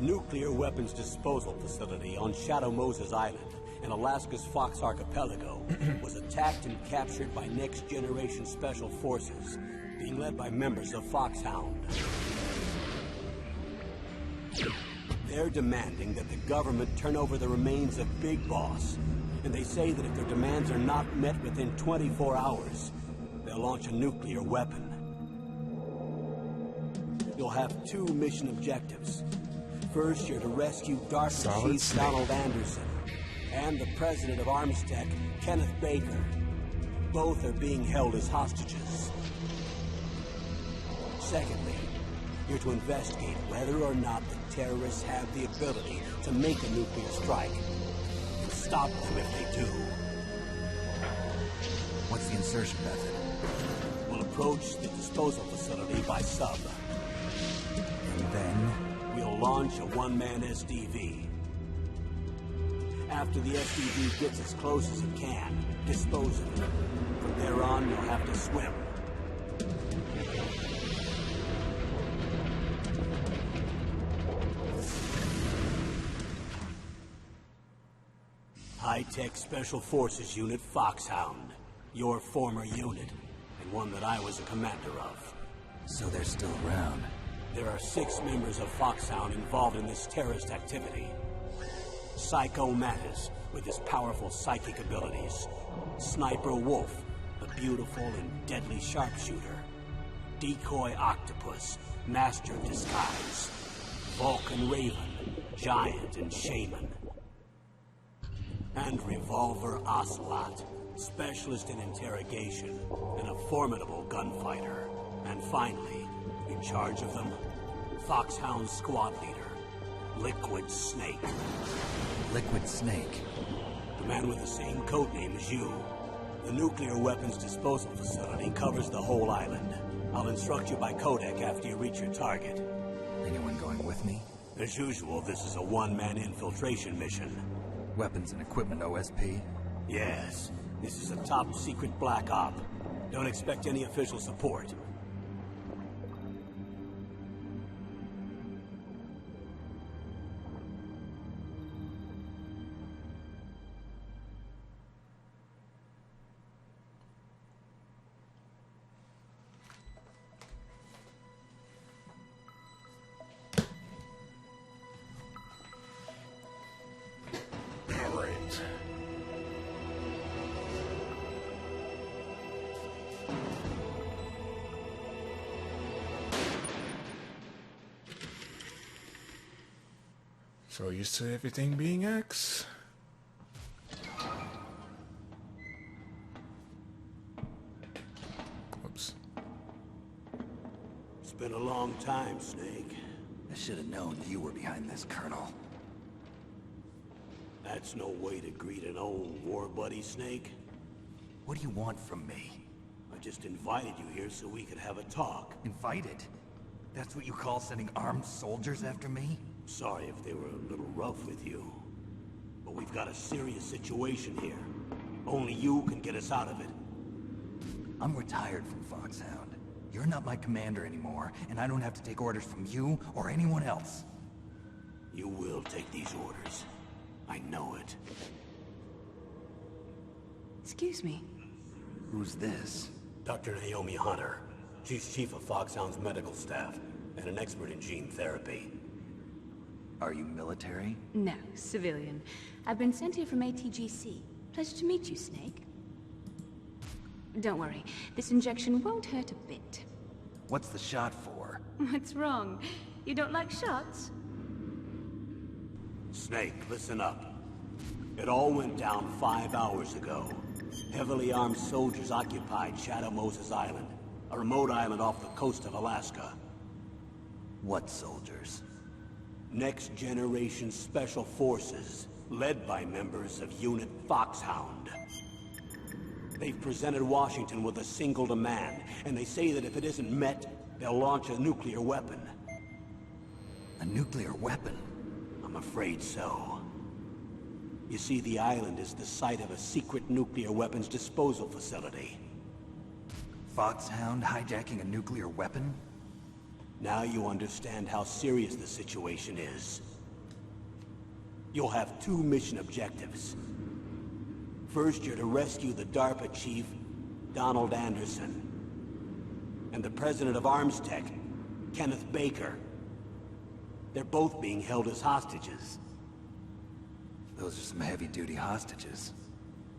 The nuclear weapons disposal facility on Shadow Moses Island in Alaska's Fox Archipelago was attacked and captured by next-generation special forces, being led by members of Foxhound. They're demanding that the government turn over the remains of Big Boss, and they say that if their demands are not met within 24 hours, they'll launch a nuclear weapon. You'll have two mission objectives. First, you're to rescue Dark Chief Donald Anderson and the president of Armstech, Kenneth Baker. Both are being held as hostages. Secondly, you're to investigate whether or not the terrorists have the ability to make a nuclear strike and stop them if they do. What's the insertion method? We'll approach the disposal facility by sub. And then? We'll launch a one-man SDV. After the SDV gets as close as it can, dispose of it. From there on, you'll have to swim. High-tech Special Forces Unit Foxhound. Your former unit, and one that I was a commander of. So they're still around. There are 6 members of Foxhound involved in this terrorist activity. Psycho Mattis, with his powerful psychic abilities. Sniper Wolf, the beautiful and deadly sharpshooter. Decoy Octopus, master of disguise. Vulcan Raven, giant and shaman. And Revolver Ocelot, specialist in interrogation and a formidable gunfighter. And finally, in charge of them, Foxhound squad leader, Liquid Snake. Liquid Snake? The man with the same codename as you. The nuclear weapons disposal facility covers the whole island. I'll instruct you by codec after you reach your target. Anyone going with me? As usual, this is a one-man infiltration mission. Weapons and equipment OSP? Yes. This is a top-secret black op. Don't expect any official support. So used to everything being X? Oops. It's been a long time, Snake. I should have known you were behind this, Colonel. That's no way to greet an old war buddy, Snake. What do you want from me? I just invited you here so we could have a talk. Invited? That's what you call sending armed soldiers after me? Sorry if they were a little rough with you. But we've got a serious situation here. Only you can get us out of it. I'm retired from Foxhound. You're not my commander anymore, and I don't have to take orders from you or anyone else. You will take these orders. I know it. Excuse me. Who's this? Dr. Naomi Hunter. She's chief of Foxhound's medical staff, and an expert in gene therapy. Are you military? No, civilian. I've been sent here from ATGC. Pleasure to meet you, Snake. Don't worry, this injection won't hurt a bit. What's the shot for? What's wrong? You don't like shots? Snake, listen up. It all went down 5 hours ago. Heavily armed soldiers occupied Shadow Moses Island, a remote island off the coast of Alaska. What soldiers? Next Generation Special Forces, led by members of Unit Foxhound. They've presented Washington with a single demand, and they say that if it isn't met, they'll launch a nuclear weapon. A nuclear weapon? I'm afraid so. You see, the island is the site of a secret nuclear weapons disposal facility. Foxhound hijacking a nuclear weapon? Now you understand how serious the situation is. You'll have two mission objectives. First, you're to rescue the DARPA chief, Donald Anderson, and the president of Armstech, Kenneth Baker. They're both being held as hostages. Those are some heavy-duty hostages.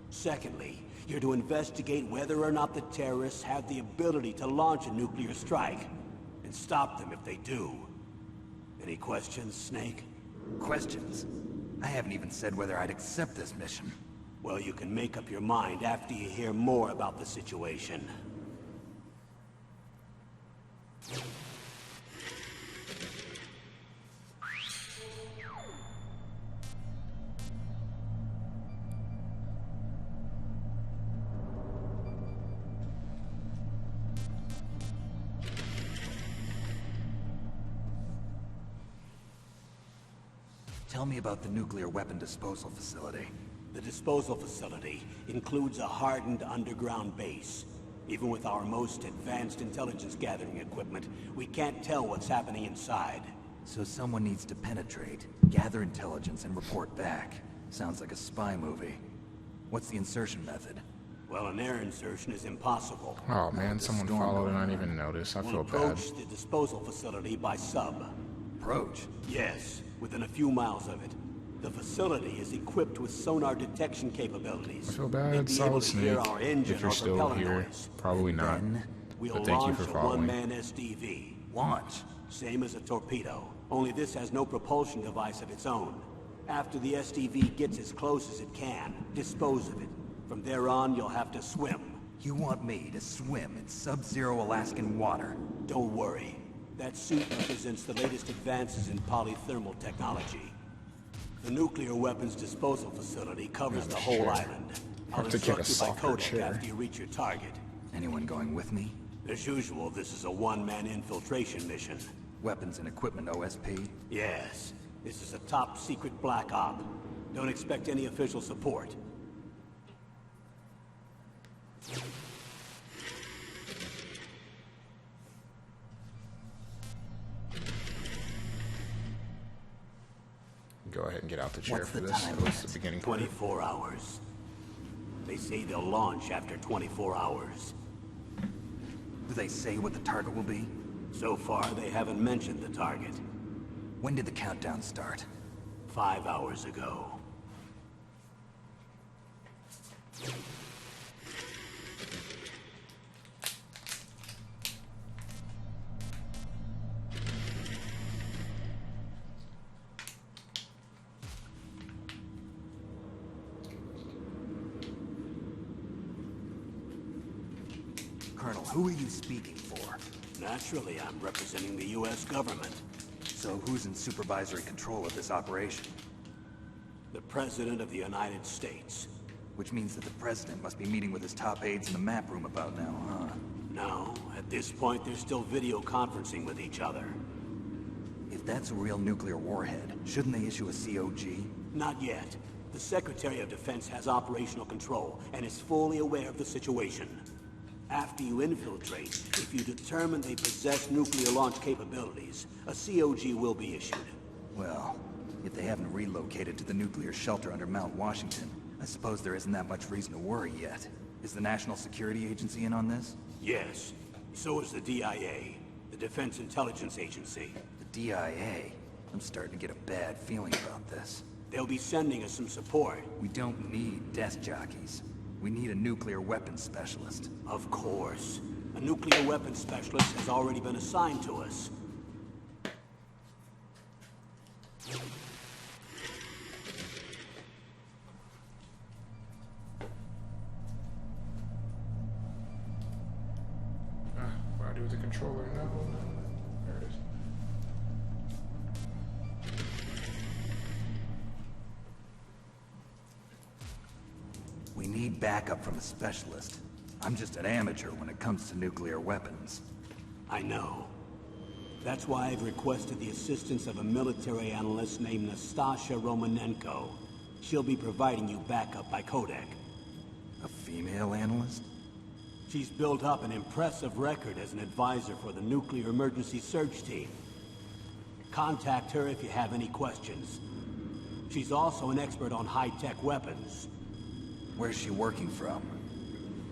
Secondly, you're to investigate whether or not the terrorists have the ability to launch a nuclear strike, and stop them if they do. Any questions, Snake? Questions? I haven't even said whether I'd accept this mission. Well, you can make up your mind after you hear more about the situation. Tell me about the nuclear weapon disposal facility. The disposal facility includes a hardened underground base. Even with our most advanced intelligence gathering equipment, we can't tell what's happening inside. So someone needs to penetrate, gather intelligence, and report back. Sounds like a spy movie. What's the insertion method? Well, an air insertion is impossible. Oh man, someone followed and I didn't even notice. I We'll feel bad. approach the disposal facility by sub. Approach? Yes, within a few miles of it. The facility is equipped with sonar detection capabilities. I feel They'd bad, be Solid able to hear Snake. our engine If you're or still propeller here, noise. probably not. Then We'll But thank you launch for a following. one-man SDV. launch. Same as a torpedo, only this has no propulsion device of its own. After the SDV gets as close as it can, dispose of it. From there on, you'll have to swim. You want me to swim in sub-zero Alaskan water? Don't worry. That suit represents the latest advances in polythermal technology. The nuclear weapons disposal facility covers the whole island. I'll Have to get a instruct you by softer codec chair. after you reach your target. Anyone going with me? As usual, this is a one-man infiltration mission. Weapons and equipment OSP? Yes, this is a top-secret black op. Don't expect any official support. Go ahead and get out the chair What's for the this. time That was limit? the beginning part. 24 hours. They say they'll launch after 24 hours. Do they say what the target will be? So far, they haven't mentioned the target. When did the countdown start? 5 hours ago. Colonel, who are you speaking for? Naturally, I'm representing the U.S. government. So who's in supervisory control of this operation? The President of the United States. Which means that the President must be meeting with his top aides in the map room about now, huh? No, at this point, they're still video conferencing with each other. If that's a real nuclear warhead, shouldn't they issue a COG? Not yet. The Secretary of Defense has operational control and is fully aware of the situation. After you infiltrate, if you determine they possess nuclear launch capabilities, a COG will be issued. Well, if they haven't relocated to the nuclear shelter under Mount Washington, I suppose there isn't that much reason to worry yet. Is the National Security Agency in on this? Yes. So is the DIA, the Defense Intelligence Agency. The DIA? I'm starting to get a bad feeling about this. They'll be sending us some support. We don't need desk jockeys. We need a nuclear weapons specialist. Of course. A nuclear weapons specialist has already been assigned to us. What do I do with the controller? No. There it is. We need backup from a specialist. I'm just an amateur when it comes to nuclear weapons. I know. That's why I've requested the assistance of a military analyst named Nastasha Romanenko. She'll be providing you backup by codec. A female analyst? She's built up an impressive record as an advisor for the Nuclear Emergency Search Team. Contact her if you have any questions. She's also an expert on high-tech weapons. Where's she working from?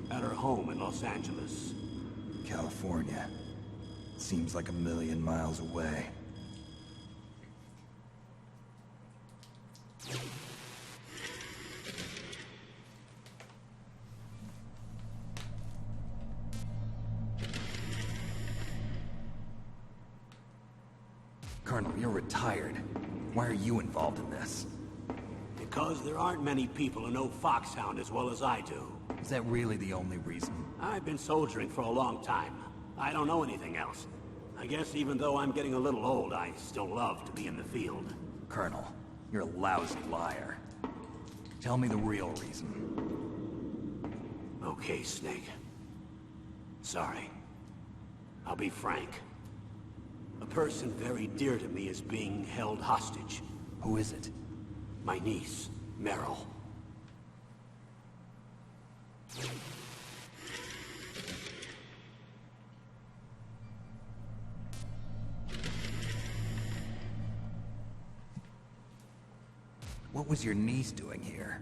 At her home in Los Angeles. California. Seems like a million miles away. Colonel, you're retired. Why are you involved in this? Because there aren't many people who know Foxhound as well as I do. Is that really the only reason? I've been soldiering for a long time. I don't know anything else. I guess even though I'm getting a little old, I still love to be in the field. Colonel, you're a lousy liar. Tell me the real reason. Okay, Snake. Sorry. I'll be frank. A person very dear to me is being held hostage. Who is it? My niece, Meryl. What was your niece doing here?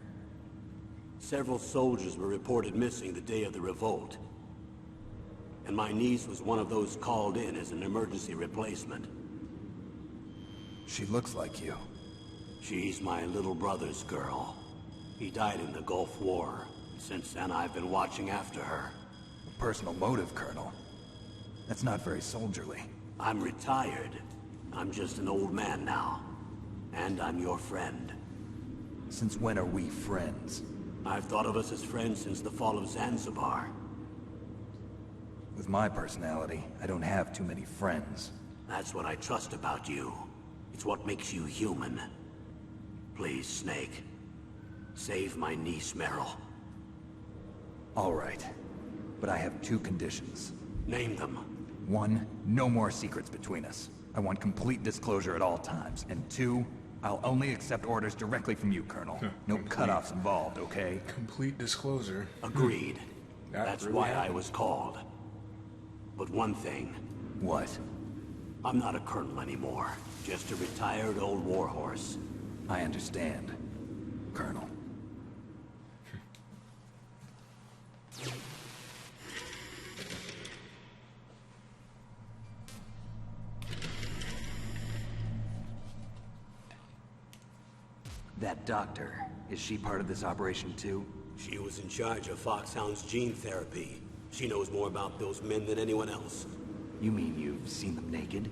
Several soldiers were reported missing the day of the revolt. And my niece was one of those called in as an emergency replacement. She looks like you. She's my little brother's girl. He died in the Gulf War. Since then, I've been watching after her. A personal motive, Colonel. That's not very soldierly. I'm retired. I'm just an old man now. And I'm your friend. Since when are we friends? I've thought of us as friends since the fall of Zanzibar. With my personality, I don't have too many friends. That's what I trust about you. It's what makes you human. Please, Snake. Save my niece, Meryl. All right. But I have two conditions. Name them. 1, no more secrets between us. I want complete disclosure at all times. And 2, I'll only accept orders directly from you, Colonel. No cutoffs involved, okay? Complete disclosure. Agreed. That That's really why I happened. was called. But one thing, What? I'm not a colonel anymore. Just a retired old warhorse. I understand, Colonel. That doctor, is she part of this operation too? She was in charge of Foxhound's gene therapy. She knows more about those men than anyone else. You mean you've seen them naked?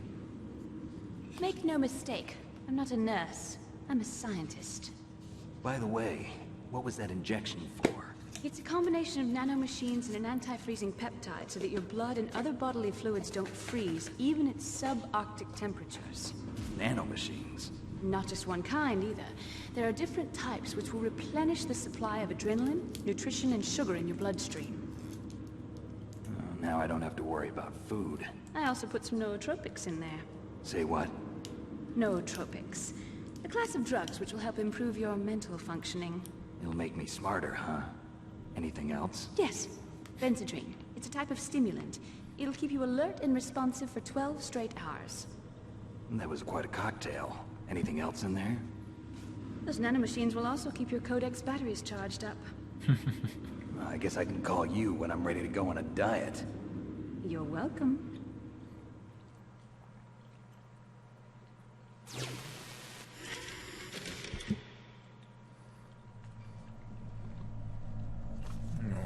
Make no mistake, I'm not a nurse. I'm a scientist. By the way, what was that injection for? It's a combination of nanomachines and an anti-freezing peptide so that your blood and other bodily fluids don't freeze, even at subarctic temperatures. Nanomachines. Not just one kind, either. There are different types which will replenish the supply of adrenaline, nutrition, and sugar in your bloodstream. Now I don't have to worry about food. I also put some nootropics in there. Say what? Nootropics. A class of drugs which will help improve your mental functioning. It'll make me smarter, huh? Anything else? Yes, Benzedrine. It's a type of stimulant. It'll keep you alert and responsive for 12 straight hours. That was quite a cocktail. Anything else in there? Those nanomachines will also keep your Codex batteries charged up. I guess I can call you when I'm ready to go on a diet. You're welcome.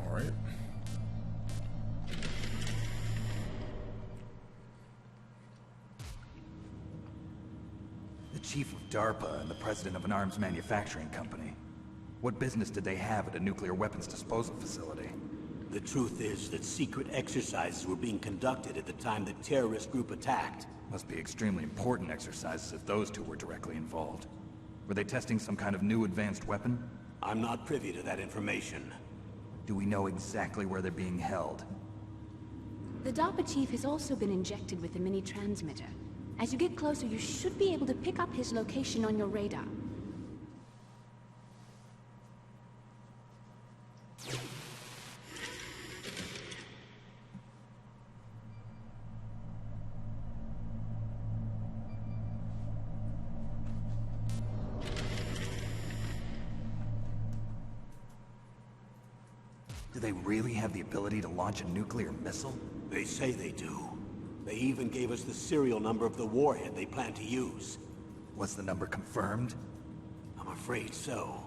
Alright. The chief of DARPA and the president of an arms manufacturing company. What business did they have at a nuclear weapons disposal facility? The truth is that secret exercises were being conducted at the time the terrorist group attacked. Must be extremely important exercises if those two were directly involved. Were they testing some kind of new advanced weapon? I'm not privy to that information. Do we know exactly where they're being held? The DARPA chief has also been injected with a mini transmitter. As you get closer, you should be able to pick up his location on your radar. Do they really have the ability to launch a nuclear missile? They say they do. They even gave us the serial number of the warhead they plan to use. Was the number confirmed? I'm afraid so.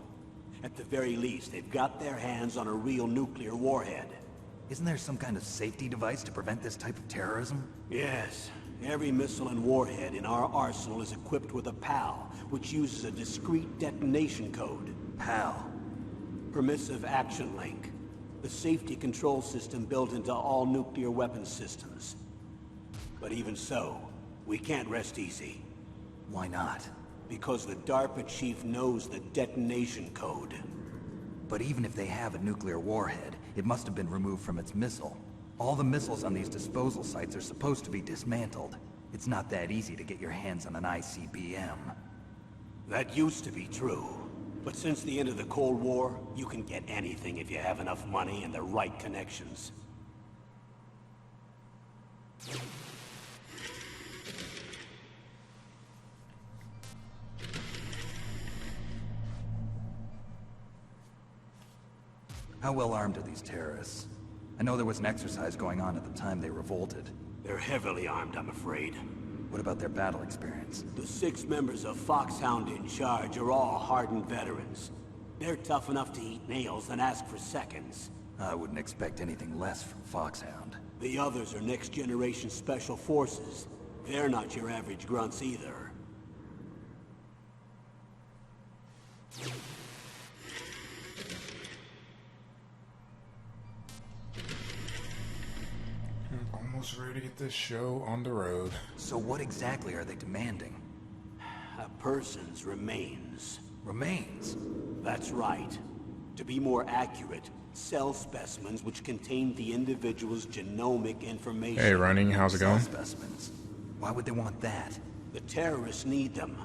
At the very least, they've got their hands on a real nuclear warhead. Isn't there some kind of safety device to prevent this type of terrorism? Yes. Every missile and warhead in our arsenal is equipped with a PAL, which uses a discrete detonation code. PAL? Permissive Action Link. The safety control system built into all nuclear weapons systems. But even so, we can't rest easy. Why not? Because the DARPA chief knows the detonation code. But even if they have a nuclear warhead, it must have been removed from its missile. All the missiles on these disposal sites are supposed to be dismantled. It's not that easy to get your hands on an ICBM. That used to be true. But since the end of the Cold War, you can get anything if you have enough money and the right connections. How well armed are these terrorists? I know there was an exercise going on at the time they revolted. They're heavily armed, I'm afraid. What about their battle experience? The 6 members of Foxhound in charge are all hardened veterans. They're tough enough to eat nails and ask for seconds. I wouldn't expect anything less from Foxhound. The others are next-generation special forces. They're not your average grunts either. Almost ready to get this show on the road. So what exactly are they demanding? A person's remains. Remains? That's right. To be more accurate, cell specimens which contain the individual's genomic information. Hey, Running, how's it Cell going? specimens. Why would they want that? The terrorists need them.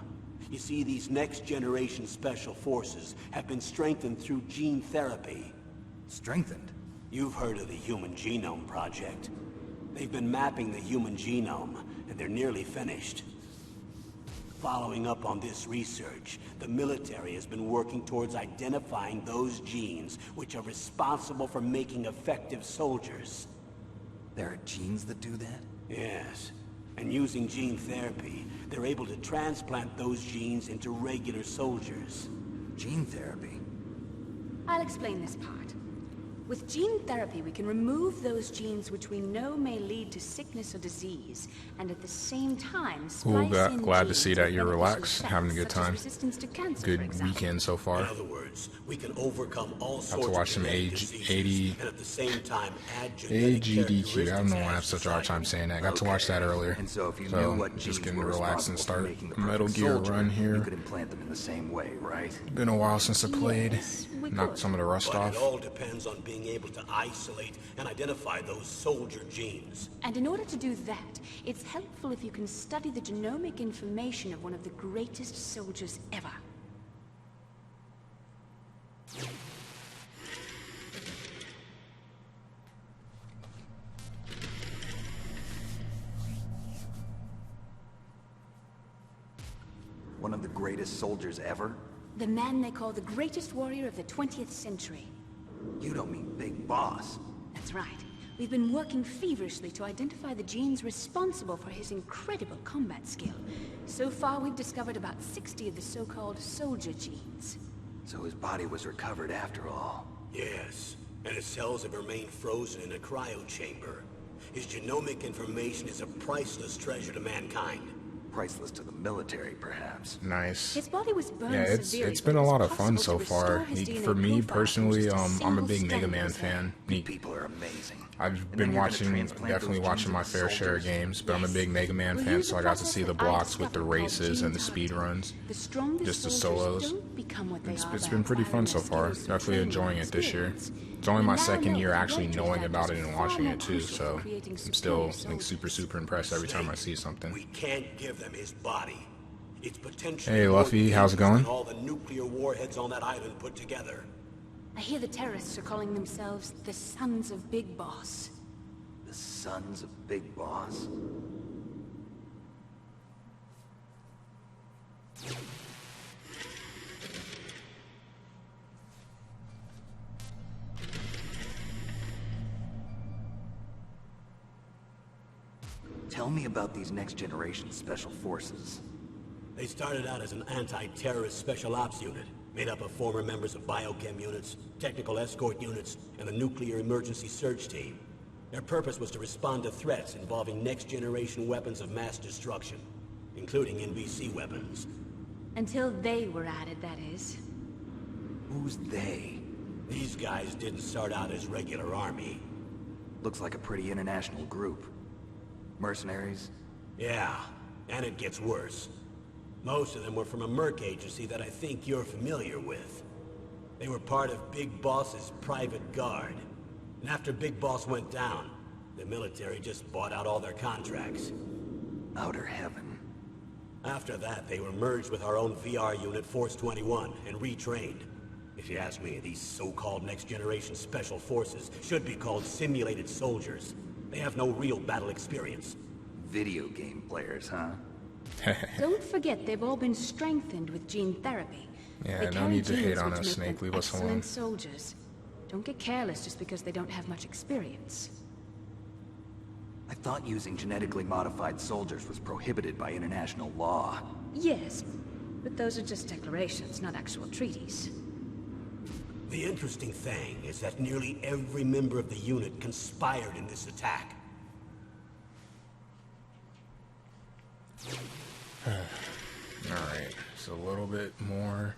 You see, these next-generation special forces have been strengthened through gene therapy. Strengthened? You've heard of the Human Genome Project. They've been mapping the human genome, and they're nearly finished. Following up on this research, the military has been working towards identifying those genes which are responsible for making effective soldiers. There are genes that do that? Yes, and using gene therapy, they're able to transplant those genes into regular soldiers. Gene therapy? I'll explain this part. With gene therapy, we can remove those genes which we know may lead to sickness or disease, and at the same time splice in glad to genes see that with you're beneficial relaxed, having a good effects, such as time. resistance to cancer, for Good example. weekend so In far. other words, we can overcome all Have sorts to watch of some genetic age diseases, 80 and at the same time add genetic AGDQ. I don't know why I have characteristics such a hard as time saying that. Got to watch that earlier. And so if you knew what just genes getting were relaxed and responsible for start making the Metal perfect Gear soldier, run you here. could implant them in the same way, right? Been a while since I played. Yes, we Knocked could. some of the rust But off. it all depends on being able to isolate and identify those soldier genes. And in order to do that, it's helpful if you can study the genomic information of one of the greatest soldiers ever. One of the greatest soldiers ever? The man they call the greatest warrior of the 20th century. You don't mean Big Boss. That's right. We've been working feverishly to identify the genes responsible for his incredible combat skill. So far, we've discovered about 60 of the so-called soldier genes. So his body was recovered after all. Yes, and his cells have remained frozen in a cryo chamber. His genomic information is a priceless treasure to mankind. Priceless to the military, perhaps. Nice. His body was burned Yeah, severely, it's but been a it was lot of fun possible so to far. restore his DNA For me profile from personally, just a I'm a single big Mega strand Man of his hair. fan. You people are amazing. I've And then been you're gonna watching, transplant definitely those watching genes my into fair share of soldiers? games, but I'm a big Mega Man We'll fan, use so a I got to process see the that I blocks with the discovered called races gene and the speed targeting. runs. The strongest Just the soldiers solos. don't become what they It's are been by pretty fun acquiring so their far. skills through Definitely training enjoying and it this year. experience. It's only We my now second know year that actually right knowing factors about it are and far watching more it too, crucial so for creating I'm superior still soldiers. super impressed every time I see something. We can't give them his body. It's potentially Hey, more Luffy, how's it dangerous going? than all the nuclear warheads on that island put together. I hear the terrorists are calling themselves the Sons of Big Boss. The sons of Big Boss? Tell me about these next-generation special forces. They started out as an anti-terrorist special ops unit, made up of former members of biochem units, technical escort units, and a nuclear emergency search team. Their purpose was to respond to threats involving next-generation weapons of mass destruction, including NBC weapons. Until they were added, that is. Who's they? These guys didn't start out as regular army. Looks like a pretty international group. Mercenaries? Yeah, and it gets worse. Most of them were from a merc agency that I think you're familiar with. They were part of Big Boss's private guard. And after Big Boss went down, the military just bought out all their contracts. Outer heaven. After that, they were merged with our own VR unit, Force 21, and retrained. If you ask me, these so-called next-generation special forces should be called simulated soldiers. They have no real battle experience. Video game players, huh? Don't forget, they've all been strengthened with gene therapy. Yeah, They no carry need to hate genes on which us, make Snake. them Leave us alone. excellent soldiers. Don't get careless just because they don't have much experience. I thought using genetically modified soldiers was prohibited by international law. Yes, but those are just declarations, not actual treaties. The interesting thing is that nearly every member of the unit conspired in this attack. Alright, so a little bit more.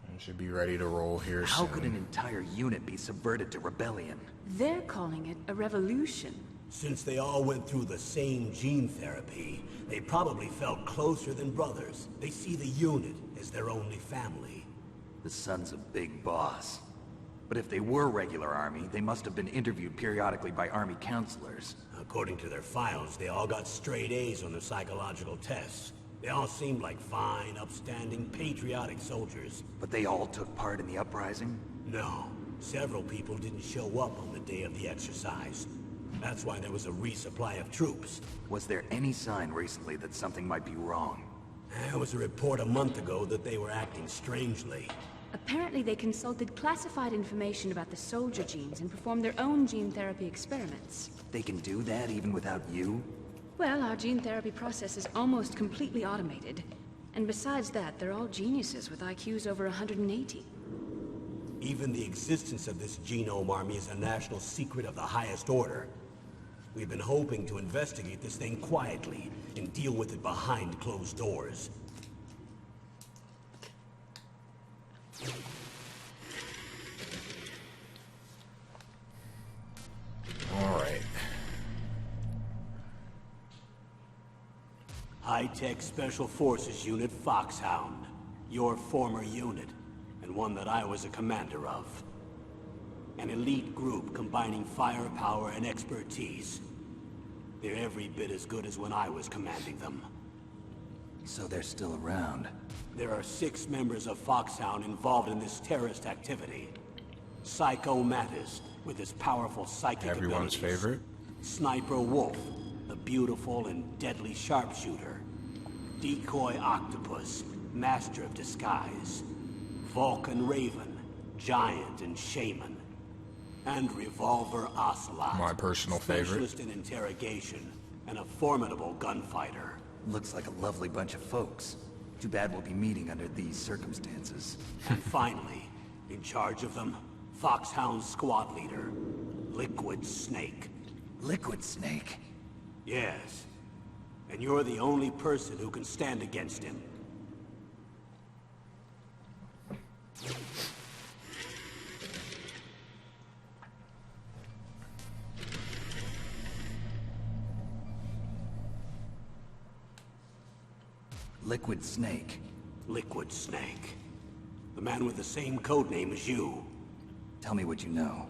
I should be ready to roll here How soon. could an entire unit be subverted to rebellion? They're calling it a revolution. Since they all went through the same gene therapy, they probably felt closer than brothers. They see the unit as their only family. The sons of Big Boss. But if they were regular army, they must have been interviewed periodically by army counselors. According to their files, they all got straight A's on their psychological tests. They all seemed like fine, upstanding, patriotic soldiers. But they all took part in the uprising? No, several people didn't show up on the day of the exercise. That's why there was a resupply of troops. Was there any sign recently that something might be wrong? There was a report a month ago that they were acting strangely. Apparently they consulted classified information about the soldier genes and performed their own gene therapy experiments. They can do that even without you? Well, our gene therapy process is almost completely automated. And besides that, they're all geniuses with IQs over 180. Even the existence of this genome army is a national secret of the highest order. We've been hoping to investigate this thing quietly and deal with it behind closed doors. Alright. High-Tech Special Forces Unit Foxhound. Your former unit, and one that I was a commander of. An elite group combining firepower and expertise. They're every bit as good as when I was commanding them. So they're still around. There are 6 members of Foxhound involved in this terrorist activity. Psycho Mattis, with his powerful psychic Everyone's abilities. favorite. Sniper Wolf, the beautiful and deadly sharpshooter. Decoy Octopus, master of disguise. Vulcan Raven, giant and shaman. And Revolver Ocelot, My personal favorite. specialist in interrogation and a formidable gunfighter. Looks like a lovely bunch of folks. Too bad we'll be meeting under these circumstances. And finally, in charge of them, Foxhound squad leader, Liquid Snake. Liquid Snake? Yes. And you're the only person who can stand against him. Liquid Snake. Liquid Snake. The man with the same codename as you. Tell me what you know.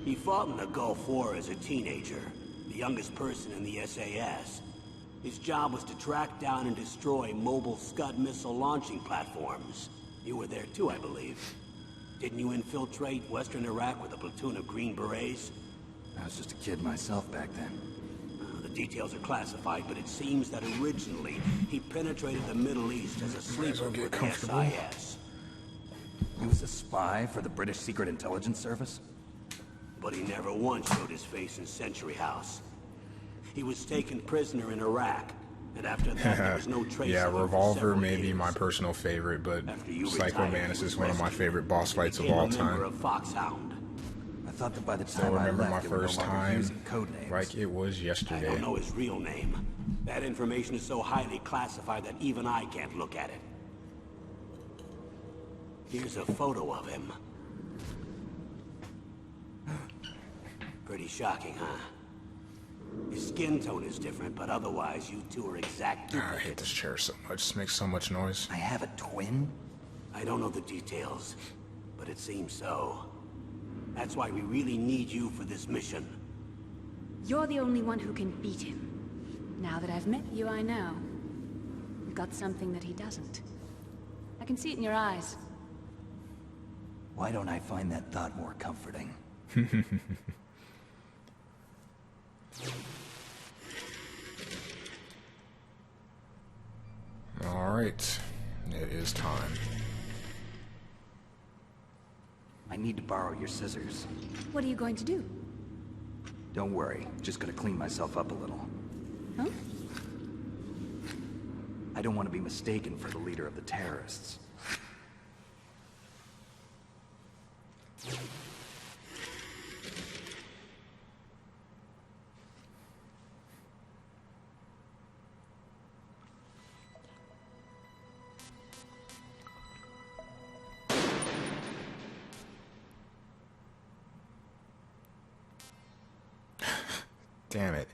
He fought in the Gulf War as a teenager, the youngest person in the SAS. His job was to track down and destroy mobile Scud missile launching platforms. You were there too, I believe. Didn't you infiltrate Western Iraq with a platoon of Green Berets? I was just a kid myself back then. The details are classified, but it seems that originally he penetrated the Middle East as a sleeper well get for the comfortable. SIS. He was a spy for the British Secret Intelligence Service? but he never once showed his face in Century House. He was taken prisoner in Iraq, and after that there was no trace Yeah, of him for Revolver several may be years. my personal favorite, but After you Psycho retired, Mantis he was is one of my rescued favorite boss and fights of became all a member time. of Foxhound. I thought that by the Still time I remember left, my they were no first longer time using code names. like it was I yesterday. don't know his real name. That information is so highly classified that even I can't look at it. Here's a photo of him. Pretty shocking, huh? His skin tone is different, but otherwise you two are exact Ah, I hate duplicates. this chair so much. It makes so much noise. I have a twin? I don't know the details, but it seems so. That's why we really need you for this mission. You're the only one who can beat him. Now that I've met you, I know. You've got something that he doesn't. I can see it in your eyes. Why don't I find that thought more comforting? Alright, it is time. I need to borrow your scissors. What are you going to do? Don't worry, just gonna clean myself up a little. Huh? I don't want to be mistaken for the leader of the terrorists. Damn it.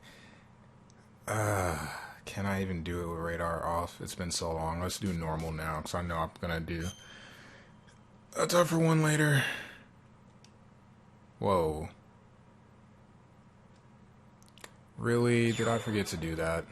Can I even do it with radar off? It's been so long. Let's do normal now, because I know I'm gonna do a tougher one later. Whoa. Really? Did I forget to do that?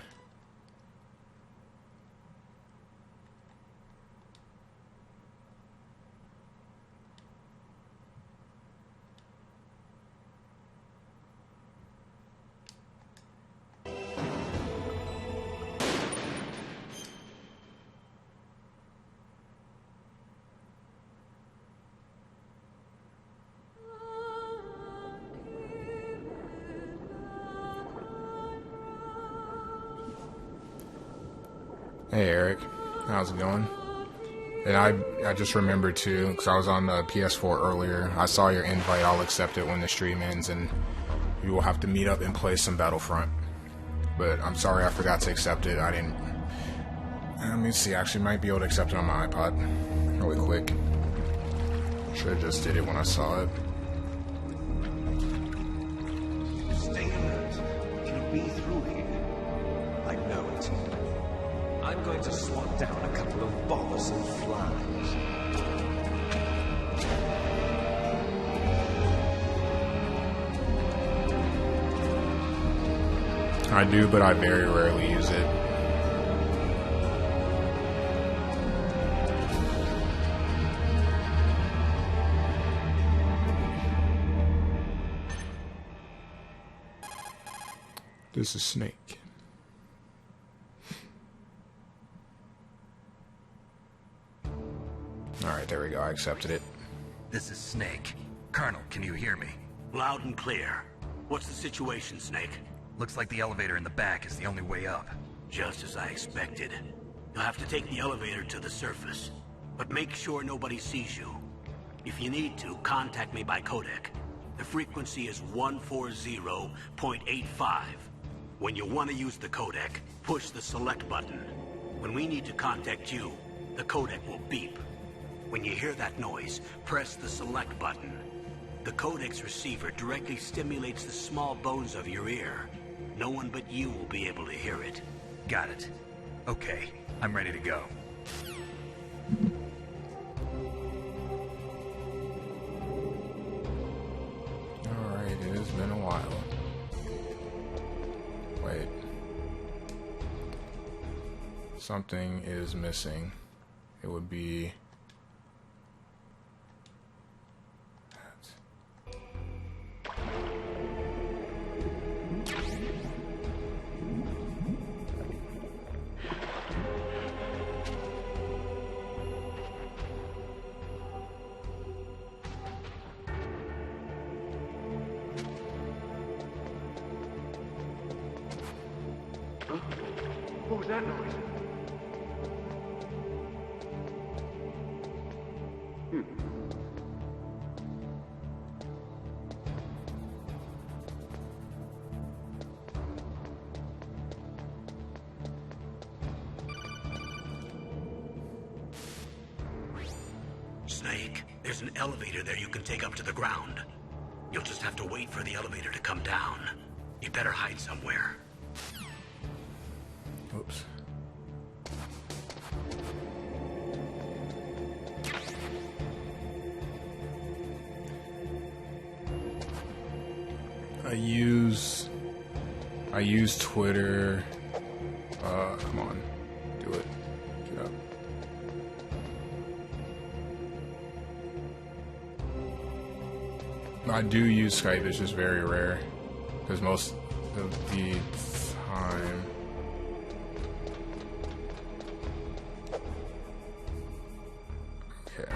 Hey Eric, how's it going? And I just remembered too, because I was on the PS4 earlier. I saw your invite. I'll accept it when the stream ends, and we will have to meet up and play some Battlefront. But I'm sorry I forgot to accept it. I didn't. Let me see. I actually might be able to accept it on my iPod really quick. Should have just did it when I saw it. Stay alert. It'll be through here. I know it. I'm going to swat down a couple of bothersome flies. I do, but I very rarely use it. This is Snake. Alright, there we go. I accepted it. This is Snake. Colonel, can you hear me? Loud and clear. What's the situation, Snake? Looks like the elevator in the back is the only way up. Just as I expected. You'll have to take the elevator to the surface. But make sure nobody sees you. If you need to, contact me by codec. The frequency is 140.85. When you want to use the codec, push the select button. When we need to contact you, the codec will beep. When you hear that noise, press the select button. The codec's receiver directly stimulates the small bones of your ear. No one but you will be able to hear it. Got it. Okay, I'm ready to go. Alright, it has been a while. Wait. Something is missing. It would be... What was that noise? Snake, there's an elevator there you can take up to the ground. You'll just have to wait for the elevator to come down. You better hide somewhere. Oops. I use Twitter. Come on. Do it. Get up. I do use Skype, it's just very rare. Because most of the time... Okay.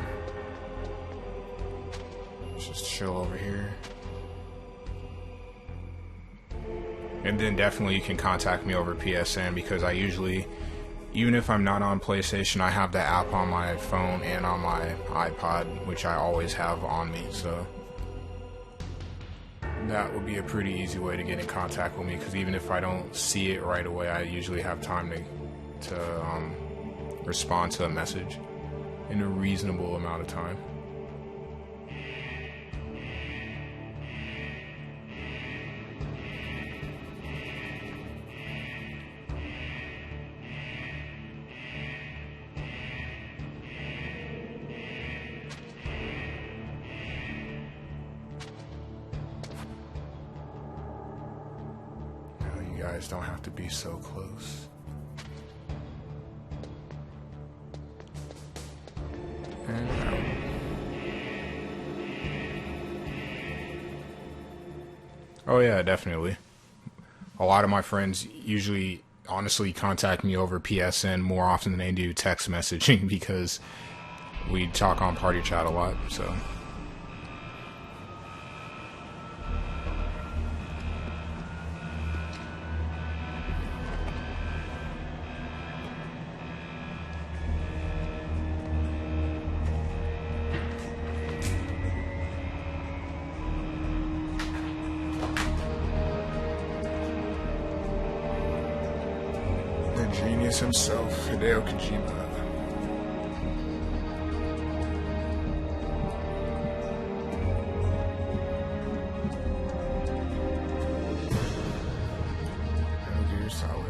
Let's just chill over here. And then definitely you can contact me over PSN, because I usually, even if I'm not on PlayStation, I have the app on my phone and on my iPod, which I always have on me, so that would be a pretty easy way to get in contact with me, because even if I don't see it right away, I usually have time to respond to a message in a reasonable amount of time. You guys don't have to be so close. And out. Oh yeah, definitely. A lot of my friends usually honestly contact me over PSN more often than they do text messaging, because we talk on party chat a lot, so. Genius himself, Hideo Kojima. Metal Gear Solid.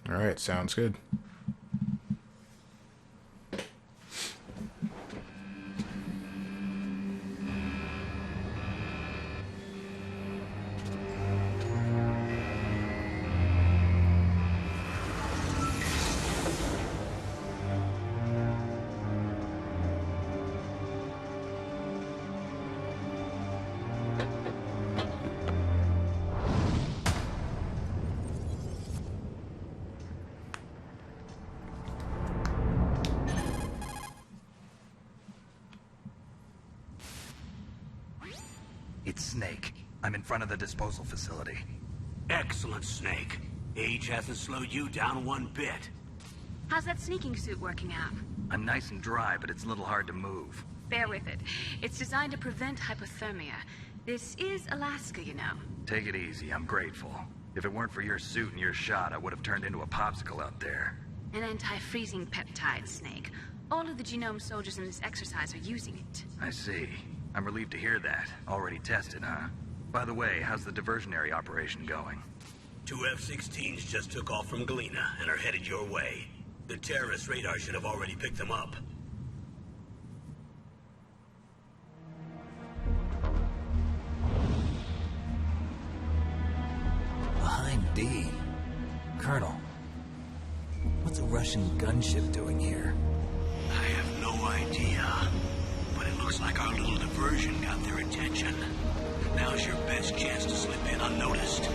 All right, sounds good. It's Snake. I'm in front of the disposal facility. Excellent, Snake. Age hasn't slowed you down one bit. How's that sneaking suit working out? I'm nice and dry, but it's a little hard to move. Bear with it. It's designed to prevent hypothermia. This is Alaska, you know. Take it easy, I'm grateful. If it weren't for your suit and your shot, I would have turned into a popsicle out there. An anti-freezing peptide, Snake. All of the genome soldiers in this exercise are using it. I see. I'm relieved to hear that. Already tested, huh? By the way, how's the diversionary operation going? 2 F-16s just took off from Galena and are headed your way. The terrorist radar should have already picked them up. Behind D. Colonel, what's a Russian gunship doing here? I have no idea, but it looks like our little diversion got their attention. Now's your best chance to slip in unnoticed.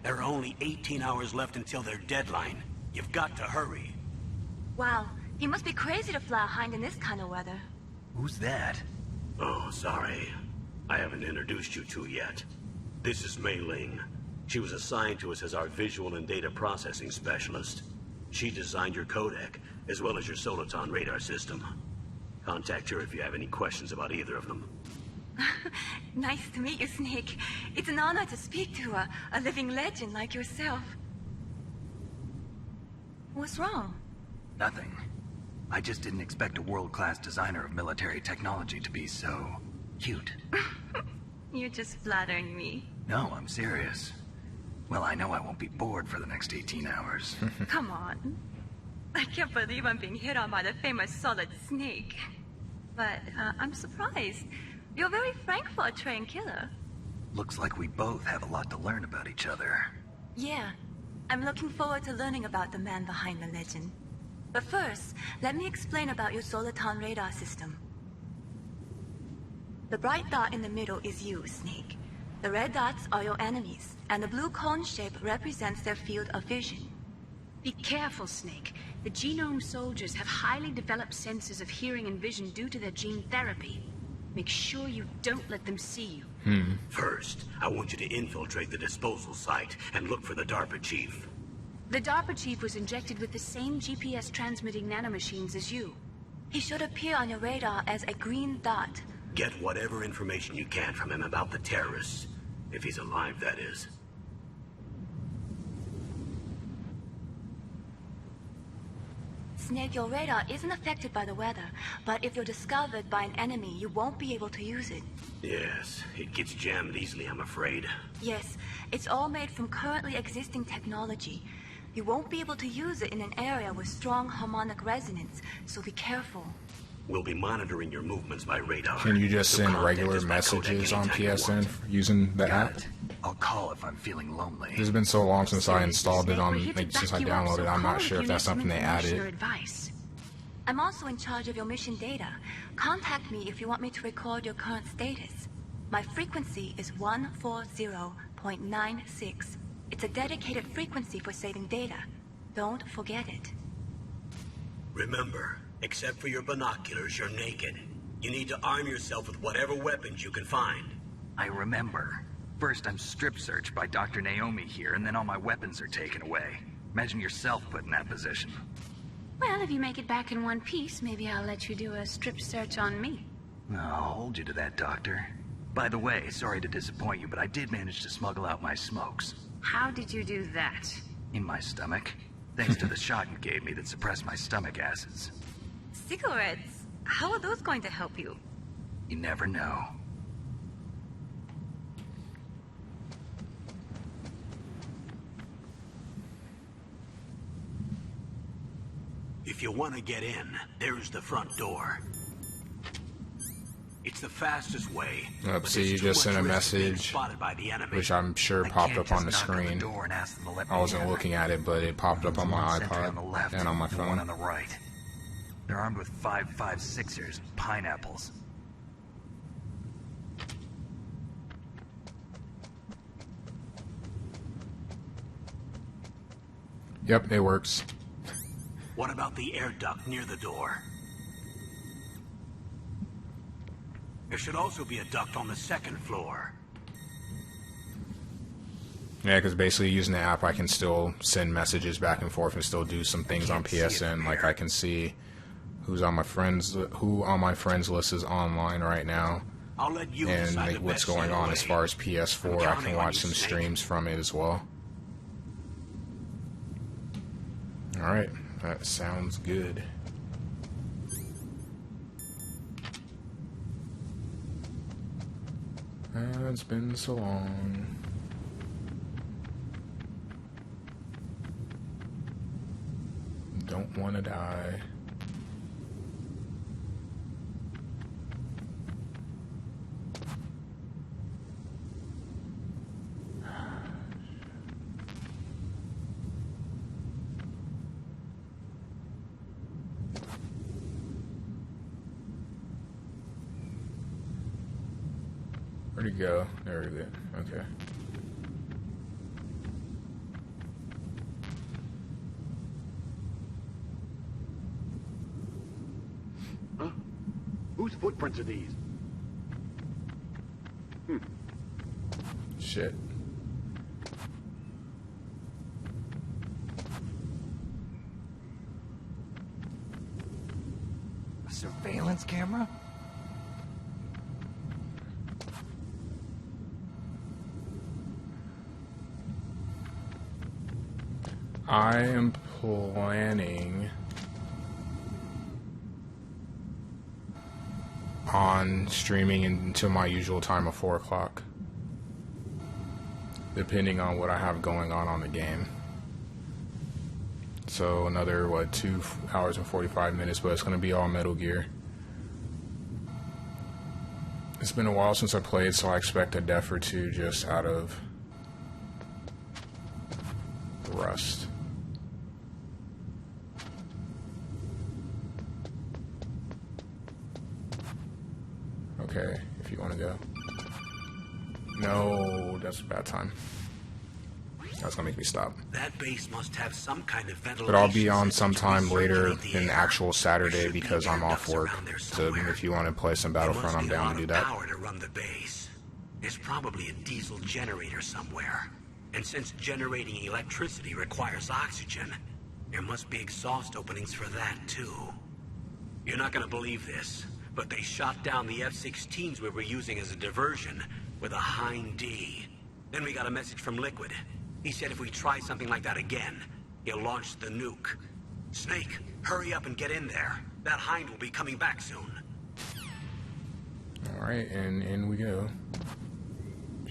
There are only 18 hours left until their deadline. You've got to hurry. Wow, he must be crazy to fly a hind in this kind of weather. Who's that? Oh, sorry. I haven't introduced you to yet. This is Mei Ling. She was assigned to us as our visual and data processing specialist. She designed your codec, as well as your Soliton radar system. Contact her if you have any questions about either of them. Nice to meet you, Snake. It's an honor to speak to a living legend like yourself. What's wrong? Nothing. I just didn't expect a world-class designer of military technology to be so cute. You're just flattering me. No, I'm serious. Well, I know I won't be bored for the next 18 hours. Come on. I can't believe I'm being hit on by the famous Solid Snake. But I'm surprised. You're very frank for a trained killer. Looks like we both have a lot to learn about each other. Yeah. I'm looking forward to learning about the man behind the legend. But first, let me explain about your Soliton radar system. The bright dot in the middle is you, Snake. The red dots are your enemies, and the blue cone shape represents their field of vision. Be careful, Snake. The genome soldiers have highly developed senses of hearing and vision due to their gene therapy. Make sure you don't let them see you. First, I want you to infiltrate the disposal site and look for the DARPA chief. The DARPA chief was injected with the same GPS transmitting nanomachines as you. He should appear on your radar as a green dot. Get whatever information you can from him about the terrorists. If he's alive, that is. Snake, your radar isn't affected by the weather, but if you're discovered by an enemy, you won't be able to use it. Yes, it gets jammed easily, I'm afraid. Yes, it's all made from currently existing technology. You won't be able to use it in an area with strong harmonic resonance, so be careful. We'll be monitoring your movements by radar. Can you just So send contact regular us by codec messages on anytime you PSN want. using the Got app? it. I'll call if I'm feeling lonely. It's been so long since I installed it on, We're here to like, since I back you up, downloaded so it. I'm not call sure you if that's need some something they information or added. advice. I'm also in charge of your mission data. Contact me if you want me to record your current status. My frequency is 140.96. It's a dedicated frequency for saving data. Don't forget it. Remember, except for your binoculars, you're naked. You need to arm yourself with whatever weapons you can find. I remember. First, I'm strip searched by Dr. Naomi here, and then all my weapons are taken away. Imagine yourself put in that position. Well, if you make it back in one piece, maybe I'll let you do a strip search on me. I'll hold you to that, Doctor. By the way, sorry to disappoint you, but I did manage to smuggle out my smokes. How did you do that? In my stomach. Thanks to the shot you gave me that suppressed my stomach acids. Cigarettes? How are those going to help you? You never know. If you want to get in, there's the front door. It's the fastest way. but See, there's you too just sent a much risk of being message, spotted by the enemy. which I'm sure I popped can't up on the just knock screen. door and ask them to let I me wasn't in. looking at it, but it popped up on my There's one sentry on the iPod left and on my and one on phone. the right. They're armed with 5.56ers, pineapples. Yep, it works. What about the air duct near the door? There should also be a duct on the second floor. Yeah, because basically using the app, I can still send messages back and forth and still do some things on can't see it PSN. from Like here. I can see who on my friends list is online right now, I'll let you and decide like the what's best going on as way. far as PS4. I'm I counting can on watch you, some Snake. streams from it as well. All right, that sounds good. It's been so long. Don't want to die. Where'd he go? There he is. Okay. Whose footprints are these? Shit. A surveillance camera? I am planning on streaming until my usual time of 4 o'clock, depending on what I have going on the game. So another, 2 hours and 45 minutes, but it's going to be all Metal Gear. It's been a while since I played, so I expect a death or two just out of rust. Okay, if you want to go. No, that's a bad time. That's gonna make me stop. That base must have some kind of ventilation. But I'll be on system to sometime later recirculate the in air. actual Saturday There should be because air I'm off ducts work. around there So somewhere. if you want to play some There Battlefront, I'm must be a down lot to do of that. power to run the base. There's probably a diesel generator somewhere. And since generating electricity requires oxygen, there must be exhaust openings for that too. You're not gonna believe this, but they shot down the F-16s we were using as a diversion with a Hind D. Then we got a message from Liquid. He said if we try something like that again, he'll launch the nuke. Snake, hurry up and get in there. That Hind will be coming back soon. Alright, and in we go.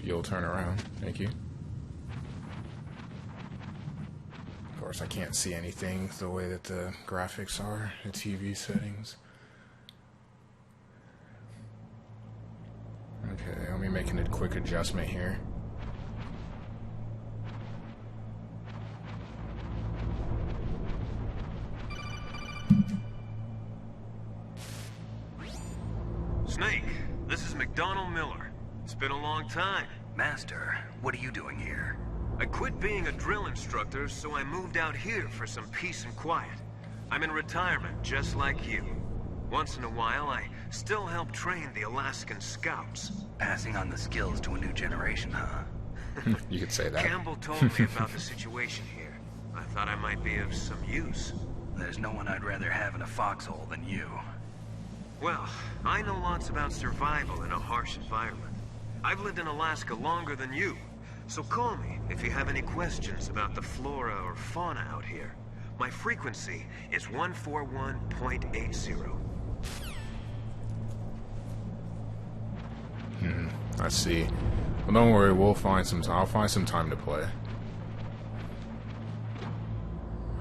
You'll turn around. Thank you. Of course, I can't see anything the way that the graphics are, the TV settings. Okay, let me make a quick adjustment here. Snake, this is McDonald Miller. It's been a long time. Master, what are you doing here? I quit being a drill instructor, so I moved out here for some peace and quiet. I'm in retirement, just like you. Once in a while, I still help train the Alaskan Scouts. Passing on the skills to a new generation, huh? You could say that. Campbell told me about the situation here. I thought I might be of some use. There's no one I'd rather have in a foxhole than you. Well, I know lots about survival in a harsh environment. I've lived in Alaska longer than you, so call me if you have any questions about the flora or fauna out here. My frequency is 141.80. I see. Well, don't worry, we'll find some time. I'll find some time to play.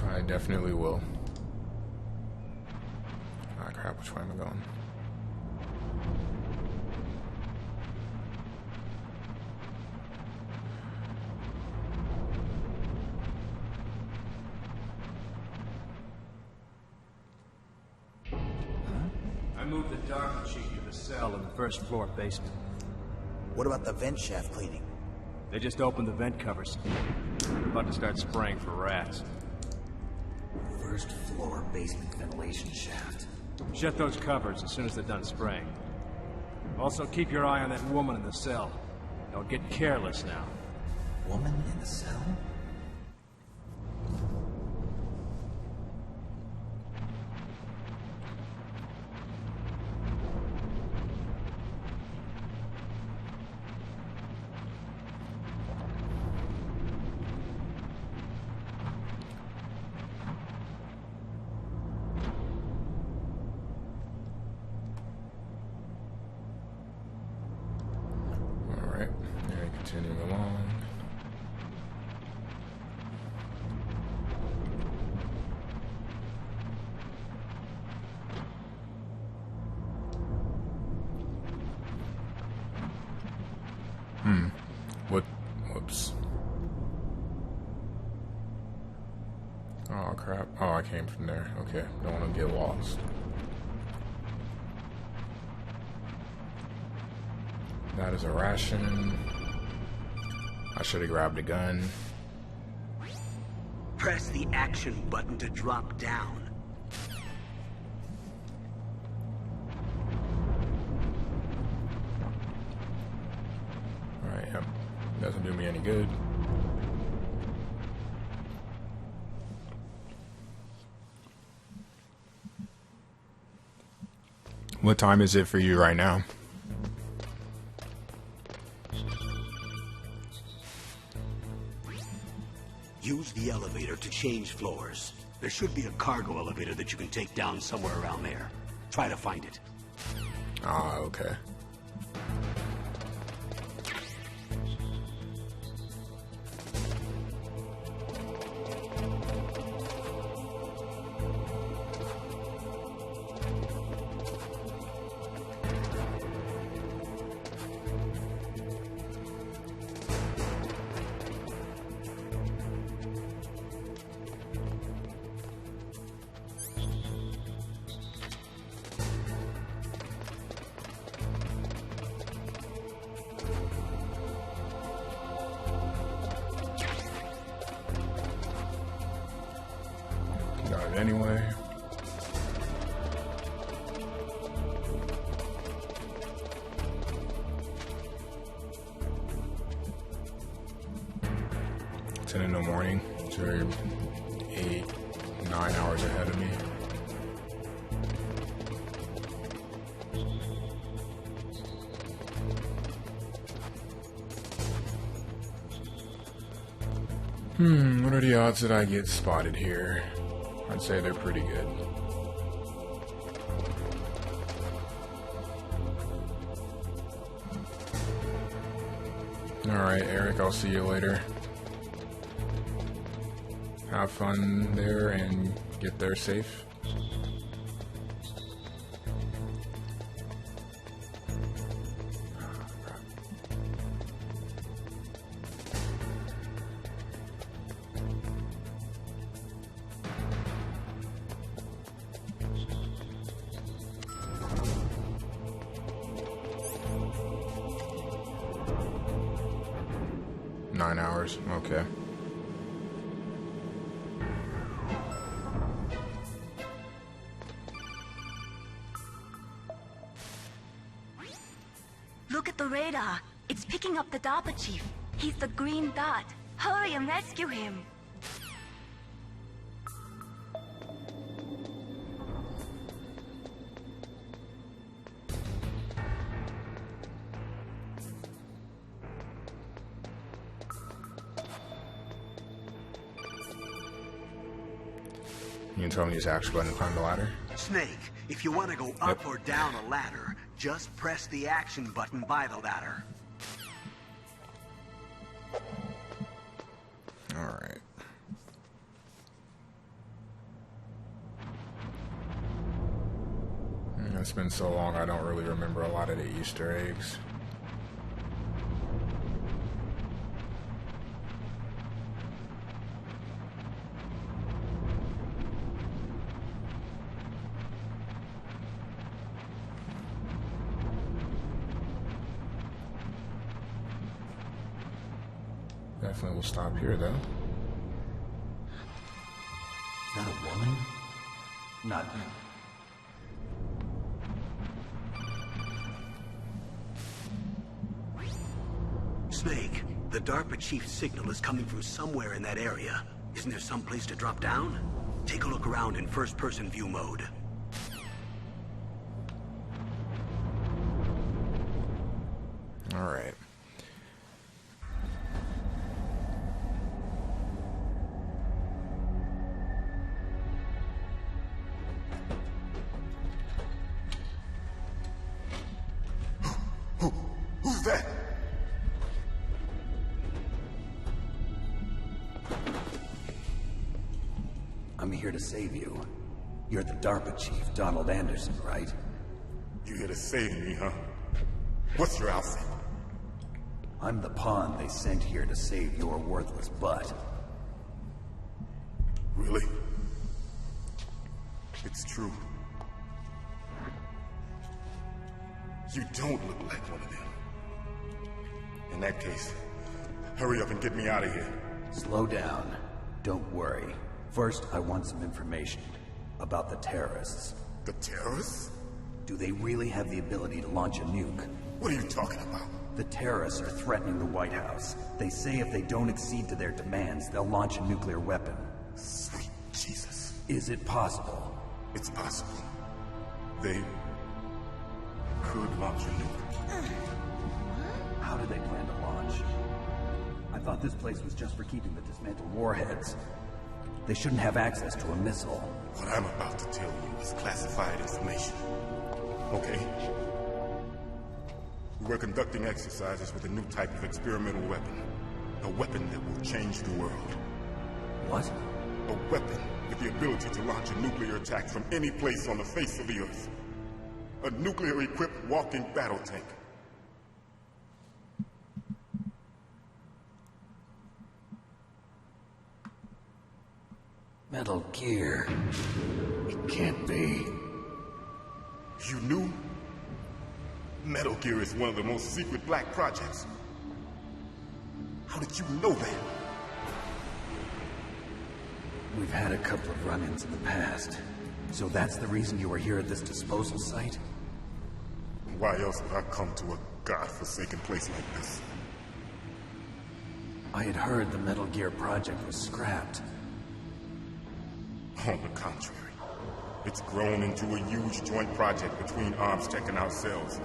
I definitely will. Ah, crap, which way am I going? I moved the dark machine to the cell in the first floor basement. What about the vent shaft cleaning? They just opened the vent covers. They're about to start spraying for rats. First floor basement ventilation shaft. Shut those covers as soon as they're done spraying. Also, keep your eye on that woman in the cell. Don't get careless now. Woman in the cell? Alright, and continuing along. Whoops. Oh crap. Oh, I came from there. Okay, don't want to get lost. That is a ration. I should have grabbed a gun. Press the action button to drop down. Doesn't do me any good. What time is it for you right now? Use the elevator to change floors. There should be a cargo elevator that you can take down somewhere around there. Try to find it. Ah, okay. Got it anyway. It's 10 in the morning, so you're 8-9 hours ahead of me. What are the odds that I get spotted here? I'd say they're pretty good. Alright, Eric, I'll see you later. Have fun there and get there safe. Nine hours, okay. Look at the radar. It's picking up the DARPA chief. He's the green dot. Hurry and rescue him. You can tell me he's actually going to climb the ladder? Snake, if you want to go up or down a ladder, just press the action button by the ladder. Alright. It's been so long I don't really remember a lot of the Easter eggs. Definitely will stop here, though. Is that a woman? Not... Snake, the DARPA chief's signal is coming from somewhere in that area. Isn't there some place to drop down? Take a look around in first-person view mode. Alright. Who's that? I'm here to save you. You're the DARPA chief, Donald Anderson, right? You here to save me, huh? What's your outfit? I'm the pawn they sent here to save your worthless butt. Really? It's true. You don't look like one of them. In that case, hurry up and get me out of here. Slow down. Don't worry. First, I want some information about the terrorists. The terrorists? Do they really have the ability to launch a nuke? What are you talking about? The terrorists are threatening the White House. They say if they don't accede to their demands, they'll launch a nuclear weapon. Sweet Jesus. Is it possible? It's possible. They could launch a nuke. How do they plan to launch? I thought this place was just for keeping the dismantled warheads. They shouldn't have access to a missile. What I'm about to tell you is classified information. Okay? We're conducting exercises with a new type of experimental weapon. A weapon that will change the world. What? A weapon with the ability to launch a nuclear attack from any place on the face of the Earth. A nuclear-equipped walking battle tank. Metal Gear. It can't be. You knew? Metal Gear is one of the most secret black projects. How did you know that? We've had a couple of run-ins in the past. So that's the reason you were here at this disposal site? Why else would I come to a godforsaken place like this? I had heard the Metal Gear project was scrapped. On the contrary, it's grown into a huge joint project between ArmsTech and ourselves.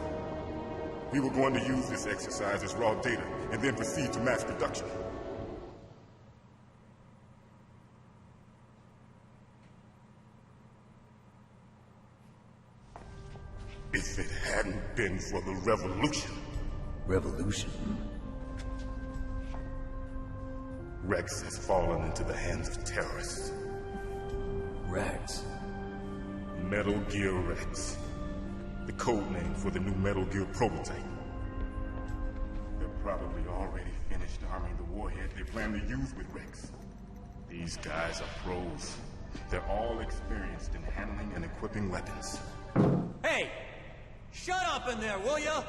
We were going to use this exercise as raw data and then proceed to mass production. If it hadn't been for the revolution... Revolution? Rex has fallen into the hands of terrorists. Rex? Metal Gear Rex. The code name for the new Metal Gear prototype. They're probably already finished arming the warhead they plan to use with Rex. These guys are pros. They're all experienced in handling and equipping weapons. Hey! Shut up in there, will ya?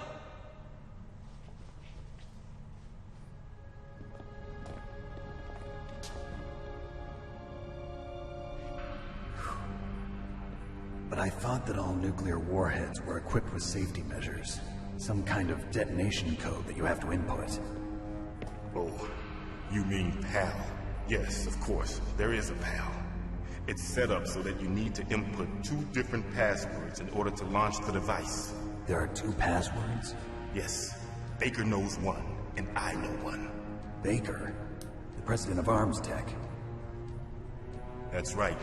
But I thought that all nuclear warheads were equipped with safety measures. Some kind of detonation code that you have to input. Oh, you mean PAL? Yes, of course. There is a PAL. It's set up so that you need to input 2 different passwords in order to launch the device. There are 2 passwords? Yes. Baker knows one, and I know one. Baker? The president of ArmsTech? That's right.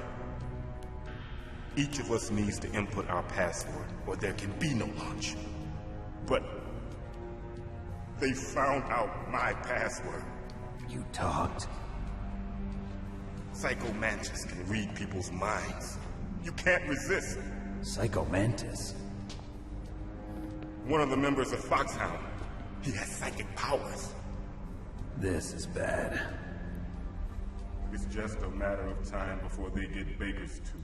Each of us needs to input our password, or there can be no launch. But they found out my password. You talked? Psycho Mantis can read people's minds. You can't resist. Psycho Mantis? One of the members of Foxhound. He has psychic powers. This is bad. It's just a matter of time before they get Baker's too.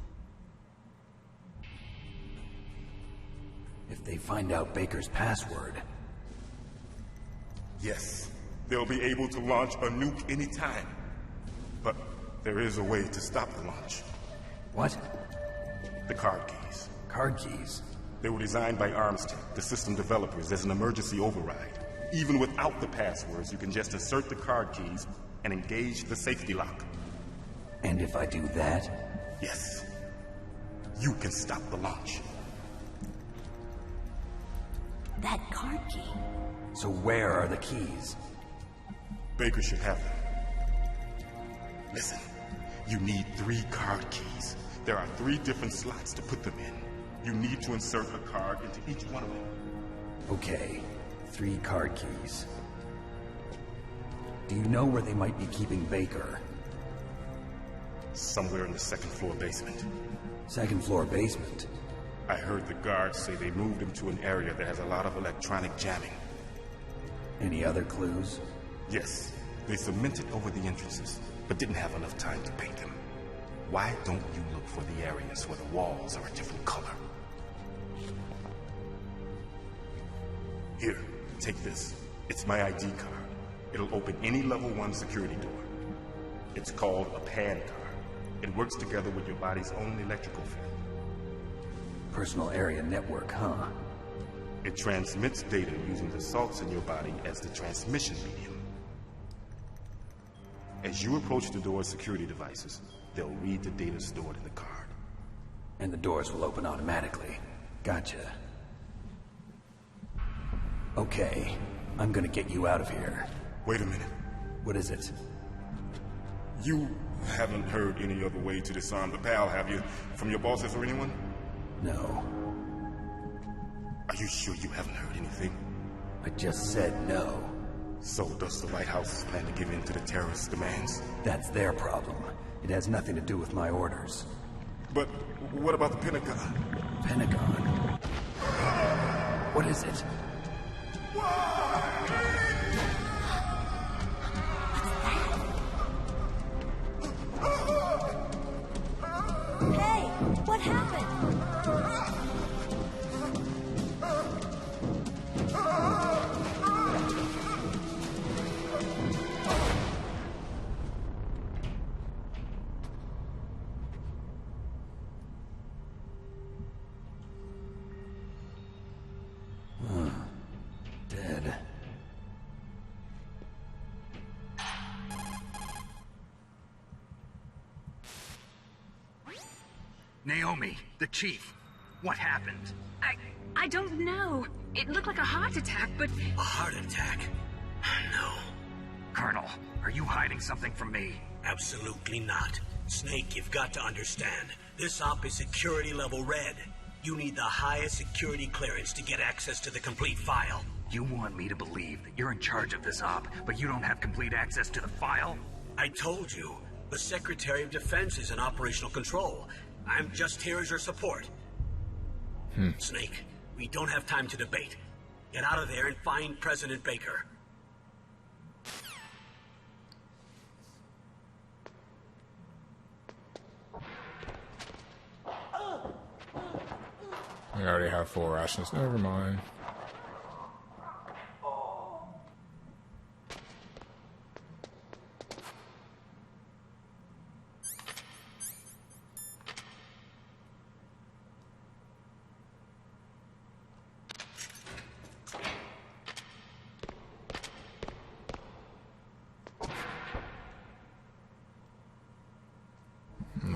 If they find out Baker's password... Yes, they'll be able to launch a nuke anytime. But there is a way to stop the launch. What? The card keys. Card keys? They were designed by ArmsTech, the system developers, as an emergency override. Even without the passwords, you can just insert the card keys and engage the safety lock. And if I do that? Yes. You can stop the launch. That card key. So where are the keys? Baker should have them. Listen, you need 3 card keys. There are 3 different slots to put them in. You need to insert a card into each one of them. Okay, 3 card keys. Do you know where they might be keeping Baker? Somewhere in the 2nd floor basement. 2nd floor basement? I heard the guards say they moved him to an area that has a lot of electronic jamming. Any other clues? Yes. They cemented over the entrances, but didn't have enough time to paint them. Why don't you look for the areas where the walls are a different color? Here, take this. It's my ID card. It'll open any level 1 security door. It's called a PAN card. It works together with your body's own electrical field. Personal area network, huh? It transmits data using the salts in your body as the transmission medium. As you approach the door's security devices, they'll read the data stored in the card. And the doors will open automatically. Gotcha. Okay, I'm gonna get you out of here. Wait a minute. What is it? You haven't heard any other way to disarm the PAL, have you? From your bosses or anyone? No. Are you sure you haven't heard anything? I just said no. So does the Lighthouse plan to give in to the terrorists' demands? That's their problem. It has nothing to do with my orders. But what about the Pentagon? Pentagon? What is it? Hey, what happened? Dead. Naomi, the chief. What happened? I don't know. It looked like a heart attack, but... A heart attack? No. Colonel, are you hiding something from me? Absolutely not. Snake, you've got to understand. This op is security level red. You need the highest security clearance to get access to the complete file. You want me to believe that you're in charge of this op, but you don't have complete access to the file? I told you. The Secretary of Defense is in operational control. I'm just here as your support. Snake, we don't have time to debate. Get out of there and find President Baker. I already have full rations. Never mind.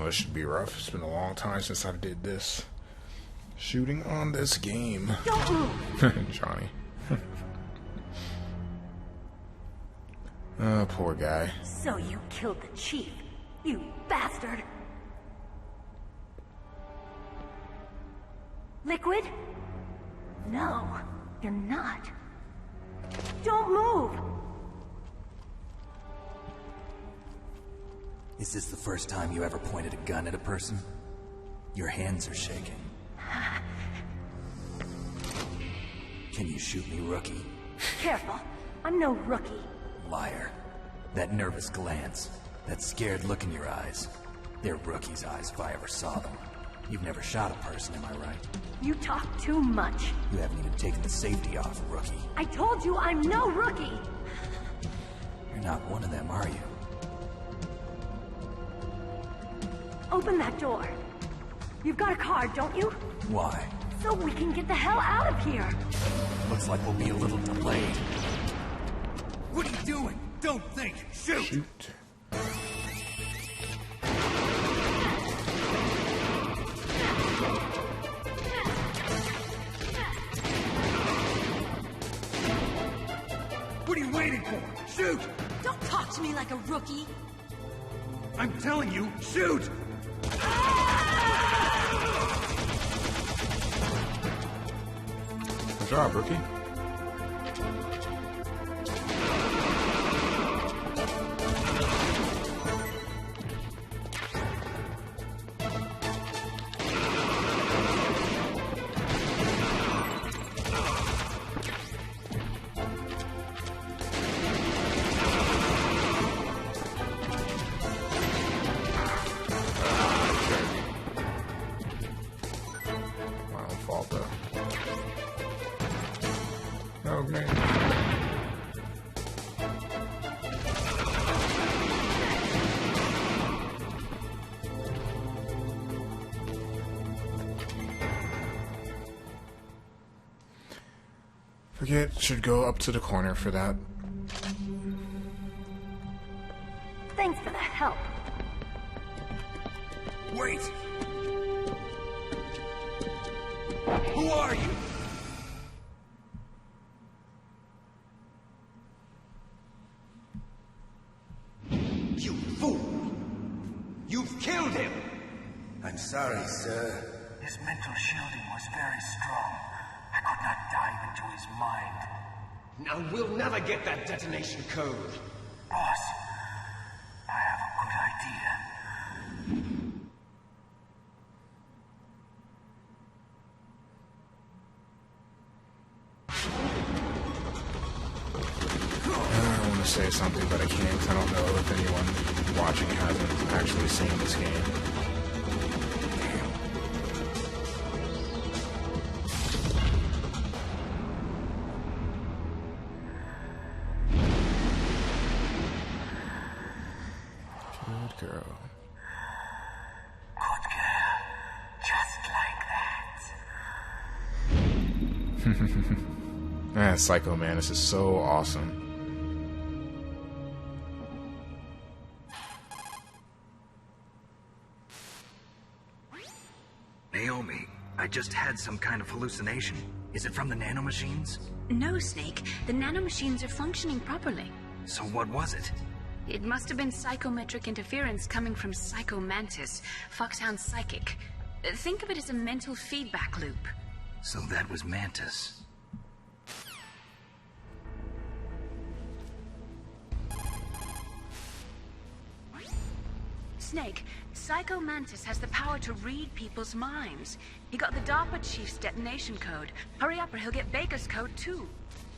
This should be rough. It's been a long time since I did this. Shooting on this game. Don't move! Johnny. Oh, poor guy. So you killed the chief, you bastard! Liquid? No, you're not. Don't move! Is this the first time you ever pointed a gun at a person? Your hands are shaking. Can you shoot me, rookie? Careful, I'm no rookie. Liar. That nervous glance, that scared look in your eyes. They're rookie's eyes if I ever saw them. You've never shot a person, am I right? You talk too much. You haven't even taken the safety off, rookie. I told you I'm no rookie! You're not one of them, are you? Open that door. You've got a card, don't you? Why? So we can get the hell out of here! Looks like we'll be a little delayed. What are you doing? Don't think! Shoot! Shoot. What are you waiting for? Shoot! Don't talk to me like a rookie! I'm telling you, shoot! Good job, rookie. My own fault, though. Forget, should go up to the corner for that. Thanks for the help. Wait! Who are you? You fool! You've killed him! I'm sorry, sir. His mental shielding was very strong. I could not dive into his mind. Now we'll never get that detonation code. Boss, I have a good idea. I want to say something, but I can't because I don't know if anyone watching hasn't actually seen this game. Good girl. Good girl. Just like that. Man, Psycho Man, this is so awesome. Naomi, I just had some kind of hallucination. Is it from the nanomachines? No, Snake. The nanomachines are functioning properly. So what was it? It must have been psychometric interference coming from Psycho Mantis, Foxhound's psychic. Think of it as a mental feedback loop. So that was Mantis. Snake, Psycho Mantis has the power to read people's minds. He got the DARPA chief's detonation code. Hurry up or he'll get Baker's code too.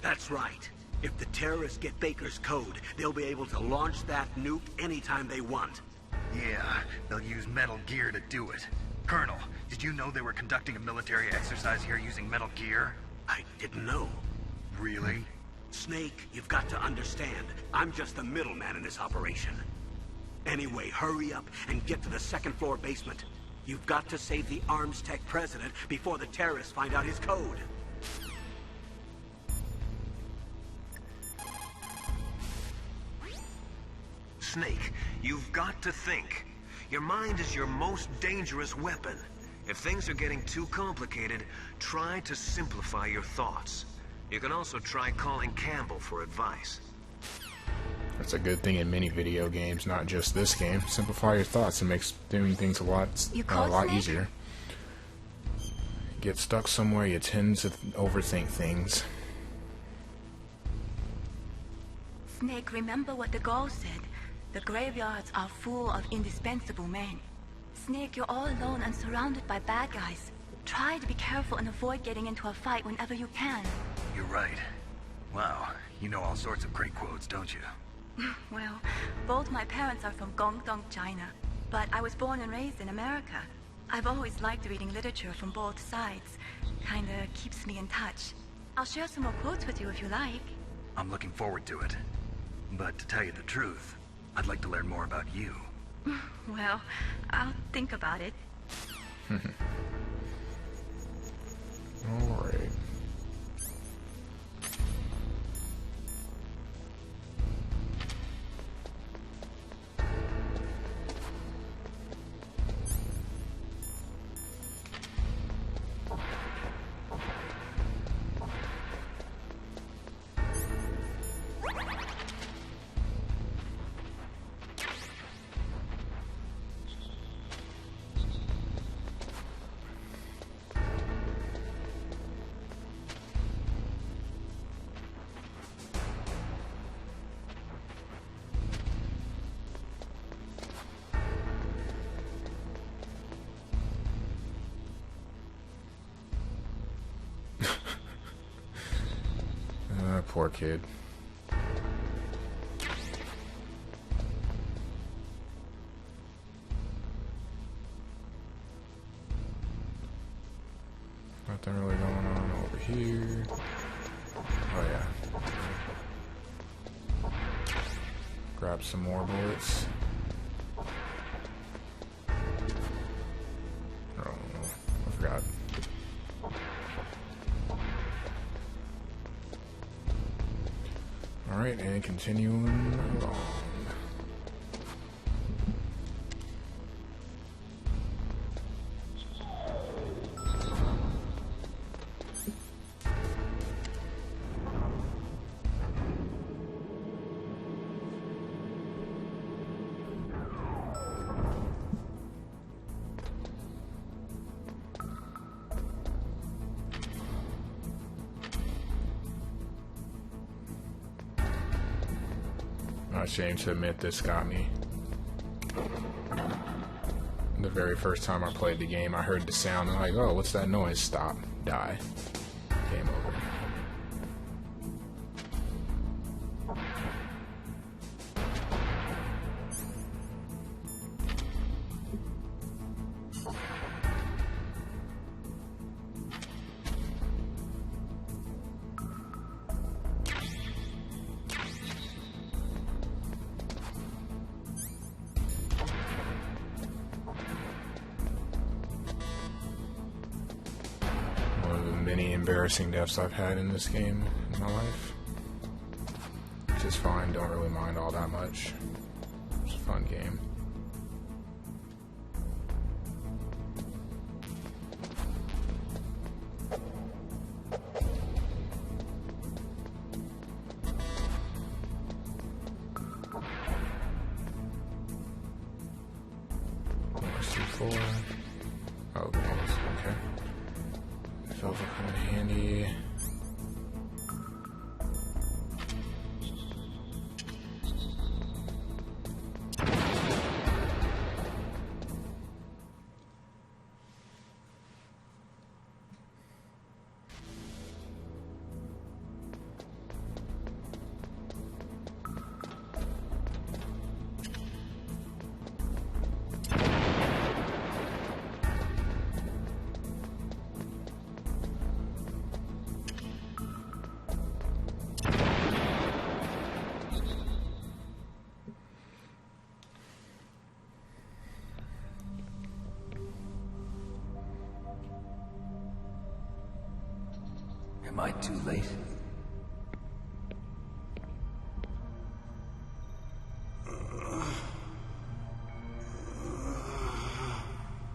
That's right. If the terrorists get Baker's code, they'll be able to launch that nuke anytime they want. Yeah, they'll use Metal Gear to do it. Colonel, did you know they were conducting a military exercise here using Metal Gear? I didn't know. Really? Snake, you've got to understand. I'm just the middleman in this operation. Anyway, hurry up and get to the second-floor basement. You've got to save the Arms Tech president before the terrorists find out his code. Snake, you've got to think. Your mind is your most dangerous weapon. If things are getting too complicated, try to simplify your thoughts. You can also try calling Campbell for advice. That's a good thing in many video games, not just this game. Simplify your thoughts. It makes doing things a lot easier. Get stuck somewhere, you tend to overthink things. Snake, remember what the Gaul said. The graveyards are full of indispensable men. Snake, you're all alone and surrounded by bad guys. Try to be careful and avoid getting into a fight whenever you can. You're right. Wow, you know all sorts of great quotes, don't you? Well, both my parents are from Guangdong, China, but I was born and raised in America. I've always liked reading literature from both sides. Kinda keeps me in touch. I'll share some more quotes with you if you like. I'm looking forward to it. But to tell you the truth, I'd like to learn more about you. Well, I'll think about it. Alright. Poor kid. Nothing really going on over here. Oh yeah. Grab some more bullets. Oh, I forgot. Alright, and continuing along. Not ashamed to admit this got me. The very first time I played the game, I heard the sound and I'm like, oh, what's that noise? Stop. Die. Game over. Many embarrassing deaths I've had in this game in my life. Which is fine, don't really mind all that much. It's a fun game. C4. Oh, okay. Those are kind of handy. Am I too late?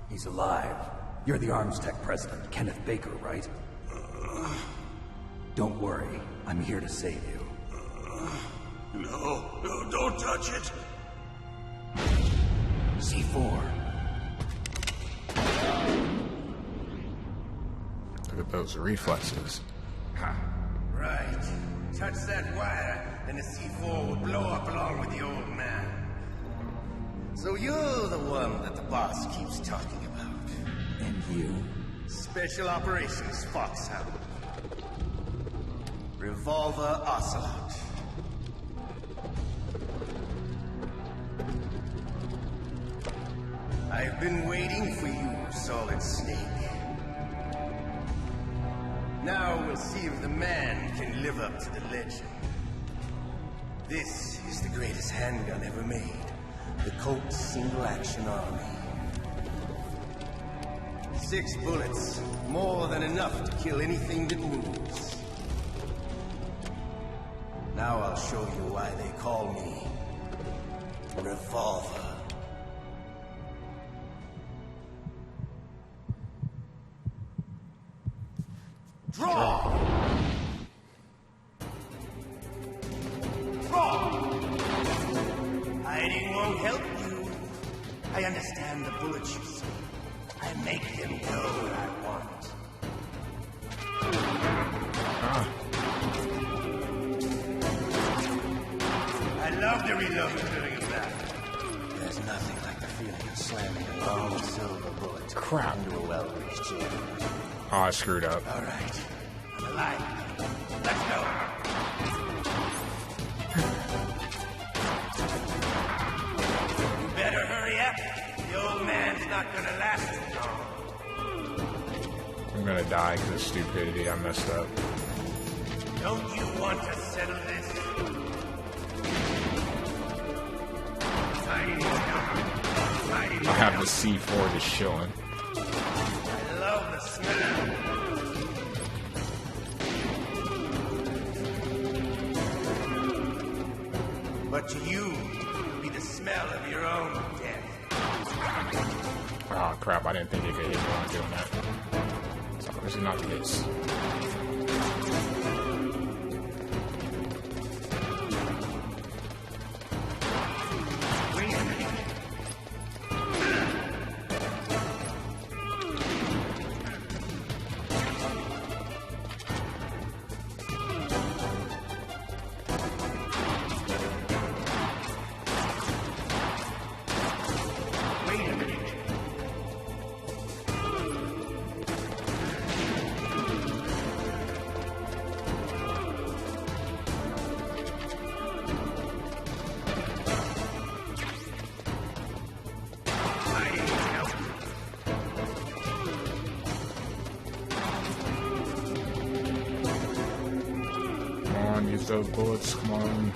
He's alive. You're the Arms Tech president, Kenneth Baker, right? Don't worry. I'm here to save you. No, don't touch it! C4. Look at those reflexes. Right. Touch that wire, and the C4 will blow up along with the old man. So you're the one that the boss keeps talking about. And you? Special Operations Foxhound. Revolver Ocelot. I've been waiting for you, Solid Snake. Now we'll see if the man can live up to the legend. This is the greatest handgun ever made. The Colt Single Action Army. 6 bullets, more than enough to kill anything that moves. Now I'll show you why they call me Revolver. Draw! Draw! Hiding won't help you. I understand the bullets you see. I make them go where I want. I love to reload during a battle. There's nothing like the feeling of slamming a long silver bullet Crap. into a well-greased chin. Oh, I screwed up. All right. I'm alive. Let's go. You better hurry up. The old man's not gonna last too long. I'm gonna die because of stupidity. I messed up. Don't you want to settle this? I have the C4 just chilling. I love the smell. But to you, it'll be the smell of your own death. Oh crap, I didn't think it could hit me while I'm doing that. It's obviously not the case. Use those bullets, come on.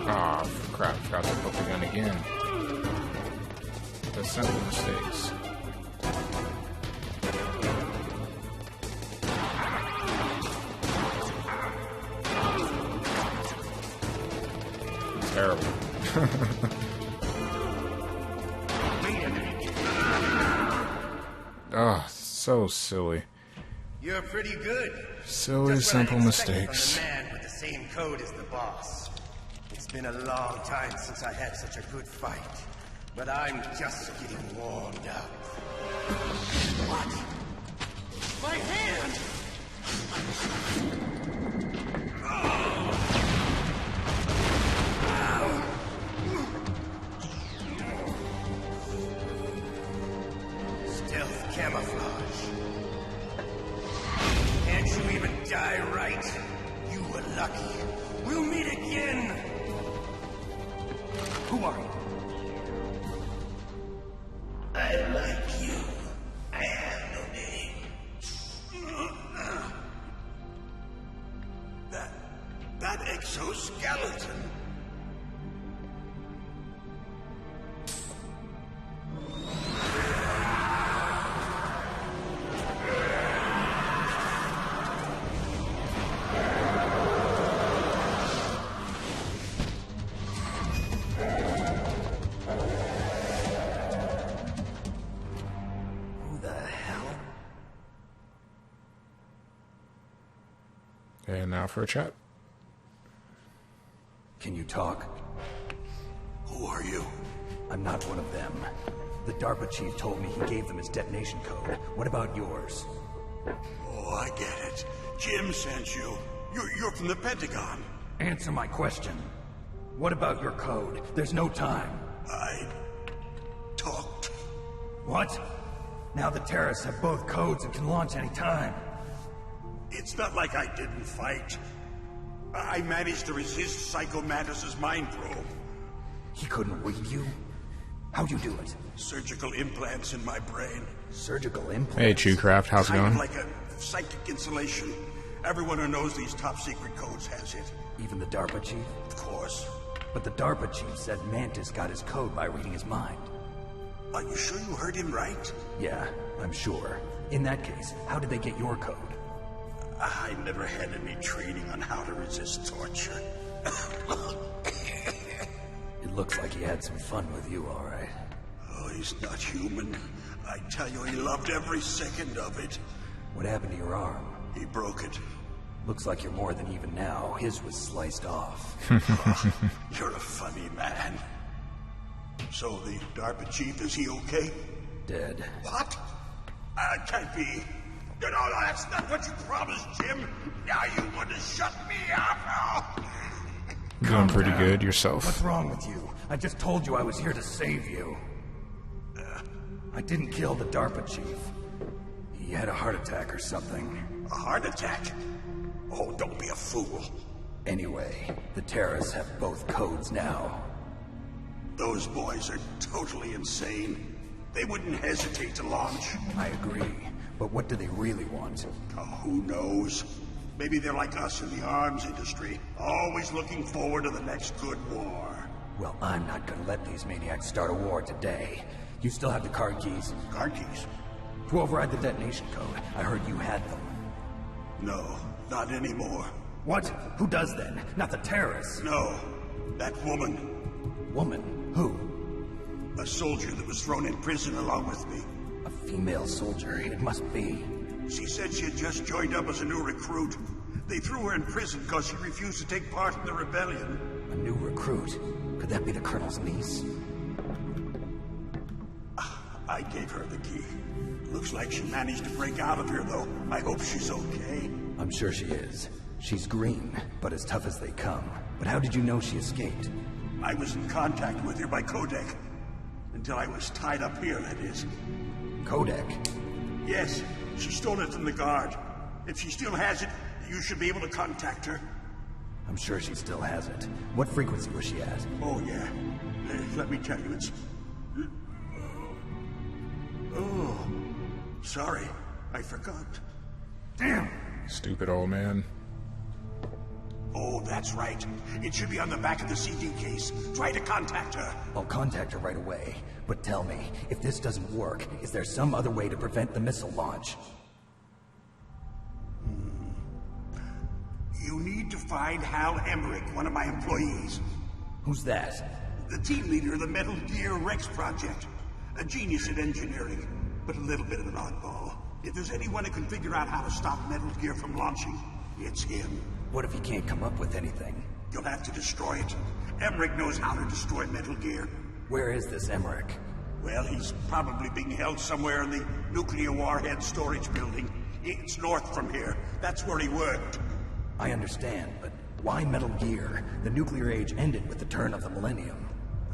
Oh, crap, forgot to put the gun again. The simple mistakes. Terrible. Oh, so silly. You're pretty good. Silly, simple mistakes. From the man with the same code as the boss. It's been a long time since I had such a good fight, but I'm just getting warmed up. What? My hand! Stealth camouflage. Can't you even die right? You were lucky. We'll meet again. Who are you? I like you. I have no name. That exoskeleton. And now for a chat. Can you talk? Who are you? I'm not one of them. The DARPA chief told me he gave them his detonation code. What about yours? Oh, I get it. Jim sent you. You're from the Pentagon. Answer my question. What about your code? There's no time. I talked. What? Now the terrorists have both codes and can launch any time. It's not like I didn't fight. I managed to resist Psycho Mantis's mind probe. He couldn't read you? How'd you do it? Surgical implants in my brain. Surgical implants? Hey, Chewcraft, how's it Kind going? of like a psychic insulation. Everyone who knows these top secret codes has it. Even the DARPA chief? Of course. But the DARPA chief said Mantis got his code by reading his mind. Are you sure you heard him right? Yeah, I'm sure. In that case, how did they get your code? I never had any training on how to resist torture. It looks like he had some fun with you, all right. Oh, he's not human. I tell you, he loved every second of it. What happened to your arm? He broke it. Looks like you're more than even now. His was sliced off. You're a funny man. So the DARPA chief, is he okay? Dead. What? Can't be. No, that's not what you promised, Jim. Now you want to shut me up. Doing pretty good yourself. What's wrong with you? I just told you I was here to save you. I didn't kill the DARPA chief. He had a heart attack or something. A heart attack? Oh, don't be a fool. Anyway, the terrorists have both codes now. Those boys are totally insane. They wouldn't hesitate to launch. I agree. But what do they really want? Oh, who knows? Maybe they're like us in the arms industry, always looking forward to the next good war. Well, I'm not gonna let these maniacs start a war today. You still have the card keys? Card keys? To override the detonation code. I heard you had them. No, not anymore. What? Who does then? Not the terrorists? No, that woman. Woman? Who? A soldier that was thrown in prison along with me. A female soldier, it must be. She said she had just joined up as a new recruit. They threw her in prison because she refused to take part in the rebellion. A new recruit? Could that be the Colonel's niece? I gave her the key. Looks like she managed to break out of here, though. I hope she's okay. I'm sure she is. She's green, but as tough as they come. But how did you know she escaped? I was in contact with her by codec. Until I was tied up here, that is. Codec? Yes, she stole it from the guard. If she still has it, you should be able to contact her. I'm sure she still has it. What frequency was she at? Oh, yeah. Let me tell you, it's... Oh, sorry. I forgot. Damn! Stupid old man. Oh, that's right. It should be on the back of the CD case. Try to contact her. I'll contact her right away. But tell me, if this doesn't work, is there some other way to prevent the missile launch? You need to find Hal Emmerich, one of my employees. Who's that? The team leader of the Metal Gear Rex project. A genius at engineering, but a little bit of an oddball. If there's anyone who can figure out how to stop Metal Gear from launching, it's him. What if he can't come up with anything? You'll have to destroy it. Emmerich knows how to destroy Metal Gear. Where is this Emmerich? Well, he's probably being held somewhere in the nuclear warhead storage building. It's north from here. That's where he worked. I understand, but why Metal Gear? The nuclear age ended with the turn of the millennium.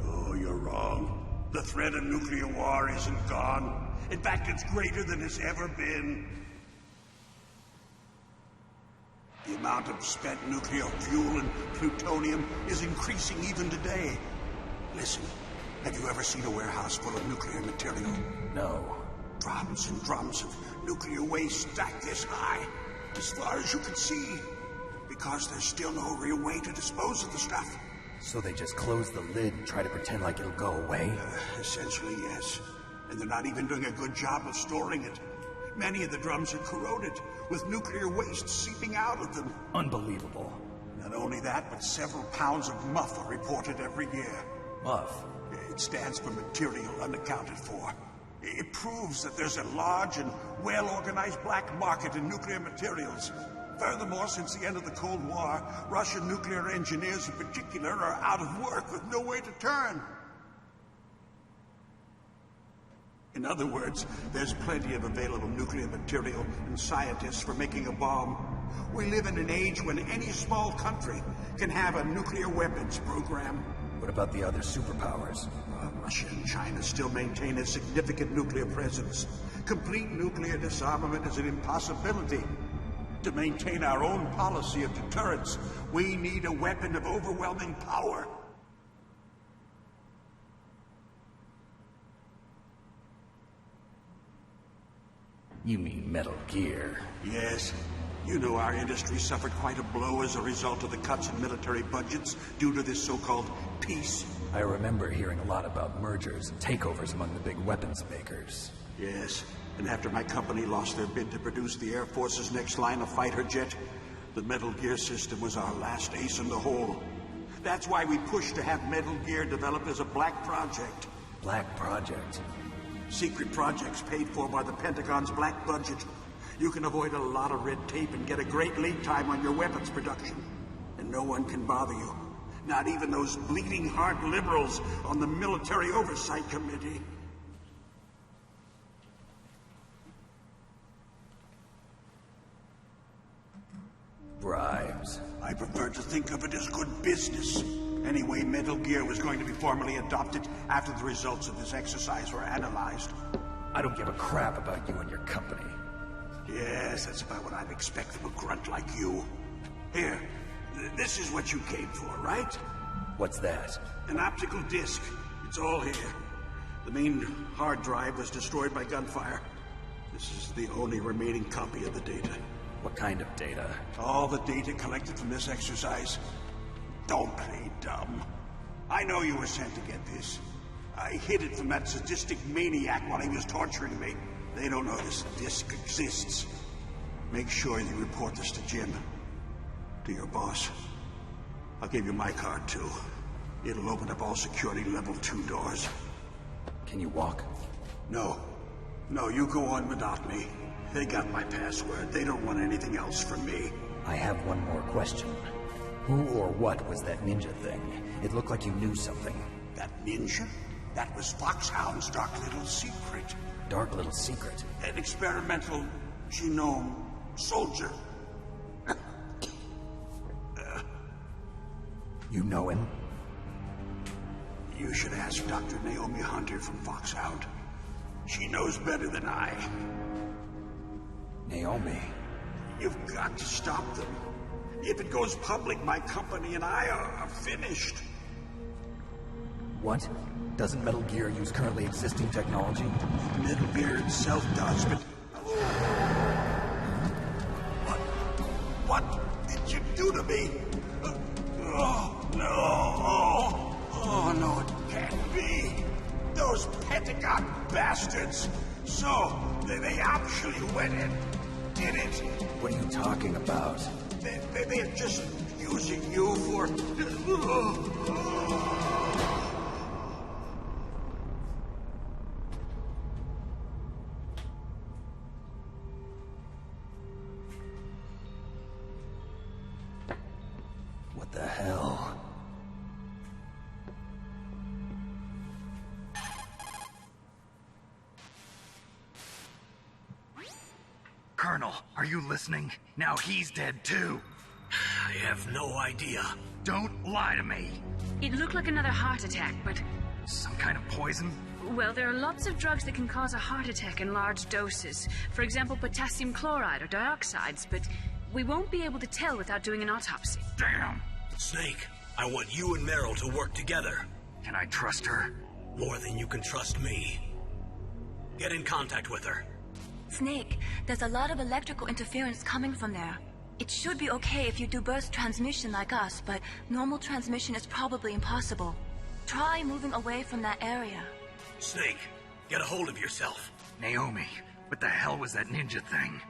Oh, you're wrong. The threat of nuclear war isn't gone. In fact, it's greater than it's ever been. The amount of spent nuclear fuel and plutonium is increasing even today. Listen, have you ever seen a warehouse full of nuclear material? No. Drums and drums of nuclear waste stacked this high, as far as you can see. Because there's still no real way to dispose of the stuff. So they just close the lid and try to pretend like it'll go away? Essentially, yes. And they're not even doing a good job of storing it. Many of the drums are corroded, with nuclear waste seeping out of them. Unbelievable. Not only that, but several pounds of MUF are reported every year. MUF? It stands for material unaccounted for. It proves that there's a large and well-organized black market in nuclear materials. Furthermore, since the end of the Cold War, Russian nuclear engineers in particular are out of work with no way to turn. In other words, there's plenty of available nuclear material and scientists for making a bomb. We live in an age when any small country can have a nuclear weapons program. What about the other superpowers? Russia and China still maintain a significant nuclear presence. Complete nuclear disarmament is an impossibility. To maintain our own policy of deterrence, we need a weapon of overwhelming power. You mean Metal Gear? Yes. You know our industry suffered quite a blow as a result of the cuts in military budgets due to this so-called peace. I remember hearing a lot about mergers and takeovers among the big weapons makers. Yes, and after my company lost their bid to produce the Air Force's next line of fighter jet, the Metal Gear system was our last ace in the hole. That's why we pushed to have Metal Gear developed as a black project. Black project? Secret projects paid for by the Pentagon's black budget. You can avoid a lot of red tape and get a great lead time on your weapons production. And no one can bother you. Not even those bleeding heart liberals on the Military Oversight Committee. Bribes. I prefer to think of it as good business. Anyway, Metal Gear was going to be formally adopted after the results of this exercise were analyzed. I don't give a crap about you and your company. Yes, that's about what I'd expect from a grunt like you. Here, this is what you came for, right? What's that? An optical disc. It's all here. The main hard drive was destroyed by gunfire. This is the only remaining copy of the data. What kind of data? All the data collected from this exercise. Don't play dumb. I know you were sent to get this. I hid it from that sadistic maniac while he was torturing me. They don't know this disc exists. Make sure you report this to Jim. To your boss. I'll give you my card, too. It'll open up all security level 2 doors. Can you walk? No. No, you go on without me. They got my password. They don't want anything else from me. I have one more question. Who or what was that ninja thing? It looked like you knew something. That ninja? That was Foxhound's dark little secret. Dark little secret? An experimental genome soldier. You know him? You should ask Dr. Naomi Hunter from Foxhound. She knows better than I. Naomi? You've got to stop them. If it goes public, my company and I are finished. What? Doesn't Metal Gear use currently existing technology? Metal Gear itself does, but... What did you do to me? Oh, no. Oh, no, it can't be. Those Pentagon bastards. So, they actually went and did it. What are you talking about? They're just using you for... What the hell? Colonel, are you listening? Now he's dead too. I have no idea. Don't lie to me. It looked like another heart attack, but... Some kind of poison? Well, there are lots of drugs that can cause a heart attack in large doses. For example, potassium chloride or dioxides, but we won't be able to tell without doing an autopsy. Damn! Snake, I want you and Meryl to work together. Can I trust her? More than you can trust me. Get in contact with her. Snake, there's a lot of electrical interference coming from there. It should be okay if you do burst transmission like us, but normal transmission is probably impossible. Try moving away from that area. Snake, get a hold of yourself. Naomi, what the hell was that ninja thing?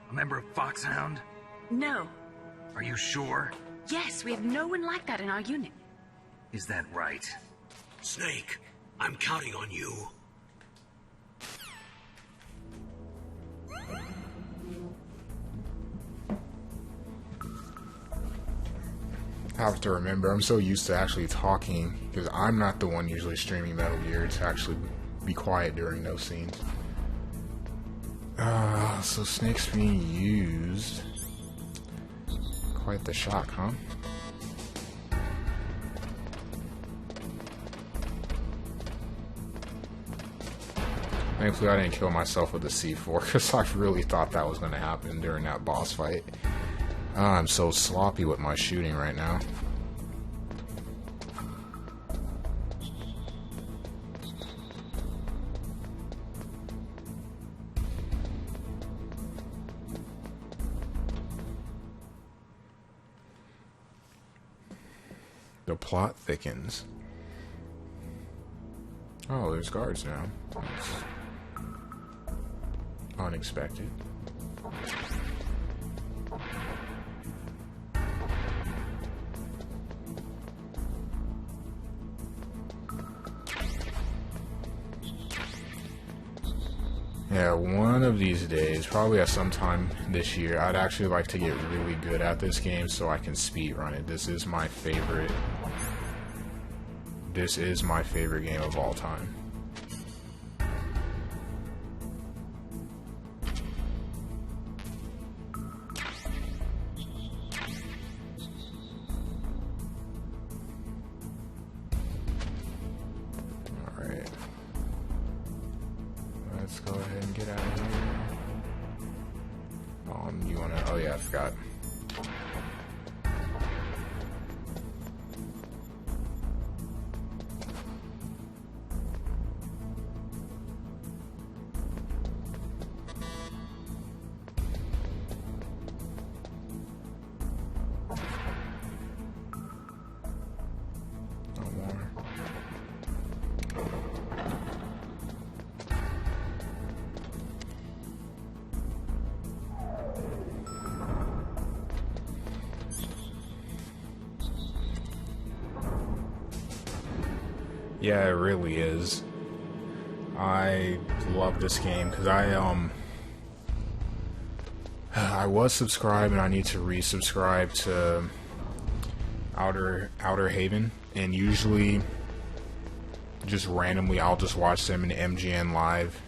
A member of Foxhound? No. Are you sure? Yes, we have no one like that in our unit. Is that right? Snake, I'm counting on you. I have to remember, I'm so used to actually talking, because I'm not the one usually streaming Metal Gear, to actually be quiet during those scenes. So Snake's being used. Quite the shock, huh? Thankfully I didn't kill myself with the C4, because I really thought that was going to happen during that boss fight. I'm so sloppy with my shooting right now. The plot thickens. Oh, there's guards now. Nice. unexpected. Yeah, one of these days, probably at some time this year, I'd actually like to get really good at this game so I can speedrun it. This is my favorite game of all time. Alright. Let's go ahead and get out of here. You wanna... Oh yeah, I forgot. No more. Yeah, it really is. I love this game because I was subscribed and I need to resubscribe to Outer Haven, and usually just randomly I'll just watch them in MGN live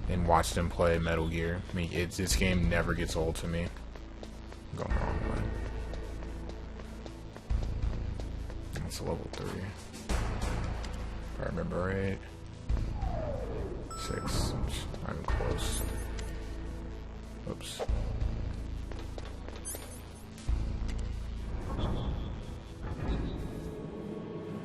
and watch them play Metal Gear. I mean, this game never gets old to me. I'm going the wrong way. That's a level 3. If I remember right. 6. I'm close. Oops.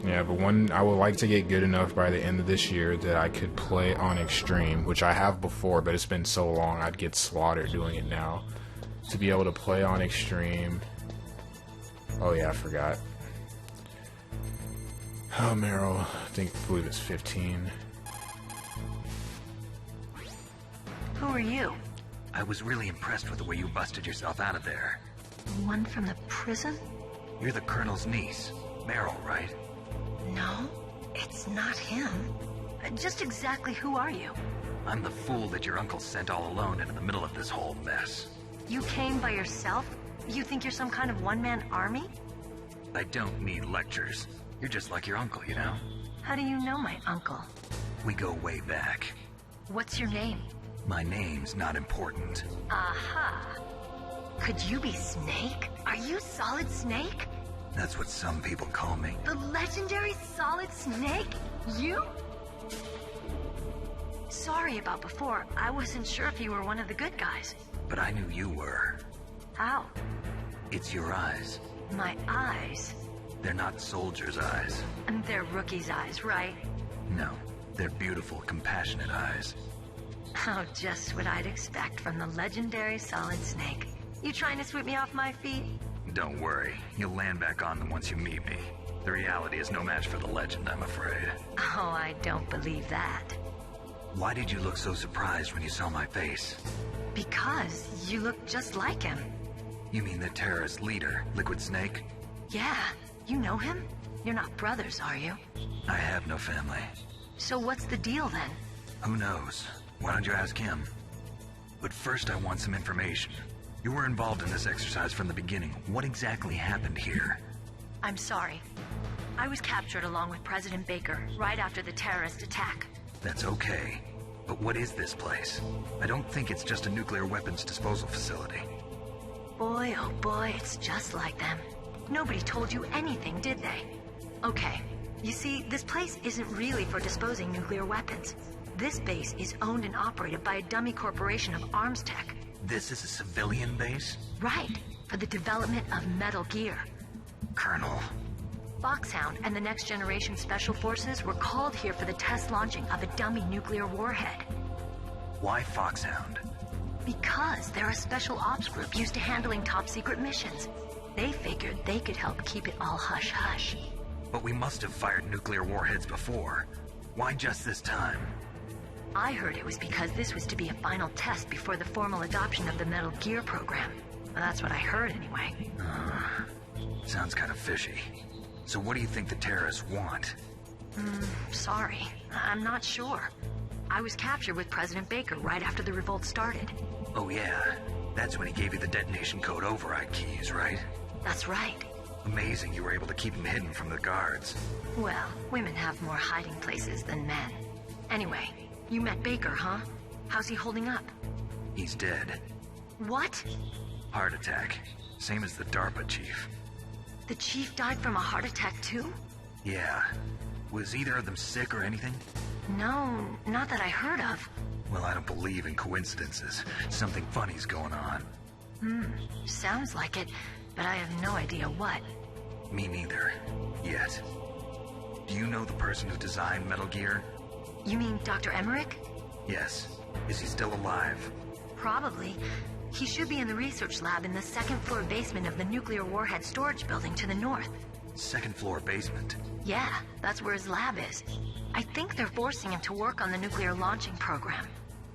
Yeah, but I would like to get good enough by the end of this year that I could play on Extreme, which I have before, but it's been so long I'd get slaughtered doing it now. To be able to play on Extreme. Oh yeah, I forgot. Oh, Meryl, I believe it's 15. Who are you? I was really impressed with the way you busted yourself out of there. One from the prison? You're the Colonel's niece, Meryl, right? No, it's not him. Just exactly who are you? I'm the fool that your uncle sent all alone into the middle of this whole mess. You came by yourself? You think you're some kind of one-man army? I don't need lectures. You're just like your uncle, you know? How do you know my uncle? We go way back. What's your name? My name's not important. Aha. Could you be Snake? Are you Solid Snake? That's what some people call me. The legendary Solid Snake? You? Sorry about before. I wasn't sure if you were one of the good guys. But I knew you were. How? It's your eyes. My eyes? They're not soldiers' eyes. And they're rookies' eyes, right? No, they're beautiful, compassionate eyes. Oh, just what I'd expect from the legendary Solid Snake. You trying to sweep me off my feet? Don't worry, you'll land back on them once you meet me. The reality is no match for the legend, I'm afraid. Oh, I don't believe that. Why did you look so surprised when you saw my face? Because you look just like him. You mean the terrorist leader, Liquid Snake? Yeah, you know him? You're not brothers, are you? I have no family. So what's the deal then? Who knows? Why don't you ask him? But first I want some information. You were involved in this exercise from the beginning. What exactly happened here? I'm sorry. I was captured along with President Baker right after the terrorist attack. That's okay. But what is this place? I don't think it's just a nuclear weapons disposal facility. Boy, oh boy, it's just like them. Nobody told you anything, did they? Okay, you see, this place isn't really for disposing nuclear weapons. This base is owned and operated by a dummy corporation of arms tech. This is a civilian base? Right, for the development of Metal Gear. Colonel. Foxhound and the Next Generation Special Forces were called here for the test launching of a dummy nuclear warhead. Why Foxhound? Because they're a special ops group used to handling top-secret missions. They figured they could help keep it all hush-hush. But we must have fired nuclear warheads before. Why just this time? I heard it was because this was to be a final test before the formal adoption of the Metal Gear program. Well, that's what I heard anyway. Sounds kind of fishy. So what do you think the terrorists want? Sorry. I'm not sure. I was captured with President Baker right after the revolt started. Oh yeah, that's when he gave you the detonation code override keys, right? That's right. Amazing you were able to keep him hidden from the guards. Well, women have more hiding places than men. Anyway, you met Baker, huh? How's he holding up? He's dead. What? Heart attack. Same as the DARPA chief. The chief died from a heart attack too? Yeah. Was either of them sick or anything? No, not that I heard of. Well, I don't believe in coincidences. Something funny's going on. Sounds like it, but I have no idea what. Me neither. Yet. Do you know the person who designed Metal Gear? You mean Dr. Emmerich? Yes. Is he still alive? Probably. He should be in the research lab in the second floor basement of the nuclear warhead storage building to the north. Second floor basement? Yeah, that's where his lab is. I think they're forcing him to work on the nuclear launching program.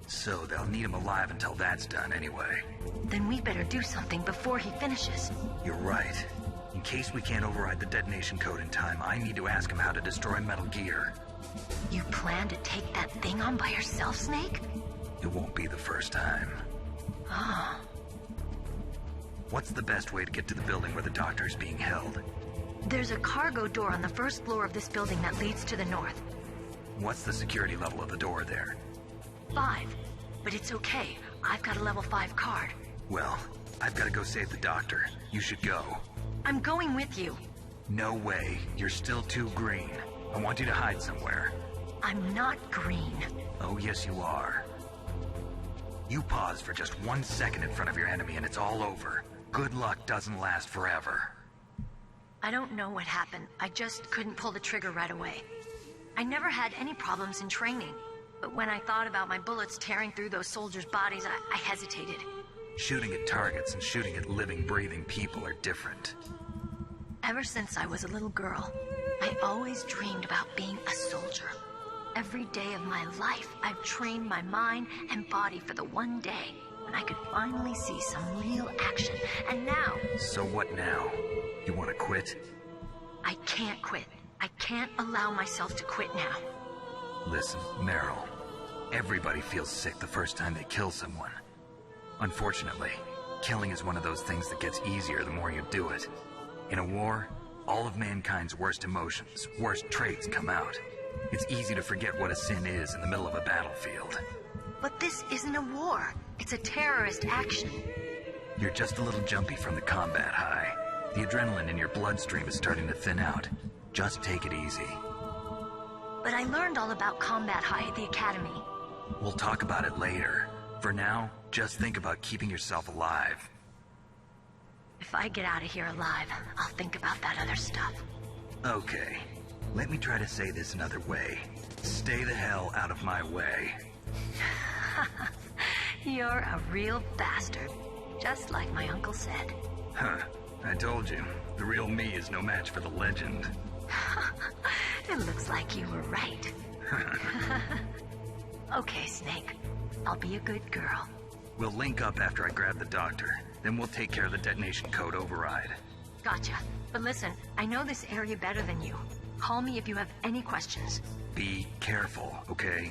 So they'll need him alive until that's done anyway. Then we better do something before he finishes. You're right. In case we can't override the detonation code in time, I need to ask him how to destroy Metal Gear. You plan to take that thing on by yourself, Snake? It won't be the first time. Ah. What's the best way to get to the building where the doctor is being held? There's a cargo door on the first floor of this building that leads to the north. What's the security level of the door there? 5. But it's okay. I've got a level 5 card. Well, I've got to go save the doctor. You should go. I'm going with you. No way. You're still too green. I want you to hide somewhere. I'm not green. Oh, yes you are. You pause for just 1 second in front of your enemy and it's all over. Good luck doesn't last forever. I don't know what happened. I just couldn't pull the trigger right away. I never had any problems in training. But when I thought about my bullets tearing through those soldiers' bodies, I hesitated. Shooting at targets and shooting at living, breathing people are different. Ever since I was a little girl, I always dreamed about being a soldier. Every day of my life, I've trained my mind and body for the one day when I could finally see some real action. And now... So what now? You want to quit? I can't quit. I can't allow myself to quit now. Listen, Meryl. Everybody feels sick the first time they kill someone. Unfortunately, killing is one of those things that gets easier the more you do it. In a war, all of mankind's worst emotions, worst traits come out. It's easy to forget what a sin is in the middle of a battlefield. But this isn't a war. It's a terrorist action. You're just a little jumpy from the combat high. The adrenaline in your bloodstream is starting to thin out. Just take it easy. But I learned all about combat high at the academy. We'll talk about it later. For now, just think about keeping yourself alive. If I get out of here alive, I'll think about that other stuff. Okay. Let me try to say this another way. Stay the hell out of my way. You're a real bastard. Just like my uncle said. Huh. I told you. The real me is no match for the legend. It looks like you were right. Okay, Snake. I'll be a good girl. We'll link up after I grab the doctor. Then we'll take care of the detonation code override. Gotcha. But listen, I know this area better than you. Call me if you have any questions. Be careful, okay?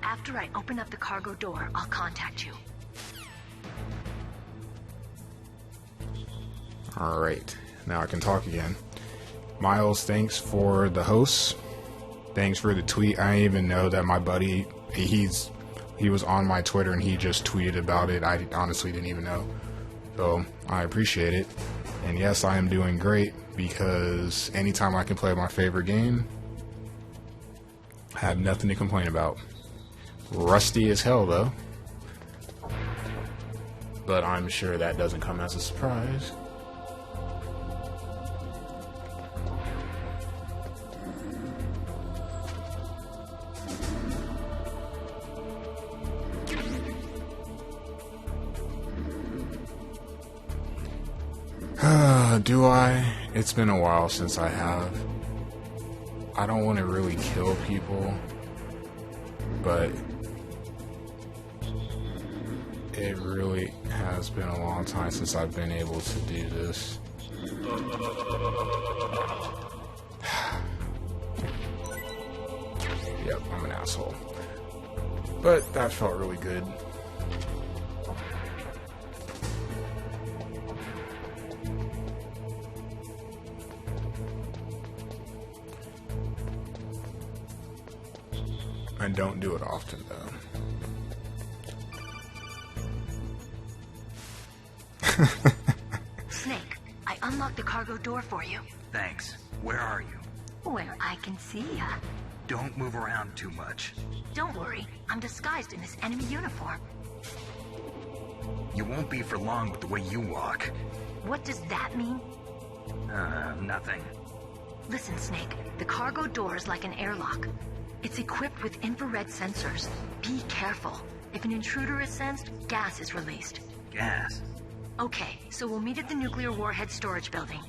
After I open up the cargo door, I'll contact you. Alright, now I can talk again. Miles, thanks for the hosts. Thanks for the tweet. I didn't even know that my buddy, he was on my Twitter and he just tweeted about it. I honestly didn't even know. So I appreciate it. And yes, I am doing great because anytime I can play my favorite game, I have nothing to complain about. Rusty as hell though. But I'm sure that doesn't come as a surprise. Do I? It's been a while since I have. I don't want to really kill people, but It really has been a long time since I've been able to do this. Yep, I'm an asshole. But that felt really good. I don't do it often, though. Snake, I unlocked the cargo door for you. Thanks. Where are you? Where I can see ya. Don't move around too much. Don't worry, I'm disguised in this enemy uniform. You won't be for long with the way you walk. What does that mean? Nothing. Listen, Snake, the cargo door is like an airlock. It's equipped with infrared sensors. Be careful. If an intruder is sensed, gas is released. Gas? Okay, so we'll meet at the nuclear warhead storage building.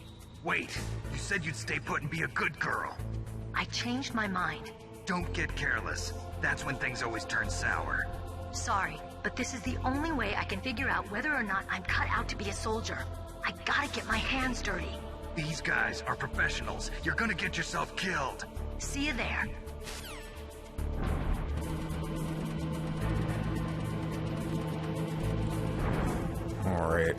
Wait, you said you'd stay put and be a good girl. I changed my mind. Don't get careless. That's when things always turn sour. Sorry, but this is the only way I can figure out whether or not I'm cut out to be a soldier. I gotta get my hands dirty. These guys are professionals. You're gonna get yourself killed. See you there. Alright.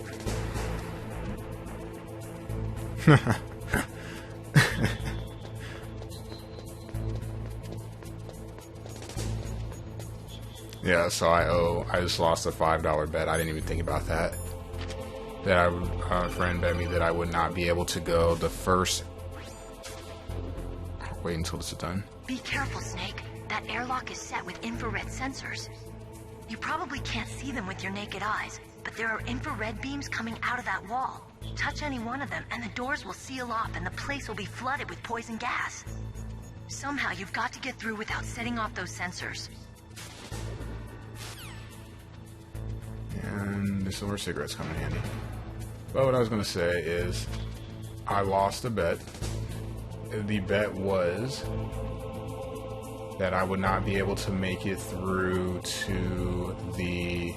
Yeah, so I just lost a $5 bet. I didn't even think about that. A friend bet me that I would not be able to go the first. Wait until this is done. Be careful, Snake. That airlock is set with infrared sensors. You probably can't see them with your naked eyes, but there are infrared beams coming out of that wall. Touch any one of them and the doors will seal off and the place will be flooded with poison gas. Somehow you've got to get through without setting off those sensors. And the silver cigarettes come in handy. But what I was going to say is, I lost a bet. The bet was that I would not be able to make it through to the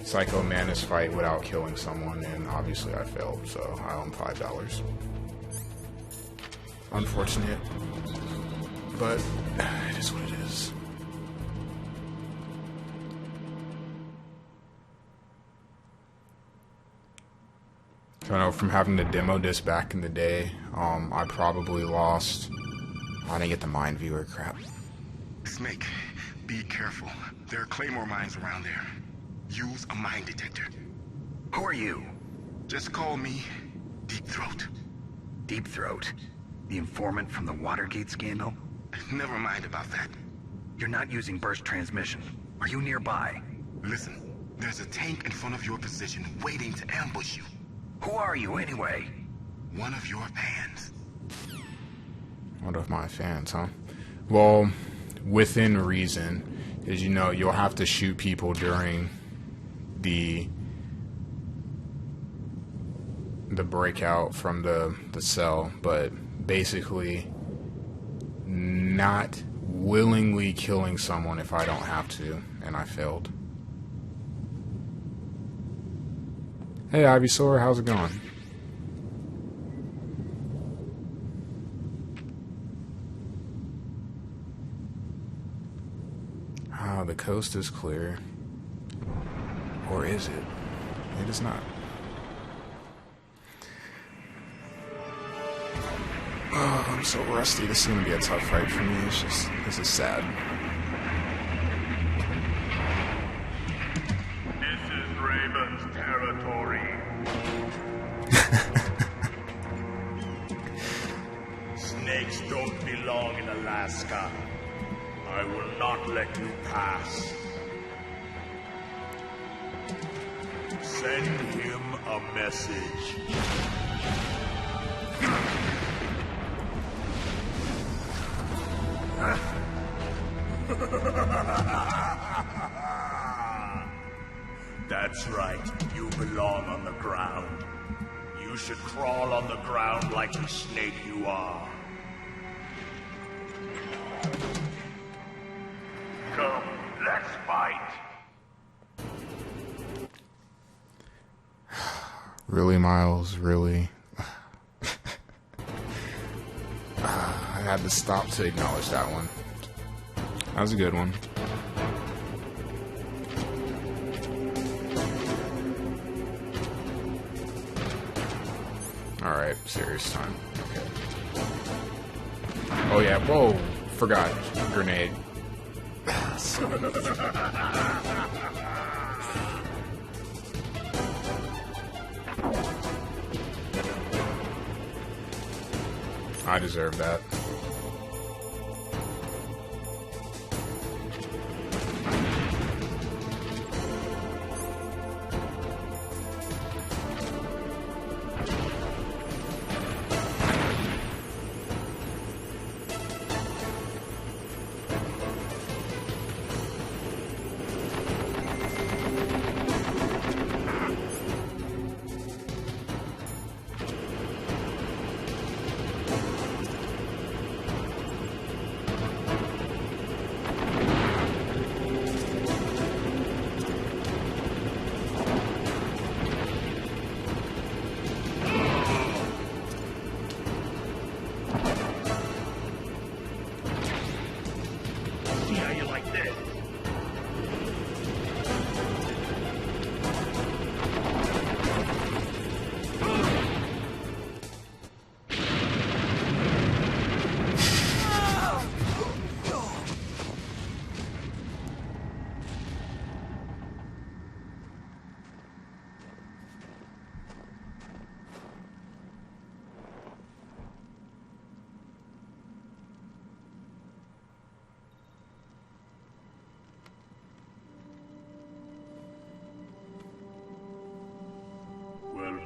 Psycho Mantis fight without killing someone, and obviously I failed, so I own $5. Unfortunate, but it is what it is. So I know from having the demo disc back in the day, I probably lost. I didn't get the mind viewer, crap. Snake, be careful. There are claymore mines around there. Use a mine detector. Who are you? Just call me Deep Throat. Deep Throat? The informant from the Watergate scandal? Never mind about that. You're not using burst transmission. Are you nearby? Listen, there's a tank in front of your position waiting to ambush you. Who are you, anyway? One of your fans. One of my fans, huh? Well, within reason, is you'll have to shoot people during the breakout from the cell, but basically not willingly killing someone if I don't have to, and I failed. Hey Ivysaur, how's it going? Ah, the coast is clear. Or is it? It is not. Oh, I'm so rusty. This is going to be a tough fight for me. This is sad. This is Raven's territory. Snakes don't belong in Alaska. I will not let you pass. Send him a message. That's right. You belong on the ground. You should crawl on the ground like the snake you are. Really, Miles? Really? I had to stop to acknowledge that one. That was a good one. Alright, serious time. Okay. Oh yeah, whoa! Forgot. Grenade. I deserve that.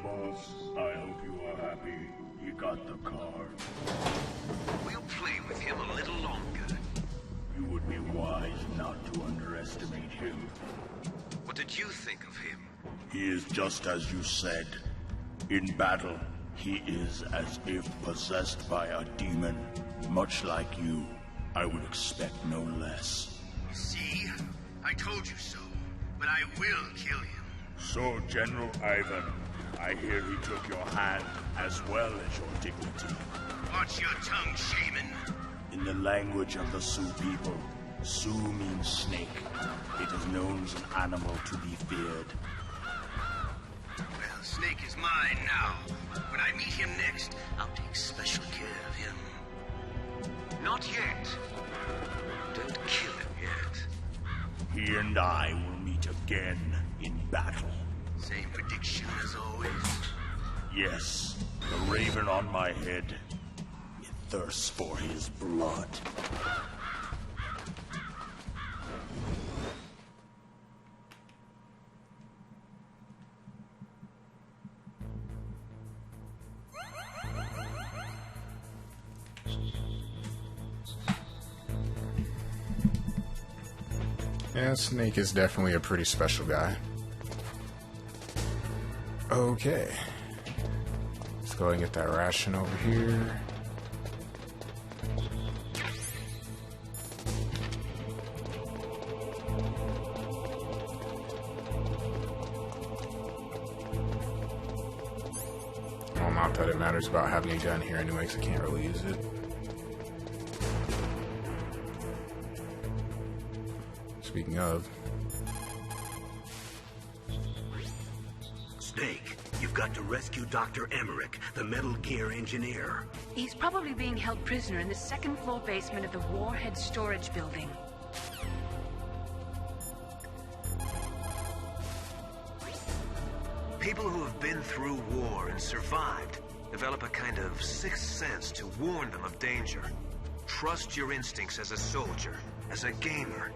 Boss, I hope you are happy. You got the card. We'll play with him a little longer. You would be wise not to underestimate him. What did you think of him? He is just as you said. In battle, he is as if possessed by a demon. Much like you, I would expect no less. See? I told you so. But I will kill him. So, General Ivan, I hear he took your hand as well as your dignity. Watch your tongue, shaman. In the language of the Sioux people, Sioux means snake. It is known as an animal to be feared. Well, Snake is mine now. When I meet him next, I'll take special care of him. Not yet. Don't kill him yet. He and I will meet again in battle. Same prediction as always? Yes, the raven on my head. It thirsts for his blood. Yeah, Snake is definitely a pretty special guy. Okay. Let's go ahead and get that ration over here. Well, not that it matters about having a gun here anyway, because I can't really use it. Speaking of... Snake, you've got to rescue Dr. Emmerich, the Metal Gear engineer. He's probably being held prisoner in the second-floor basement of the Warhead Storage Building. People who have been through war and survived develop a kind of sixth sense to warn them of danger. Trust your instincts as a soldier, as a gamer.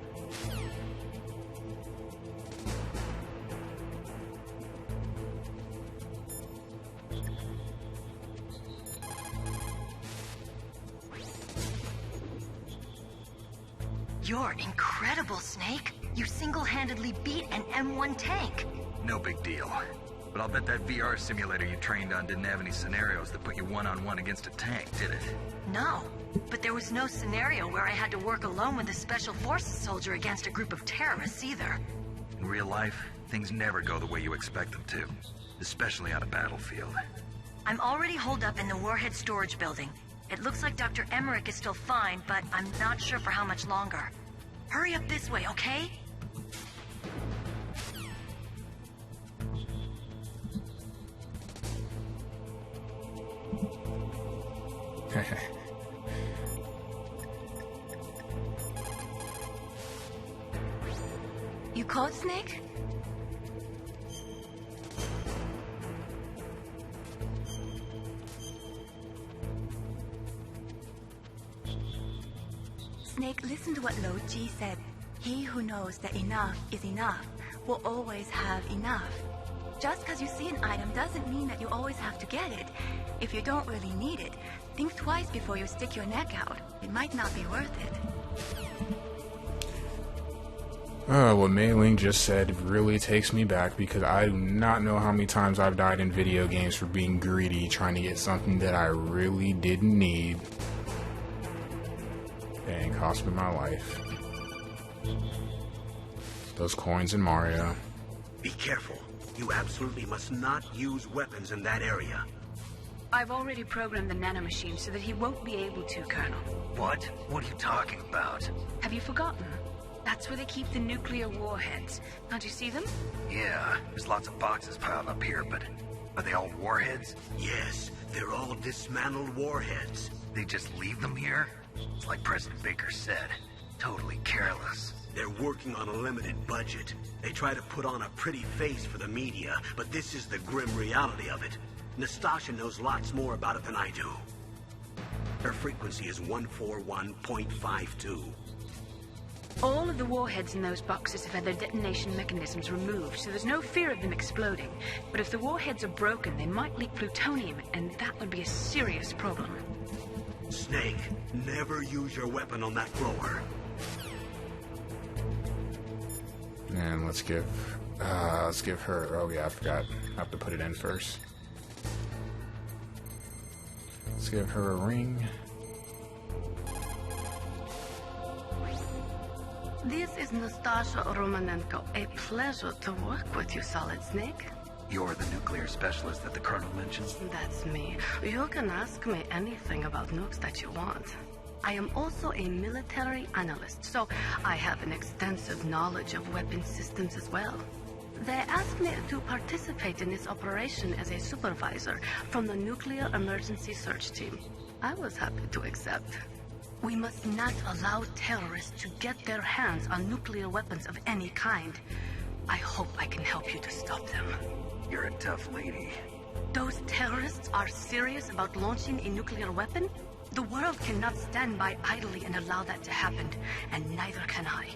You're incredible, Snake. You single-handedly beat an M1 tank. No big deal. But I'll bet that VR simulator you trained on didn't have any scenarios that put you one-on-one against a tank, did it? No, but there was no scenario where I had to work alone with a Special Forces soldier against a group of terrorists either. In real life, things never go the way you expect them to. especially on a battlefield. I'm already holed up in the warhead storage building. It looks like Dr. Emmerich is still fine, but I'm not sure for how much longer. Hurry up this way, okay? You caught Snake? Snake, listen to what Lo Ji said. He who knows that enough is enough will always have enough. Just because you see an item doesn't mean that you always have to get it. If you don't really need it, think twice before you stick your neck out. It might not be worth it. What Mei Ling just said really takes me back, because I do not know how many times I've died in video games for being greedy, trying to get something that I really didn't need. And cost me my life. Those coins in Mario. Be careful. You absolutely must not use weapons in that area. I've already programmed the nanomachine so that he won't be able to, Colonel. What? What are you talking about? Have you forgotten? That's where they keep the nuclear warheads. Can't you see them? Yeah, there's lots of boxes piled up here, but are they all warheads? Yes, they're all dismantled warheads. They just leave them here? It's like President Baker said, totally careless. They're working on a limited budget. They try to put on a pretty face for the media, but this is the grim reality of it. Nastasha knows lots more about it than I do. Her frequency is 141.52. All of the warheads in those boxes have had their detonation mechanisms removed, so there's no fear of them exploding. But if the warheads are broken, they might leak plutonium, and that would be a serious problem. Snake, never use your weapon on that grower. And let's give her, oh yeah, I forgot. I have to put it in first. Let's give her a ring. This is Nastasha Romanenko. A pleasure to work with you, Solid Snake. You're the nuclear specialist that the Colonel mentioned? That's me. You can ask me anything about nukes that you want. I am also a military analyst, so I have an extensive knowledge of weapon systems as well. They asked me to participate in this operation as a supervisor from the Nuclear Emergency Search Team. I was happy to accept. We must not allow terrorists to get their hands on nuclear weapons of any kind. I hope I can help you to stop them. You're a tough lady. Those terrorists are serious about launching a nuclear weapon? The world cannot stand by idly and allow that to happen, and neither can I.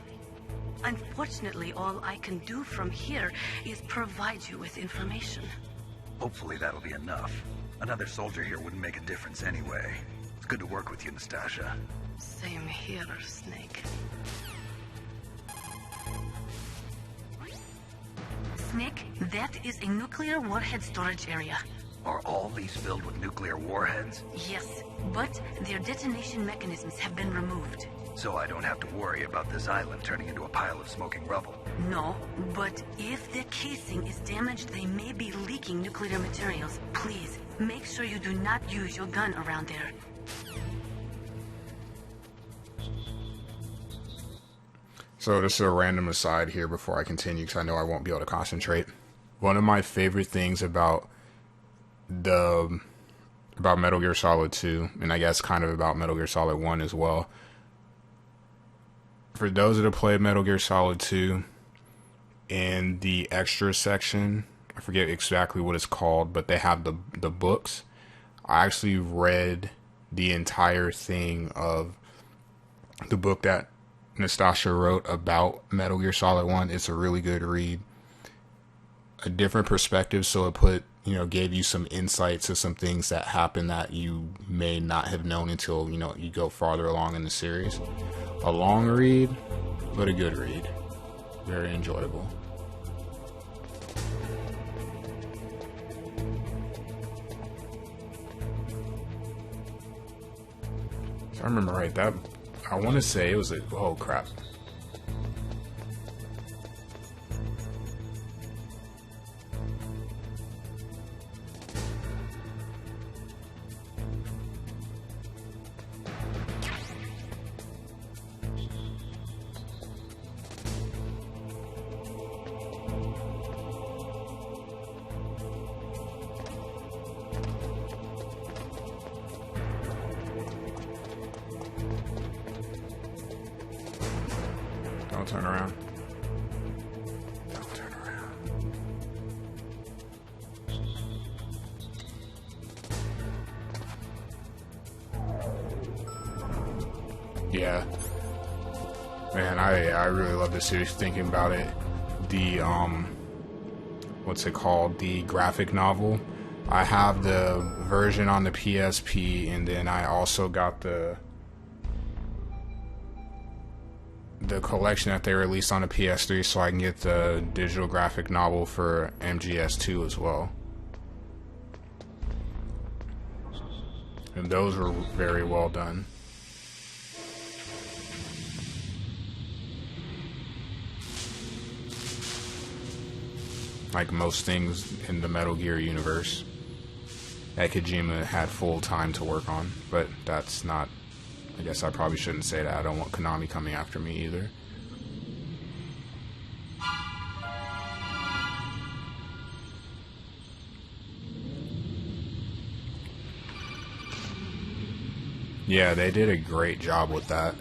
Unfortunately, all I can do from here is provide you with information. Hopefully that'll be enough. Another soldier here wouldn't make a difference anyway. It's good to work with you, Nastasha. Same here, Snake. Snake, that is a nuclear warhead storage area. Are all these filled with nuclear warheads? Yes, but their detonation mechanisms have been removed. So I don't have to worry about this island turning into a pile of smoking rubble. No, but if the casing is damaged, they may be leaking nuclear materials. Please, make sure you do not use your gun around there. So this is a random aside here before I continue, because I know I won't be able to concentrate. One of my favorite things about Metal Gear Solid 2, and I guess kind of about Metal Gear Solid 1 as well. For those that have played Metal Gear Solid 2, in the extra section, I forget exactly what it's called, but they have the books. I actually read the entire thing of the book that Nastasha wrote about Metal Gear Solid 1. It's a really good read. A different perspective, so it gave you some insight to some things that happen that you may not have known until, you go farther along in the series. A long read, but a good read. Very enjoyable. If I remember right, I want to say it was oh crap. Don't turn around. Don't turn around. Yeah. Man, I really love this series. Thinking about it, the what's it called? The graphic novel. I have the version on the PSP, and then I also got the collection that they released on the PS3, so I can get the digital graphic novel for MGS2 as well. And those were very well done. Like most things in the Metal Gear universe that Kojima had full time to work on, but that's not, I guess I probably shouldn't say that. I don't want Konami coming after me either. Yeah, they did a great job with that.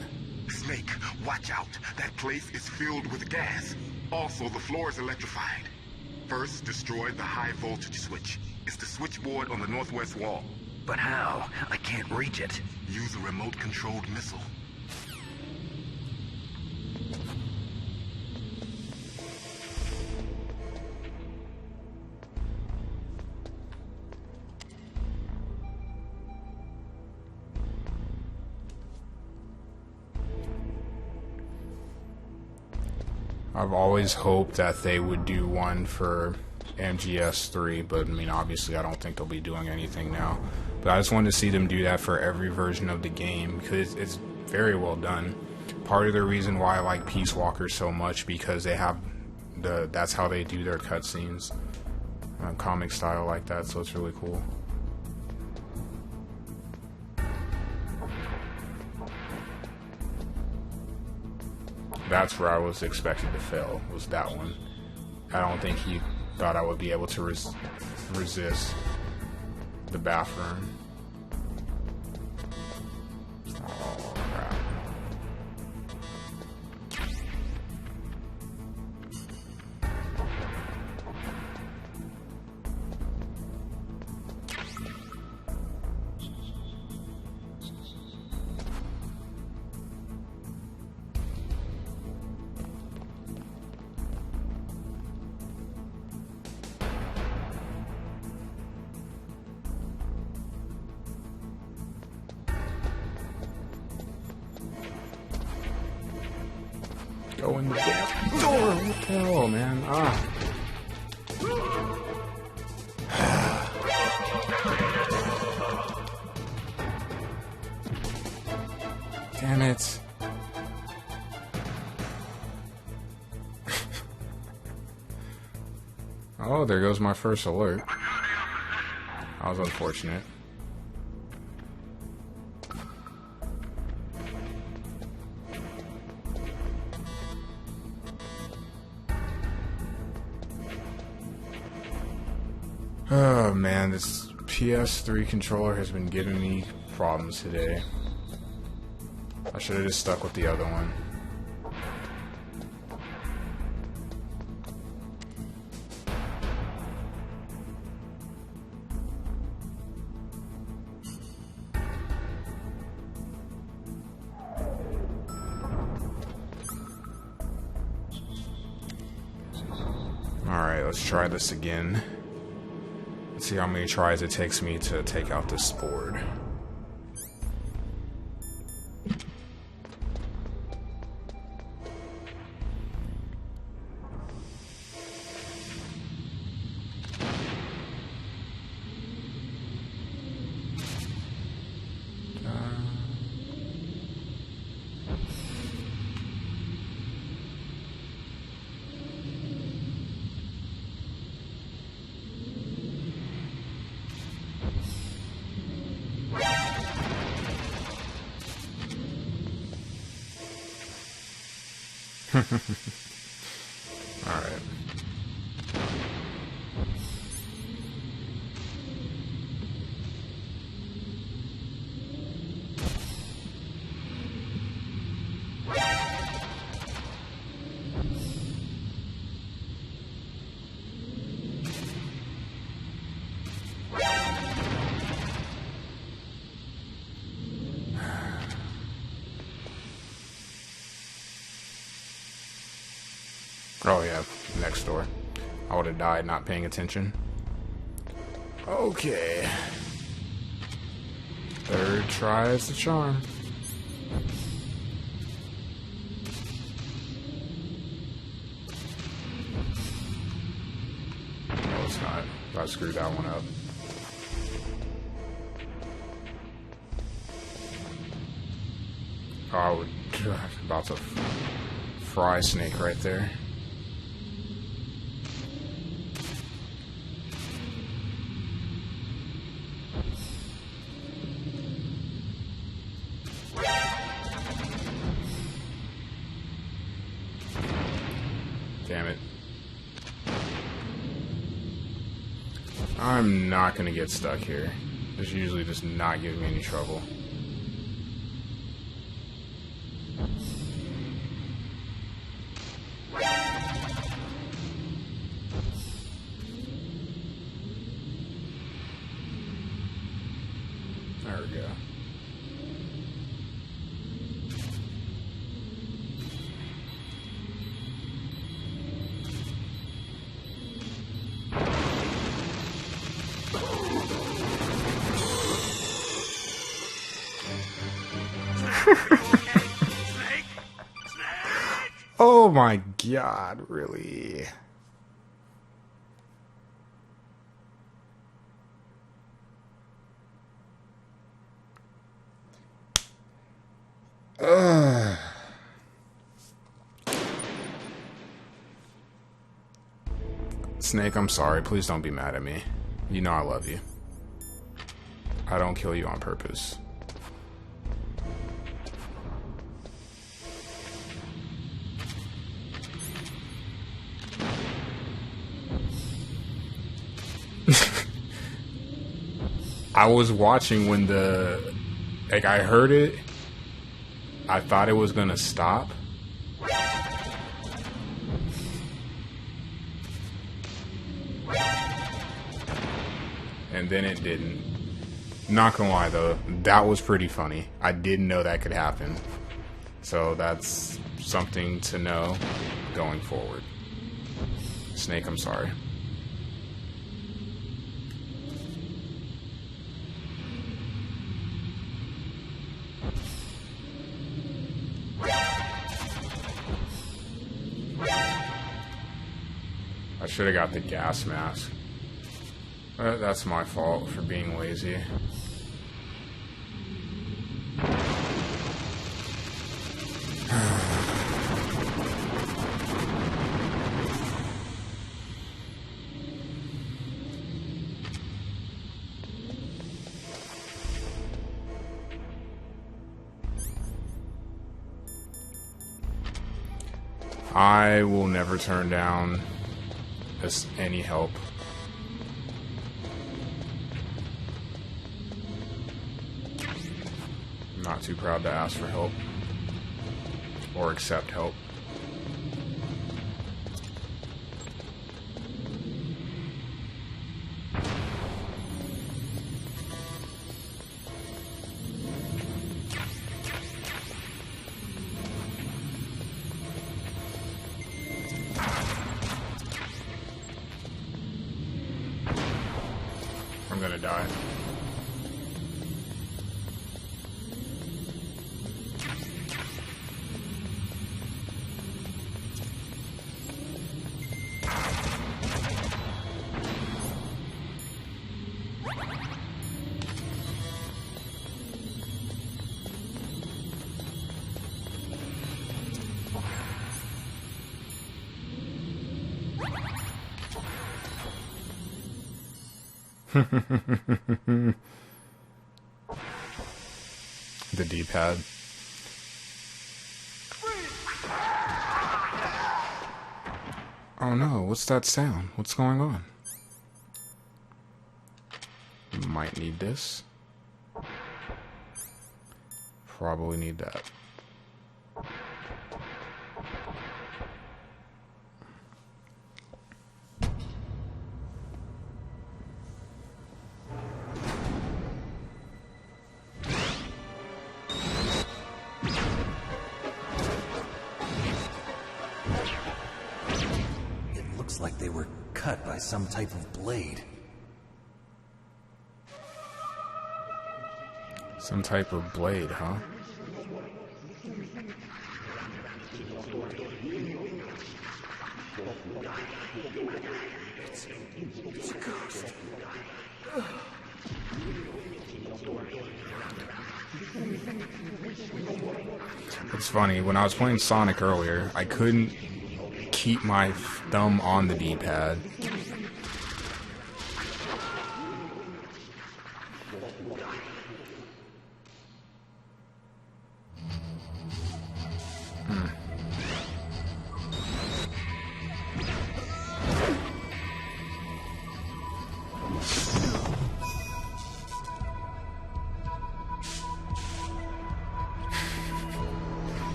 Snake, watch out. That place is filled with gas. Also, the floor is electrified. First, destroy the high voltage switch. It's the switchboard on the northwest wall. But how? I can't reach it. Use a remote-controlled missile. I've always hoped that they would do one for MGS3, but I mean, obviously I don't think they'll be doing anything now. But I just wanted to see them do that for every version of the game, because it's very well done. Part of the reason why I like Peace Walker so much, because they have that's how they do their cutscenes, comic style like that, so it's really cool. That's where I was expecting to fail, was that one. I don't think he thought I would be able to resist the bathroom. Oh, crap. Go in the damn door! What the hell, man? Ah. Damn it. Oh, there goes my first alert. That was unfortunate. Oh man, this PS3 controller has been giving me problems today. I should have just stuck with the other one. Alright, let's try this again. Let's see how many tries it takes me to take out this board. Alright. Oh yeah, next door. I would have died not paying attention. Okay. Third try is the charm. No, it's not. I screwed that one up. Oh, I would about to fry Snake right there. Damn it. I'm not gonna get stuck here. This usually does not give me any trouble. There we go. Oh my god, really? Ugh. Snake, I'm sorry. Please don't be mad at me. You know I love you. I don't kill you on purpose. I was watching when I heard it. I thought it was gonna stop. And then it didn't. Not gonna lie though, that was pretty funny. I didn't know that could happen. So that's something to know going forward. Snake, I'm sorry. I should have got the gas mask. That's my fault for being lazy. I will never turn down any help. I'm not too proud to ask for help or accept help. I'm gonna die. The D-pad. Oh no, what's that sound? What's going on? Might need this. Probably need that. Looks like they were cut by some type of blade. Some type of blade, huh? It's a ghost. It's funny, when I was playing Sonic earlier, I couldn't keep my thumb on the D-pad.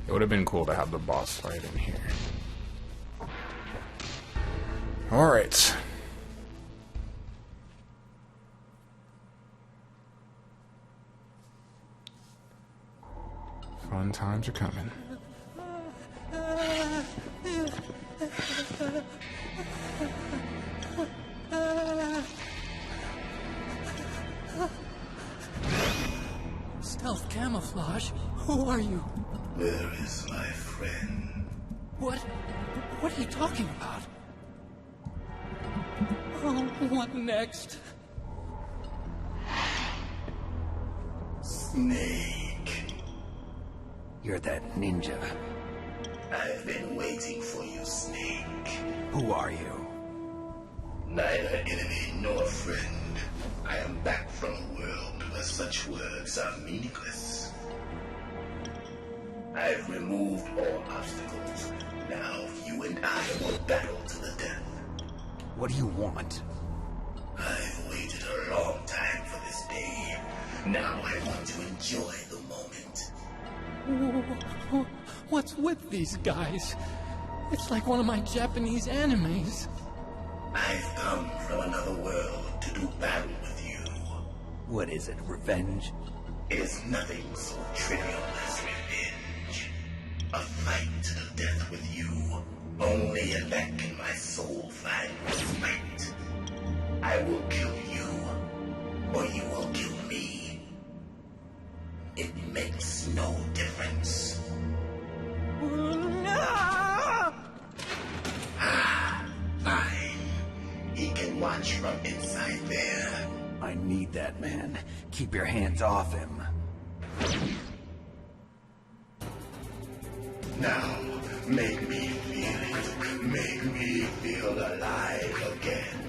It would have been cool to have the boss fight in here. Alright. Fun times are coming. Stealth camouflage? Who are you? Where is my friend? What are you talking about? Oh, what next? Snake. You're that ninja. I've been waiting for you, Snake. Who are you? Neither enemy nor friend. I am back from a world where such words are meaningless. I've removed all obstacles. Now you and I will battle to the death. What do you want? I've waited a long time for this day. Now I want to enjoy the moment. What's with these guys? It's like one of my Japanese animes. I've come from another world to do battle with you. What is it, revenge? It is nothing so trivial as revenge. A fight to the death with you. Only in that can my soul find respite. I will kill you, or you will kill me. It makes no difference. Fine. He can watch from inside there. I need that man. Keep your hands off him. Now, make me feel it. Make me feel alive again.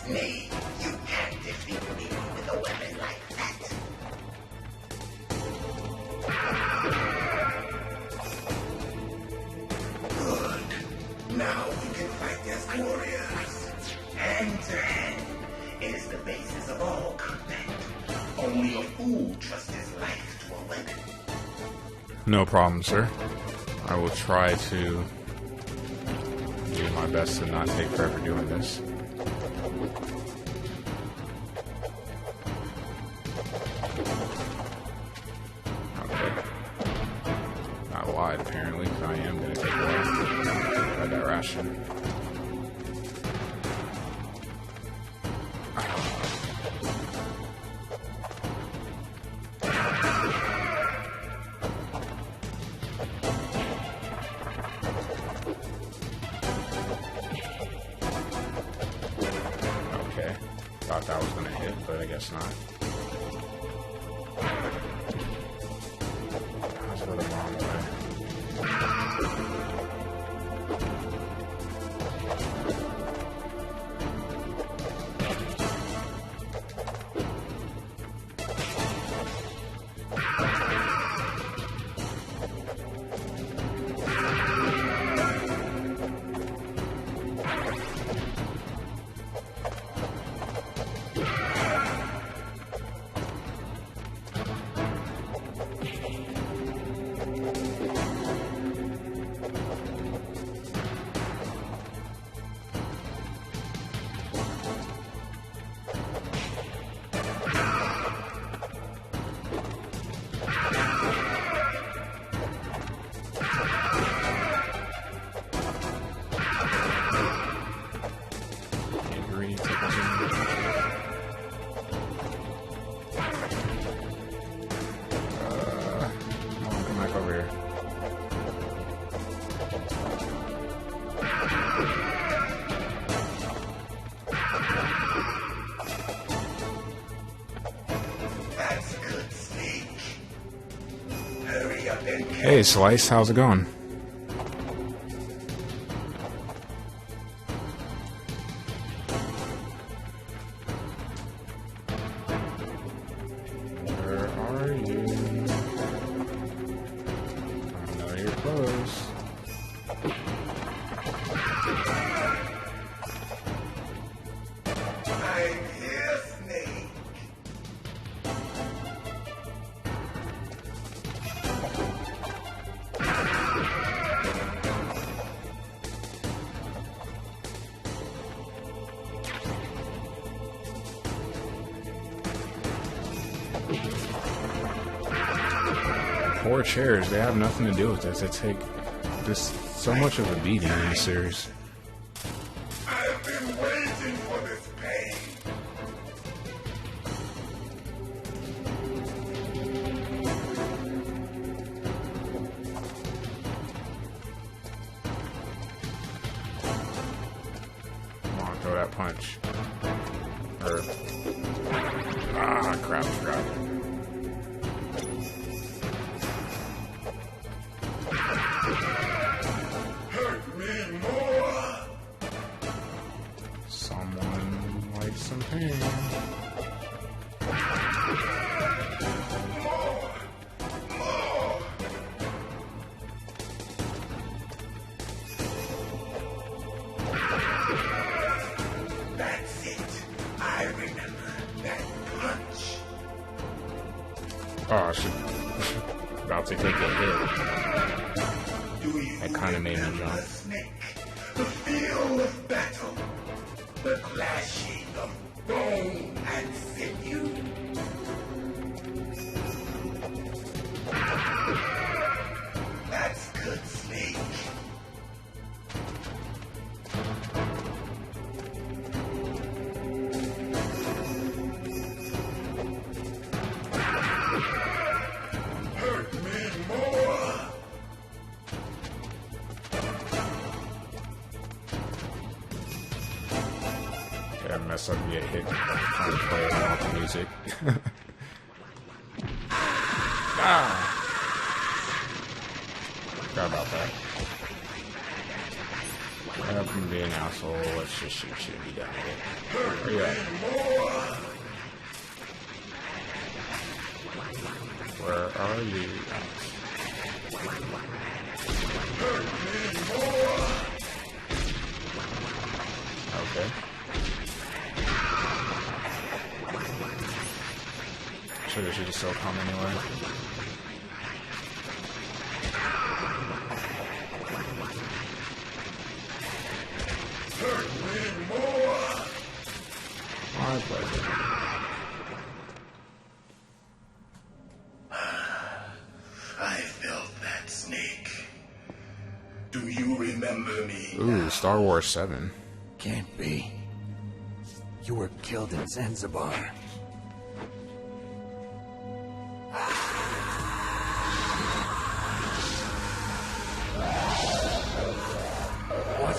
Snake, you can't defeat me with a weapon like that. Good. Now we can fight as warriors. Hand to hand. It is the basis of all combat. Only a fool trusts his life to a weapon. No problem, sir. I will try to do my best to not take forever doing this. Okay. Not lied, apparently, 'cause I am going to take that ration. Okay. Thought that was going to hit, but I guess not. That's for the wrong way. Hey, Slice, how's it going? Where are you? I know you're close. I'm here, Snake. Poor chairs, they have nothing to do with this. They take just so much of a beating in the series. I've been waiting for this pain. Come on, throw that punch. Or... Ah, crap. Hurt me more. Someone likes some pain. More. That's it. I remember that punch. Oh, I should... about to take a hit. That kind of made me jump. Snake, the feel of battle, the clashing of bone and sinew. That's good, Snake. Hurt me more. Yeah, mess up and get hit trying to play without the music. Ah! Forgot about that. Rather than be an asshole, let's just shoot you and be done with it. Where you at? Where are you at? Okay. Sure, they should just still come anyway. My pleasure. I felt that, Snake. Do you remember me? Ooh, Star Wars 7. Can't be. You were killed in Zanzibar. What?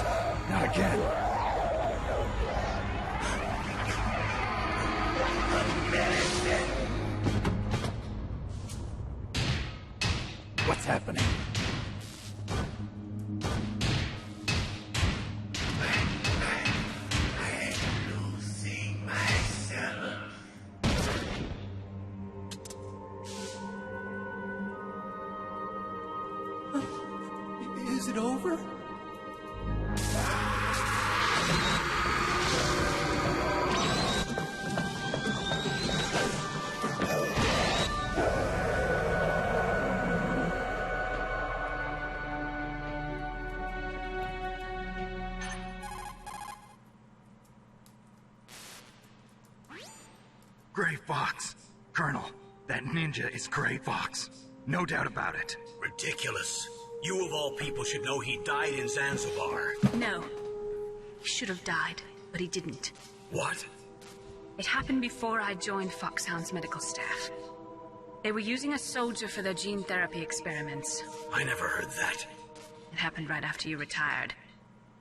Not again. What's happening? Losing myself. Is it over? Gray Fox. Colonel, that ninja is Gray Fox. No doubt about it. Ridiculous. You of all people should know he died in Zanzibar. No. He should have died, but he didn't. What? It happened before I joined Foxhound's medical staff. They were using a soldier for their gene therapy experiments. I never heard that. It happened right after you retired.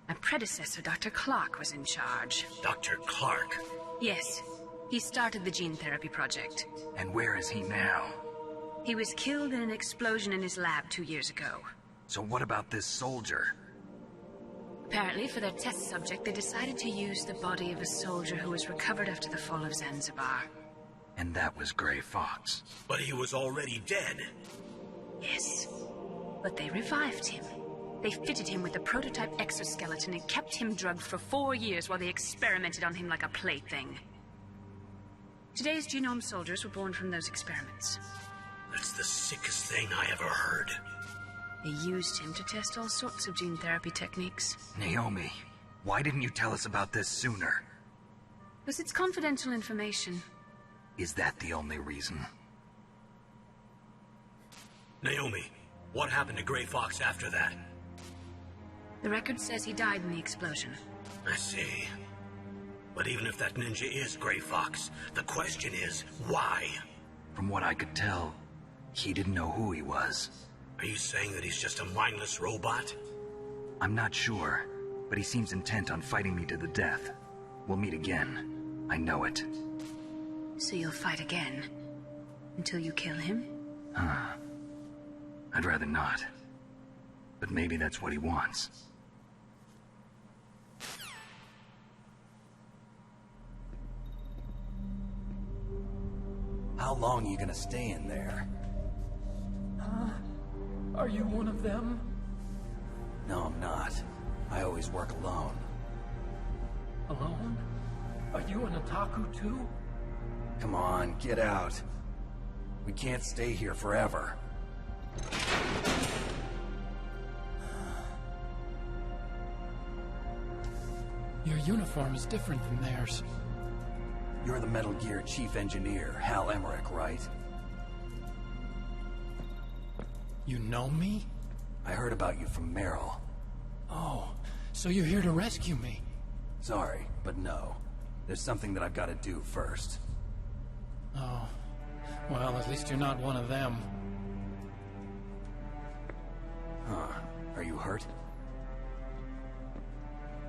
My predecessor, Dr. Clark, was in charge. Dr. Clark? Yes. He started the gene therapy project. And where is he now? He was killed in an explosion in his lab 2 years ago. So what about this soldier? Apparently, for their test subject, they decided to use the body of a soldier who was recovered after the fall of Zanzibar. And that was Gray Fox. But he was already dead. Yes. But they revived him. They fitted him with a prototype exoskeleton and kept him drugged for 4 years while they experimented on him like a plaything. Today's genome soldiers were born from those experiments. That's the sickest thing I ever heard. They used him to test all sorts of gene therapy techniques. Naomi, why didn't you tell us about this sooner? Because it's confidential information. Is that the only reason? Naomi, what happened to Gray Fox after that? The record says he died in the explosion. I see. But even if that ninja is Gray Fox, the question is, why? From what I could tell, he didn't know who he was. Are you saying that he's just a mindless robot? I'm not sure, but he seems intent on fighting me to the death. We'll meet again. I know it. So you'll fight again? Until you kill him? I'd rather not. But maybe that's what he wants. How long are you gonna stay in there? Are you one of them? No, I'm not. I always work alone. Alone? Are you an otaku too? Come on, get out. We can't stay here forever. Your uniform is different from theirs. You're the Metal Gear chief engineer, Hal Emmerich, right? You know me? I heard about you from Meryl. Oh, so you're here to rescue me? Sorry, but no. There's something that I've got to do first. Oh, well, at least you're not one of them. Huh. Are you hurt?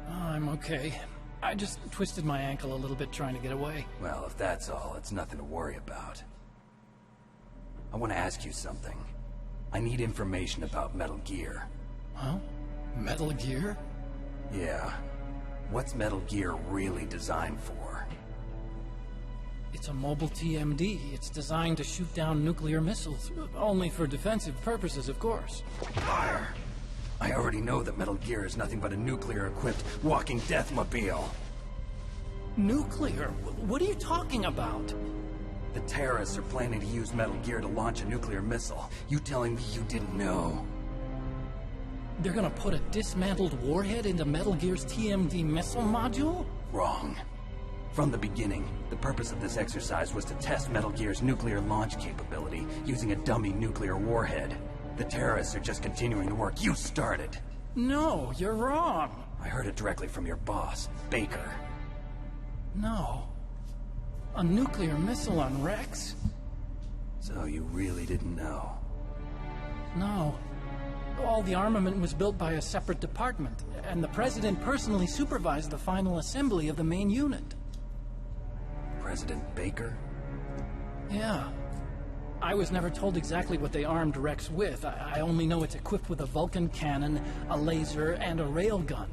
I'm okay. I just twisted my ankle a little bit trying to get away. Well, if that's all, it's nothing to worry about. I want to ask you something. I need information about Metal Gear. Huh? Metal Gear? Yeah. What's Metal Gear really designed for? It's a mobile TMD. It's designed to shoot down nuclear missiles. Only for defensive purposes, of course. Liar. I already know that Metal Gear is nothing but a nuclear-equipped walking deathmobile. Nuclear? What are you talking about? The terrorists are planning to use Metal Gear to launch a nuclear missile. You telling me you didn't know? They're gonna put a dismantled warhead into Metal Gear's TMD missile module? Wrong. From the beginning, the purpose of this exercise was to test Metal Gear's nuclear launch capability using a dummy nuclear warhead. The terrorists are just continuing the work you started. No, you're wrong. I heard it directly from your boss, Baker. No. A nuclear missile on Rex? So you really didn't know? No. All the armament was built by a separate department, and the President personally supervised the final assembly of the main unit. President Baker? Yeah. I was never told exactly what they armed Rex with. I only know it's equipped with a Vulcan cannon, a laser, and a railgun.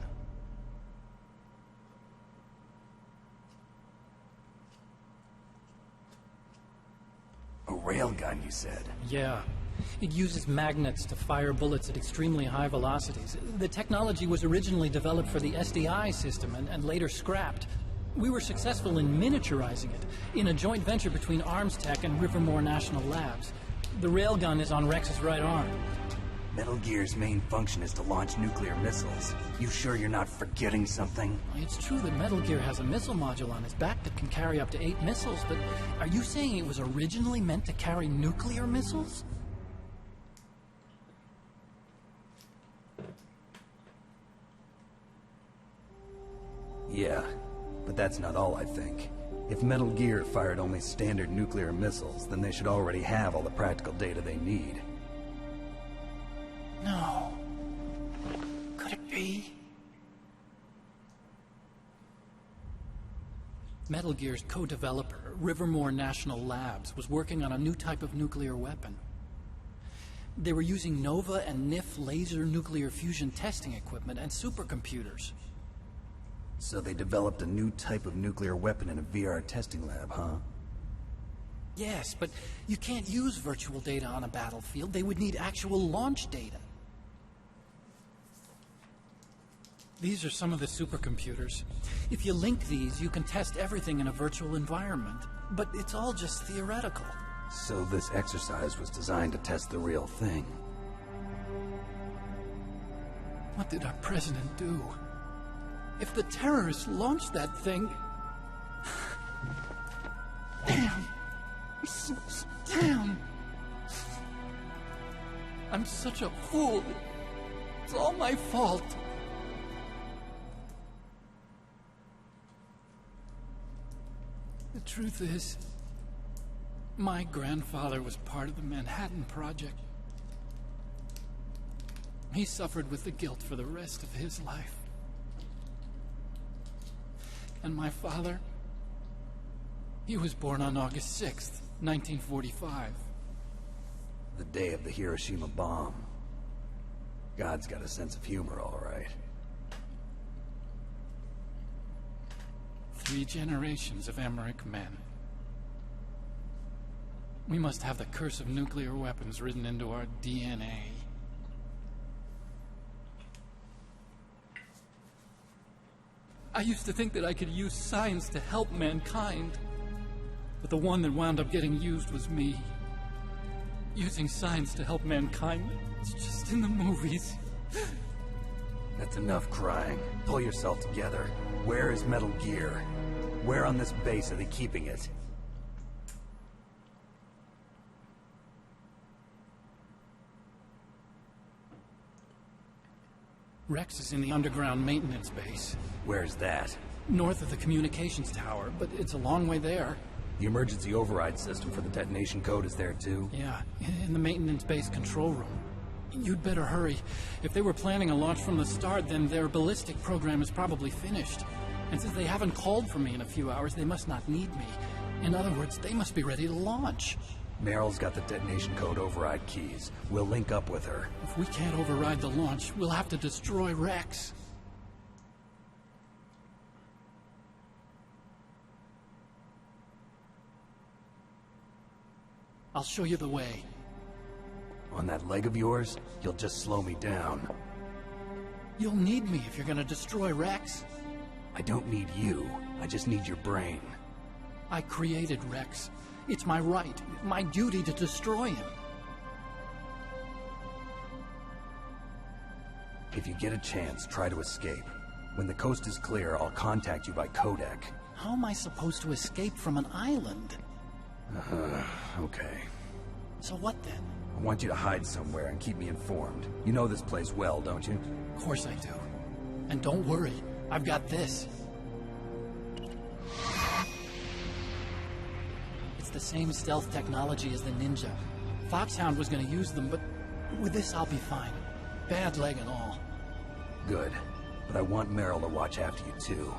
A railgun, you said? Yeah. It uses magnets to fire bullets at extremely high velocities. The technology was originally developed for the SDI system and later scrapped. We were successful in miniaturizing it, in a joint venture between Arms Tech and Rivermore National Labs. The railgun is on Rex's right arm. Metal Gear's main function is to launch nuclear missiles. You sure you're not forgetting something? It's true that Metal Gear has a missile module on its back that can carry up to 8 missiles, but are you saying it was originally meant to carry nuclear missiles? Yeah, but that's not all I think. If Metal Gear fired only standard nuclear missiles, then they should already have all the practical data they need. No. Could it be? Metal Gear's co-developer, Rivermore National Labs, was working on a new type of nuclear weapon. They were using Nova and NIF laser nuclear fusion testing equipment and supercomputers. So they developed a new type of nuclear weapon in a VR testing lab, huh? Yes, but you can't use virtual data on a battlefield. They would need actual launch data. These are some of the supercomputers. If you link these, you can test everything in a virtual environment. But it's all just theoretical. So this exercise was designed to test the real thing. What did our president do? If the terrorists launched that thing... Damn! Damn! I'm such a fool. It's all my fault. The truth is, my grandfather was part of the Manhattan Project. He suffered with the guilt for the rest of his life. And my father, he was born on August 6th, 1945. The day of the Hiroshima bomb. God's got a sense of humor, all right. 3 generations of Emmerich men. We must have the curse of nuclear weapons written into our DNA. I used to think that I could use science to help mankind, but the one that wound up getting used was me. Using science to help mankind, it's just in the movies. That's enough crying. Pull yourself together. Where is Metal Gear? Where on this base are they keeping it? Rex is in the underground maintenance base. Where's that? North of the communications tower, but it's a long way there. The emergency override system for the detonation code is there too? Yeah, in the maintenance base control room. You'd better hurry. If they were planning a launch from the start, then their ballistic program is probably finished. And since they haven't called for me in a few hours, they must not need me. In other words, they must be ready to launch. Meryl's got the detonation code override keys. We'll link up with her. If we can't override the launch, we'll have to destroy Rex. I'll show you the way. On that leg of yours, you'll just slow me down. You'll need me if you're gonna destroy Rex. I don't need you. I just need your brain. I created Rex. It's my right, my duty to destroy him. If you get a chance, try to escape. When the coast is clear, I'll contact you by codec. How am I supposed to escape from an island? Okay. So what then? I want you to hide somewhere and keep me informed. You know this place well, don't you? Of course I do. And don't worry, I've got this. It's the same stealth technology as the Ninja. Foxhound was gonna use them, but with this I'll be fine. Bad leg and all. Good. But I want Meryl to watch after you too.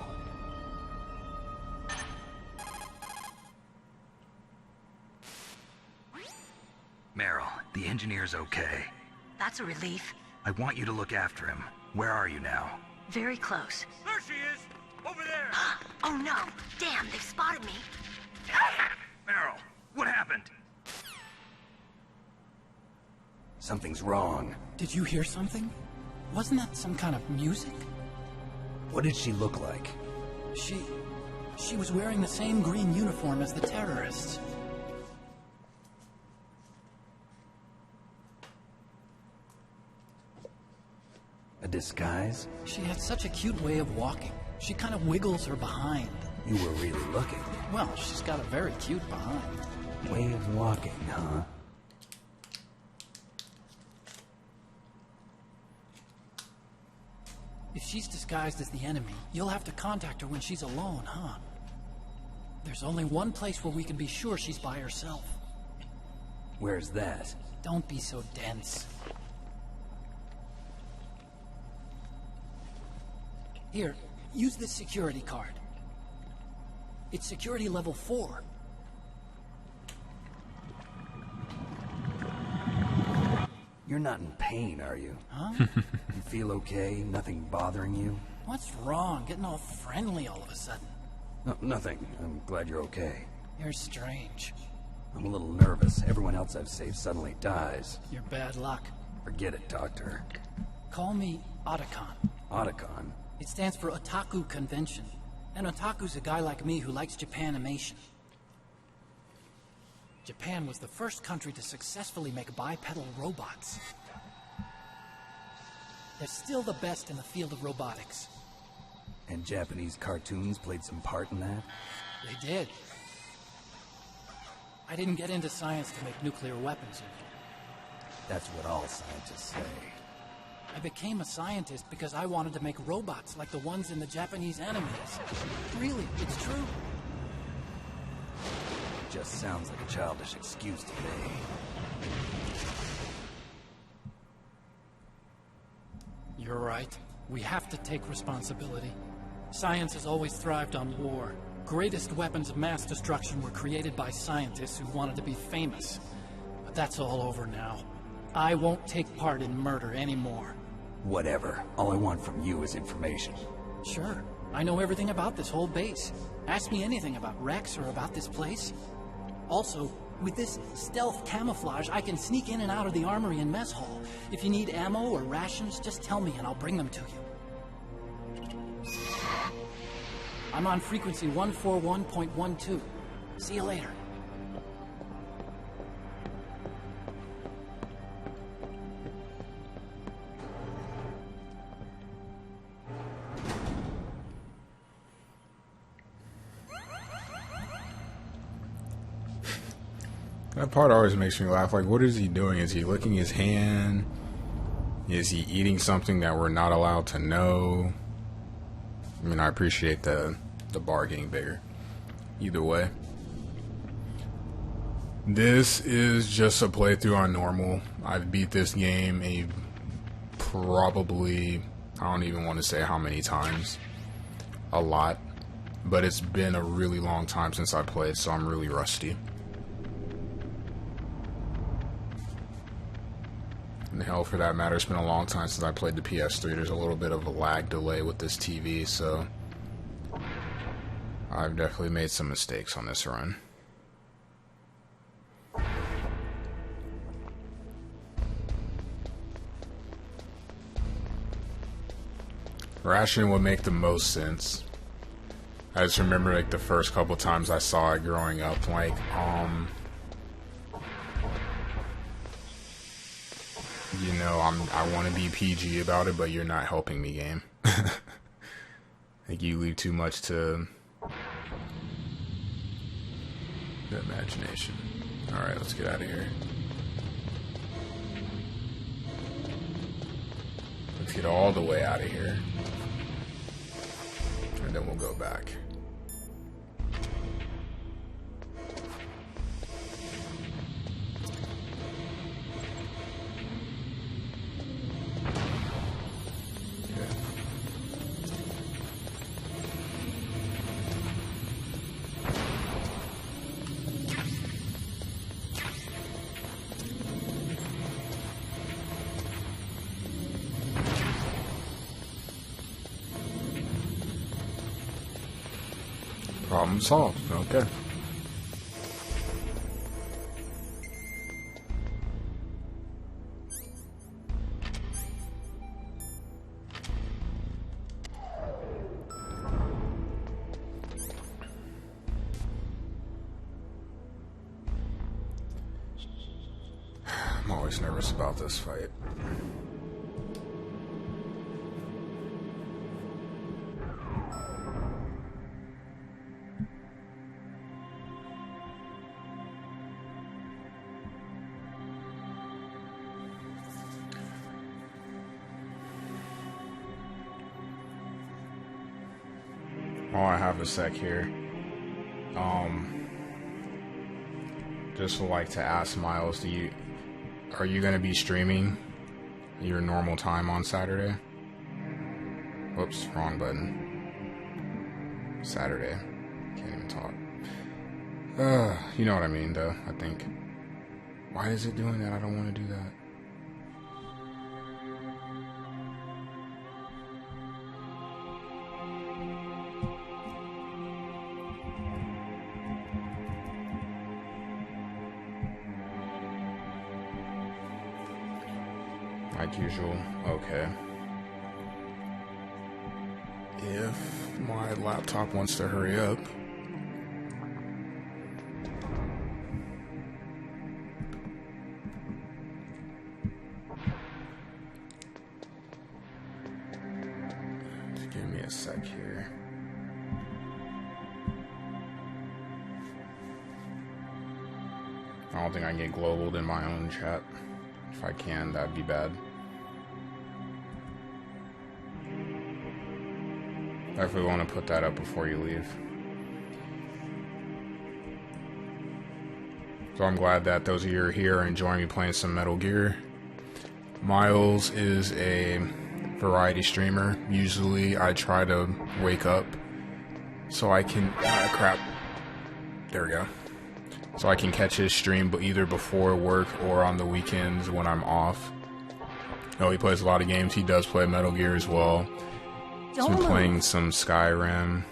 Meryl, the engineer's okay. That's a relief. I want you to look after him. Where are you now? Very close. There she is! Over there! Oh no! Damn, they've spotted me. Meryl, what happened? Something's wrong. Did you hear something? Wasn't that some kind of music? What did she look like? She was wearing the same green uniform as the terrorists. A disguise? She had such a cute way of walking. She kind of wiggles her behind. You were really looking. Well, she's got a very cute behind. Way of walking, huh? If she's disguised as the enemy, you'll have to contact her when she's alone, huh? There's only one place where we can be sure she's by herself. Where's that? Don't be so dense. Here, use this security card. It's security level 4. You're not in pain, are you? Huh? You feel okay? Nothing bothering you? What's wrong? Getting all friendly all of a sudden. No, nothing. I'm glad you're okay. You're strange. I'm a little nervous. Everyone else I've saved suddenly dies. You're bad luck. Forget it, Doctor. Call me Otacon. Otacon? It stands for Otaku Convention. And Otaku's a guy like me who likes Japanimation. Japan was the first country to successfully make bipedal robots. They're still the best in the field of robotics. And Japanese cartoons played some part in that? They did. I didn't get into science to make nuclear weapons. That's what all scientists say. I became a scientist because I wanted to make robots like the ones in the Japanese animes. Really, it's true. Just sounds like a childish excuse to me. You're right. We have to take responsibility. Science has always thrived on war. Greatest weapons of mass destruction were created by scientists who wanted to be famous. But that's all over now. I won't take part in murder anymore. Whatever. All I want from you is information. Sure. I know everything about this whole base. Ask me anything about Rex or about this place. Also, with this stealth camouflage, I can sneak in and out of the armory and mess hall. If you need ammo or rations, just tell me and I'll bring them to you. I'm on frequency 141.12. See you later. That part always makes me laugh. Like, what is he doing? Is he licking his hand? Is he eating something that we're not allowed to know? I mean, I appreciate the bar getting bigger. Either way. This is just a playthrough on normal. I've beat this game probably, I don't even want to say how many times. A lot. But it's been a really long time since I played, so I'm really rusty. And hell, for that matter, it's been a long time since I played the PS3. There's a little bit of a lag delay with this TV, so I've definitely made some mistakes on this run. Ration would make the most sense. I just remember, like, the first couple times I saw it growing up, like, you know, I want to be PG about it, but you're not helping me, game. Like, you leave too much to the imagination. Alright, let's get out of here. Let's get all the way out of here. And then we'll go back. Problem solved. Okay. I'm always nervous about this fight. Oh, I have a sec here. Just would like to ask Miles, are you gonna be streaming your normal time on Saturday? Whoops, wrong button. Saturday. Can't even talk. You know what I mean, though, I think. Why is it doing that? I don't want to do that. Like usual. Okay. If my laptop wants to hurry up. Just give me a sec here. I don't think I can get globaled in my own chat. If I can, that'd be bad. Definitely want to put that up before you leave. So I'm glad that those of you who are here are enjoying me playing some Metal Gear. Miles is a variety streamer. Usually I try to wake up so I can... crap. There we go. So I can catch his stream but either before work or on the weekends when I'm off. Oh, he plays a lot of games. He does play Metal Gear as well. He's been playing some Skyrim.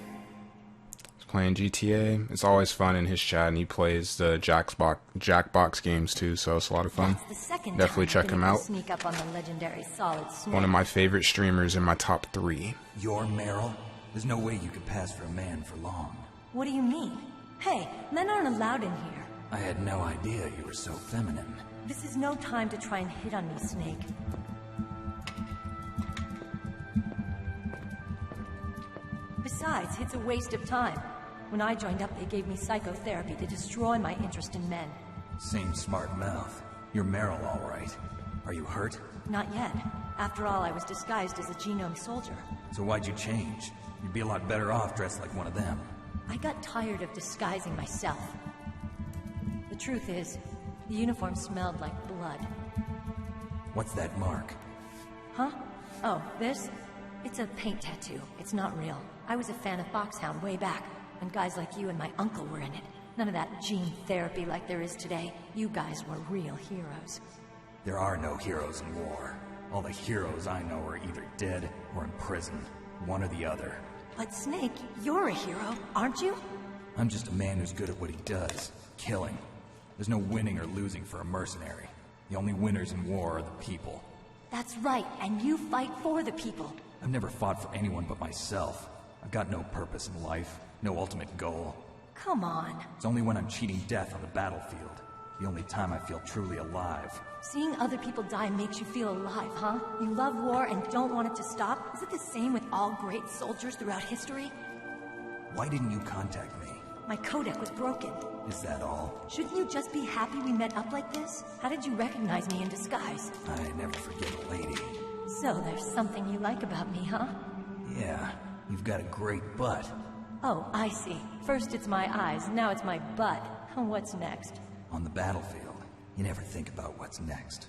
He's playing GTA. It's always fun in his chat, and he plays the Jackbox games too, so it's a lot of fun. Definitely check him out. Sneak up on the legendary Solid Snake. One of my favorite streamers in my top 3. You're Meryl? There's no way you could pass for a man for long. What do you mean? Hey, men aren't allowed in here. I had no idea you were so feminine. This is no time to try and hit on me, Snake. Besides, it's a waste of time. When I joined up, they gave me psychotherapy to destroy my interest in men. Same smart mouth. You're Meryl, all right. Are you hurt? Not yet. After all, I was disguised as a genome soldier. So why'd you change? You'd be a lot better off dressed like one of them. I got tired of disguising myself. The truth is, the uniform smelled like blood. What's that mark? Huh? Oh, this? It's a paint tattoo. It's not real. I was a fan of Foxhound way back, when guys like you and my uncle were in it. None of that gene therapy like there is today. You guys were real heroes. There are no heroes in war. All the heroes I know are either dead or in prison. One or the other. But Snake, you're a hero, aren't you? I'm just a man who's good at what he does. Killing. There's no winning or losing for a mercenary. The only winners in war are the people. That's right, and you fight for the people. I've never fought for anyone but myself. I've got no purpose in life, no ultimate goal. Come on. It's only when I'm cheating death on the battlefield. The only time I feel truly alive. Seeing other people die makes you feel alive, huh? You love war and don't want it to stop? Is it the same with all great soldiers throughout history? Why didn't you contact me? My codec was broken. Is that all? Shouldn't you just be happy we met up like this? How did you recognize me in disguise? I never forget a lady. So there's something you like about me, huh? Yeah, you've got a great butt. Oh, I see. First it's my eyes, now it's my butt. What's next? On the battlefield, you never think about what's next.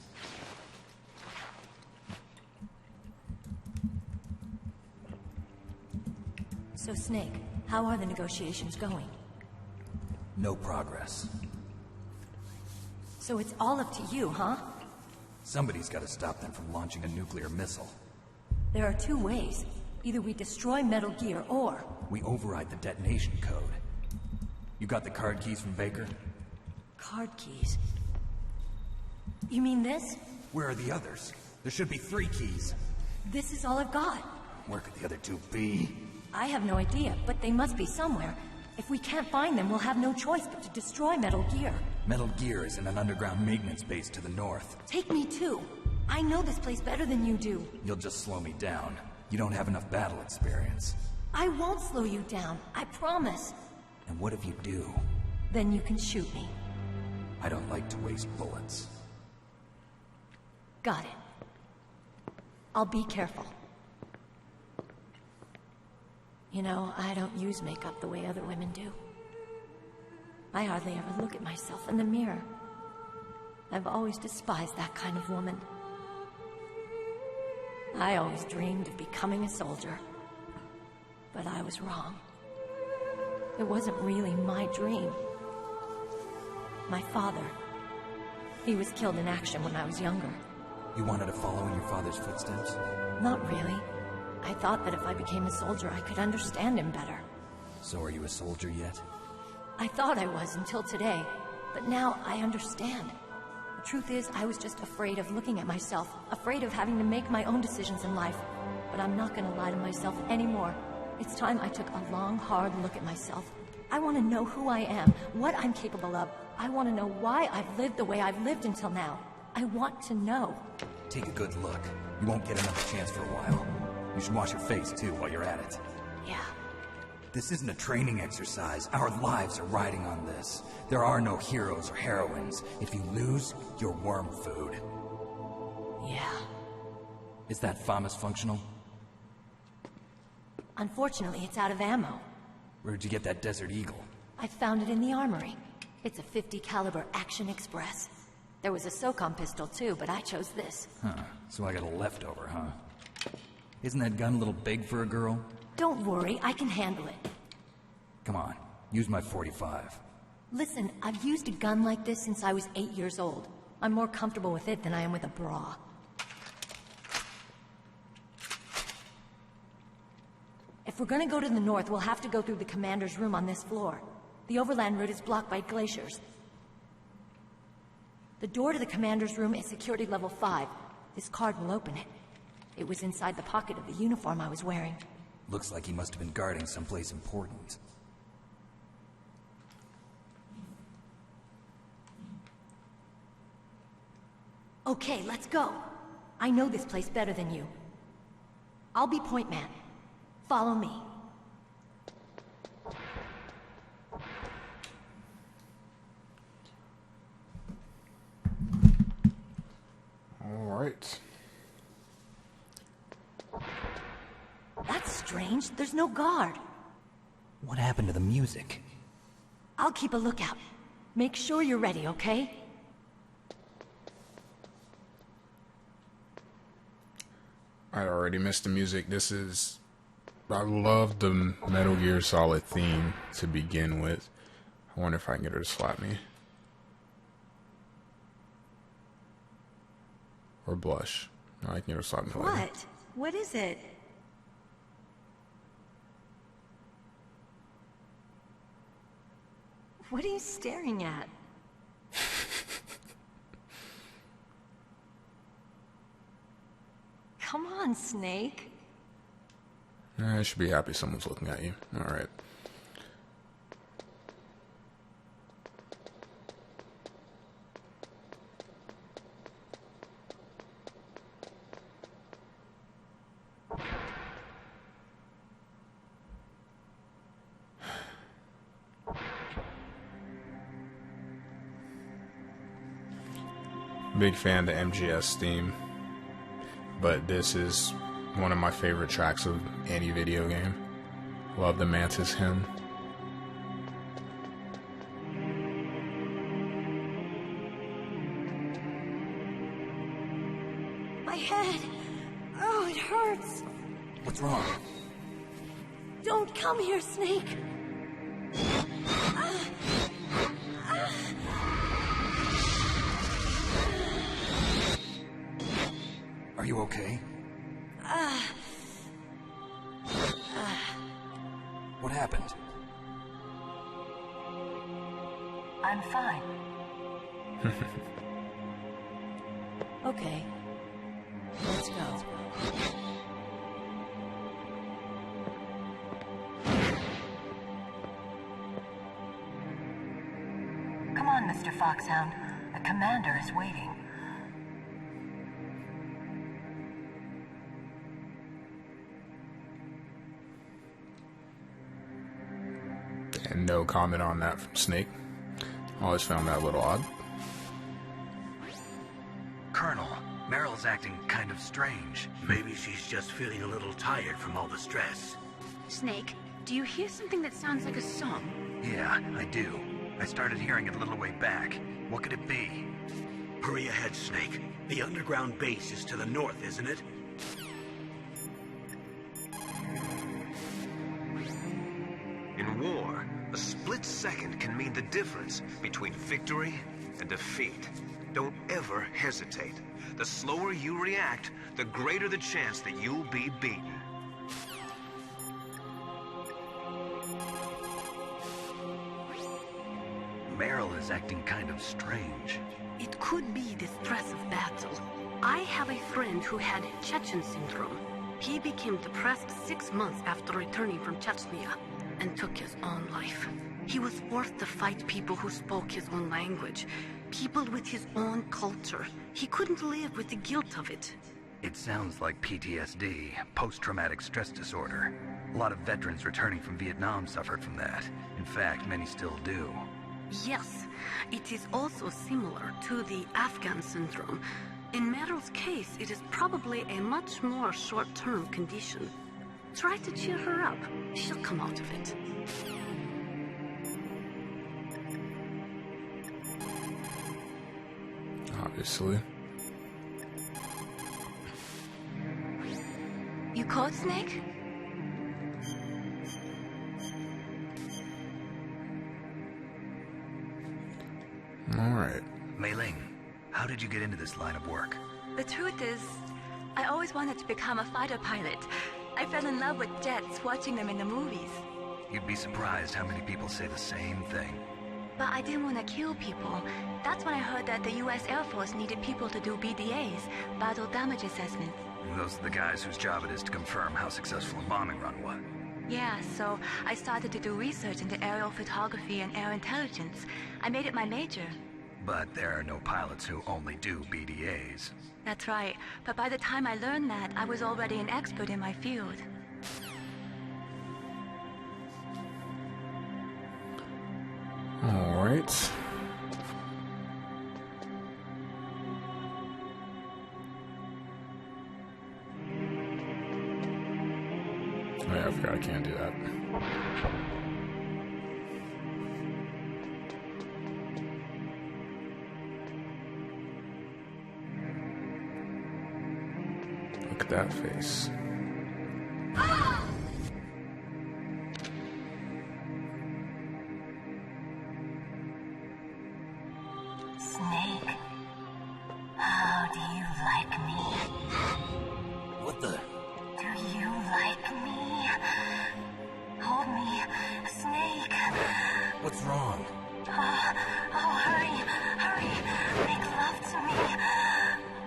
So, Snake, how are the negotiations going? No progress. So it's all up to you, huh? Somebody's got to stop them from launching a nuclear missile. There are two ways. Either we destroy Metal Gear, or... we override the detonation code. You got the card keys from Baker? Card keys? You mean this? Where are the others? There should be 3 keys. This is all I've got. Where could the other 2 be? I have no idea, but they must be somewhere. If we can't find them, we'll have no choice but to destroy Metal Gear. Metal Gear is in an underground maintenance base to the north. Take me too. I know this place better than you do. You'll just slow me down. You don't have enough battle experience. I won't slow you down, I promise. And what if you do? Then you can shoot me. I don't like to waste bullets. Got it. I'll be careful. You know, I don't use makeup the way other women do. I hardly ever look at myself in the mirror. I've always despised that kind of woman. I always dreamed of becoming a soldier. But I was wrong. It wasn't really my dream. My father. He was killed in action when I was younger. You wanted to follow in your father's footsteps? Not really. I thought that if I became a soldier, I could understand him better. So are you a soldier yet? I thought I was until today, but now I understand. The truth is, I was just afraid of looking at myself, afraid of having to make my own decisions in life. But I'm not gonna lie to myself anymore. It's time I took a long, hard look at myself. I want to know who I am, what I'm capable of. I want to know why I've lived the way I've lived until now. I want to know. Take a good look. You won't get another chance for a while. You should wash your face, too, while you're at it. Yeah. This isn't a training exercise. Our lives are riding on this. There are no heroes or heroines. If you lose, you're worm food. Yeah. Is that FAMAS functional? Unfortunately, it's out of ammo. Where'd you get that Desert Eagle? I found it in the armory. It's a .50 caliber Action Express. There was a SOCOM pistol too, but I chose this. Huh. So I got a leftover, huh? Isn't that gun a little big for a girl? Don't worry, I can handle it. Come on, use my .45. Listen, I've used a gun like this since I was 8 years old. I'm more comfortable with it than I am with a bra. If we're gonna go to the north, we'll have to go through the commander's room on this floor. The overland route is blocked by glaciers. The door to the commander's room is security level 5. This card will open it. It was inside the pocket of the uniform I was wearing. Looks like he must have been guarding someplace important. Okay, let's go. I know this place better than you. I'll be point man. Follow me. All right. That's strange. There's no guard. What happened to the music? I'll keep a lookout. Make sure you're ready, okay? I already missed the music. I love the Metal Gear Solid theme to begin with. I wonder if I can get her to slap me. Or blush. No, I can get her to slap me later. What? What is it? What are you staring at? Come on, Snake. I should be happy someone's looking at you. Alright. Big fan of the MGS theme, but this is one of my favorite tracks of any video game. Love the Mantis hymn. My head. Oh, it hurts. What's wrong? Don't come here, Snake. Are you okay? What happened? I'm fine. Okay. Let's go. Come on, Mr. Foxhound. The commander is waiting. And no comment on that from Snake. Always found that a little odd. Colonel, Meryl's acting kind of strange. Maybe she's just feeling a little tired from all the stress. Snake, do you hear something that sounds like a song? Yeah, I do. I started hearing it a little way back. What could it be? Hurry ahead, Snake. The underground base is to the north, isn't it? In war, a split second can mean the difference between victory and defeat. Don't ever hesitate. The slower you react, the greater the chance that you'll be beaten. Meryl is acting kind of strange. It could be the stress of battle. I have a friend who had Chechen syndrome. He became depressed 6 months after returning from Chechnya and took his own life. He was forced to fight people who spoke his own language, people with his own culture. He couldn't live with the guilt of it. It sounds like PTSD, post-traumatic stress disorder. A lot of veterans returning from Vietnam suffered from that. In fact, many still do. Yes, it is also similar to the Afghan syndrome. In Meryl's case, it is probably a much more short-term condition. Try to cheer her up. She'll come out of it. Obviously. You caught Snake? Alright. Mei Ling, how did you get into this line of work? The truth is, I always wanted to become a fighter pilot. I fell in love with jets watching them in the movies. You'd be surprised how many people say the same thing. But I didn't want to kill people. That's when I heard that the US Air Force needed people to do BDAs, battle damage assessments. Those are the guys whose job it is to confirm how successful a bombing run was. Yeah, so I started to do research into aerial photography and air intelligence. I made it my major. But there are no pilots who only do BDAs. That's right. But by the time I learned that, I was already an expert in my field. Alright. Oh yeah, I forgot I can't do that. Look at that face. Snake, how do you like me? What the? Do you like me? Hold me, Snake. What's wrong? Oh, hurry, hurry, make love to me.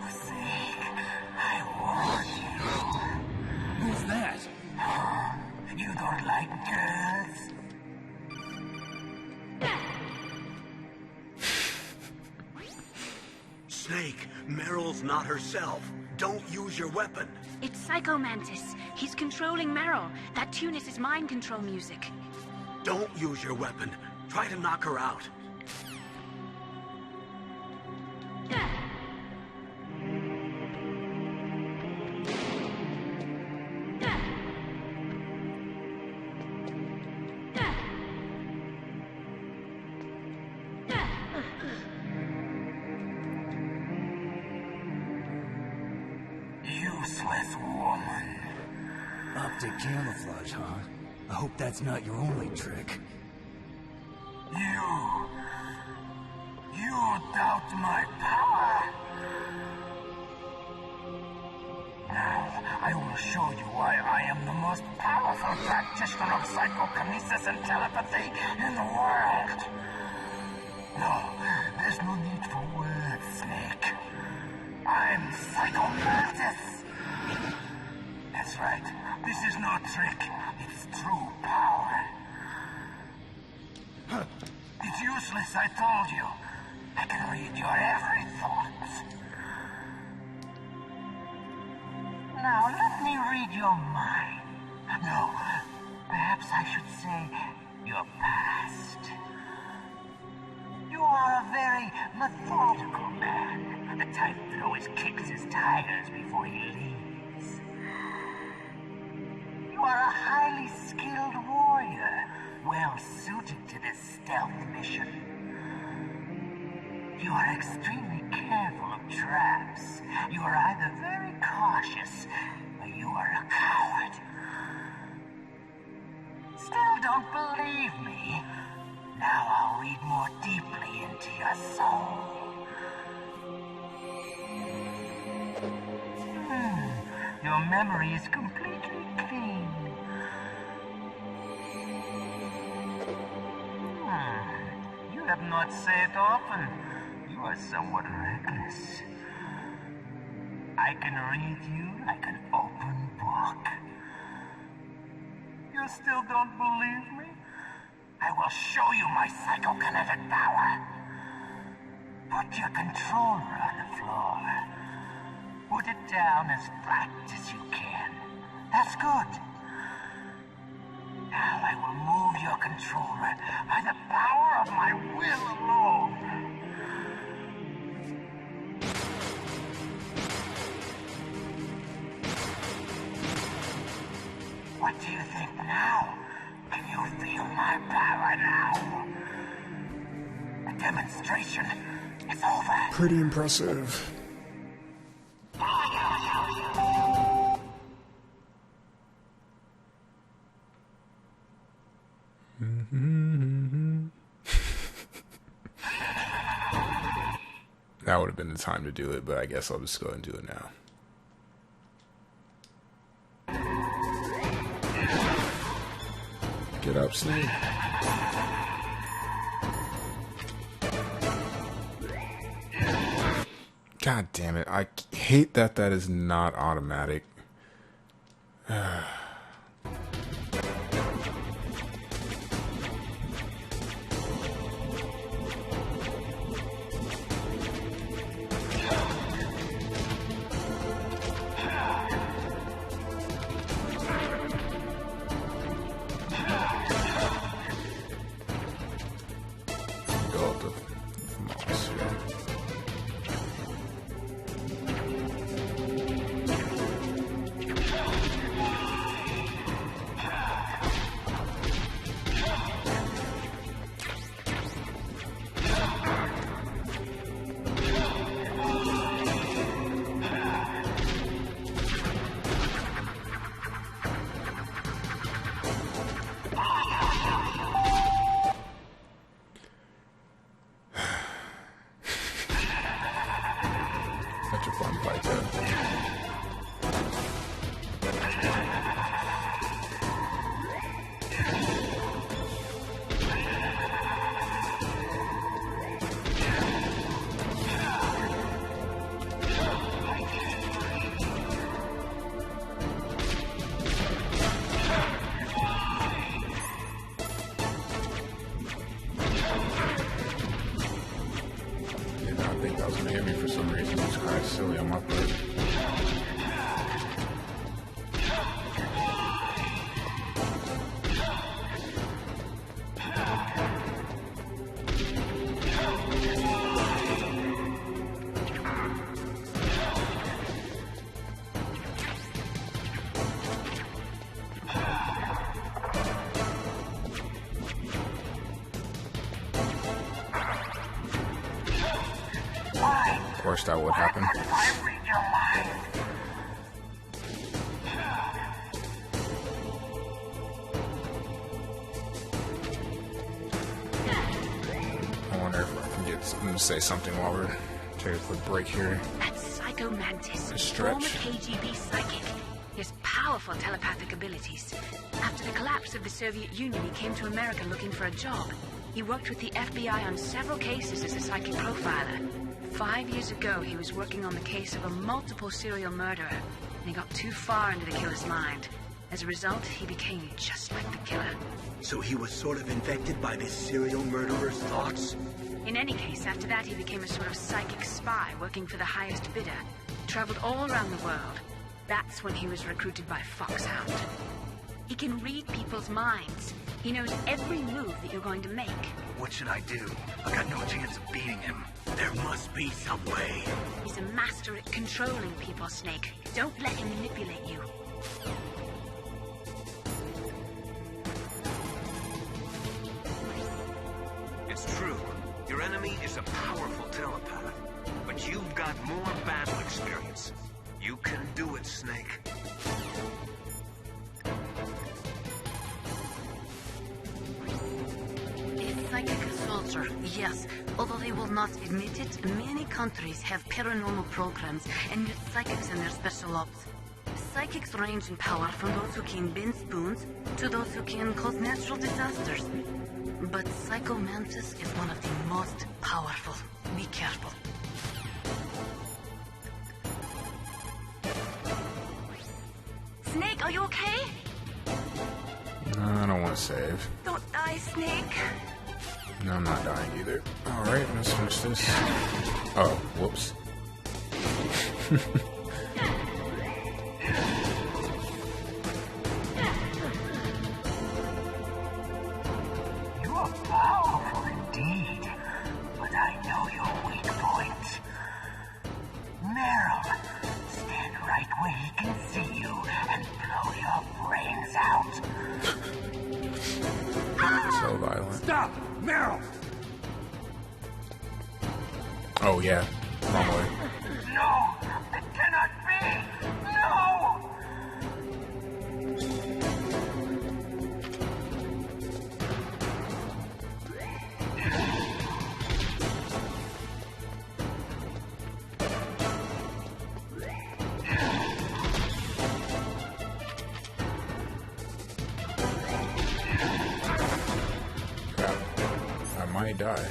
Snake, I want you. Who's that? You don't like girls? Snake, Meryl's not herself. Don't use your weapon. It's Psycho Mantis. He's controlling Meryl. That tune is his mind control music. Don't use your weapon. Try to knock her out. Useless woman. Optic camouflage, huh? I hope that's not your only trick. You doubt my power? Now, I will show you why I am the most powerful practitioner of psychokinesis and telepathy in the world. No, there's no need for words, Snake. I'm Psycho Mantis. That's right. This is no trick. It's true power. It's useless, I told you. I can read your every thought. Now, let me read your mind. No, perhaps I should say your past. You are a very methodical man. The type that always kicks his tires before he leaves. You are a highly skilled warrior, well suited to this stealth mission. You are extremely careful of traps. You are either very cautious, or you are a coward. Still don't believe me? Now I'll read more deeply into your soul. Your memory is completely clean. You have not said often. You You are somewhat reckless. I can read you like an open book. You still don't believe me? I will show you my psychokinetic power. Put your controller on the floor. Put it down as flat as you can. That's good. Now I will move your controller by the power of my will alone. What do you think now? Can you feel my power now? The demonstration is over. Pretty impressive. That would have been the time to do it, but I guess I'll just go and do it now. Get up, Snake. God damn it. I hate that that is not automatic. Such a fun fight, though. I think that was gonna hit me for some reason. It's kind of silly on my part. Of course that would happen. I wonder if I can get I'm gonna say something while we're take a quick break here. That's Psycho Mantis, Stretch. former KGB psychic. He has powerful telepathic abilities. After the collapse of the Soviet Union, he came to America looking for a job. He worked with the FBI on several cases as a psychic profiler. 5 years ago, he was working on the case of a multiple serial murderer, and he got too far into the killer's mind. As a result, he became just like the killer. So he was sort of infected by this serial murderer's thoughts? In any case, after that, he became a sort of psychic spy working for the highest bidder. Traveled all around the world. That's when he was recruited by Foxhound. He can read people's minds. He knows every move that you're going to make. What should I do? I've got no chance of beating him. There must be some way. He's a master at controlling people, Snake. Don't let him manipulate you. It's true. Your enemy is a powerful telepath. But you've got more battle experience. You can do it, Snake. Psychic soldier, yes. Although they will not admit it, many countries have paranormal programs and use psychics in their special ops. Psychics range in power from those who can bend spoons to those who can cause natural disasters. But Psycho Mantis is one of the most powerful. be careful. Snake, are you okay? No, I don't want to save. Don't die, Snake. No, I'm not dying either. Alright, let's finish this. Oh, whoops. You are powerful indeed, but I know your weak point. Meryl, stand right where he can see you and blow your brains out. So violent. Stop! Meryl! Oh, yeah. Wrong way. No! It cannot be! No! Crap. I might die.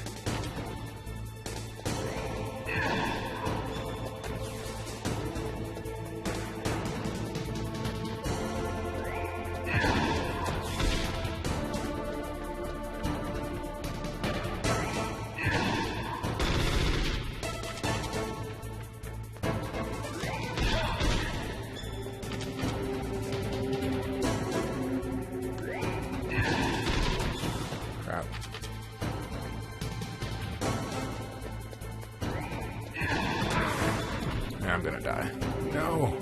Crap. Yeah, I'm gonna die. No!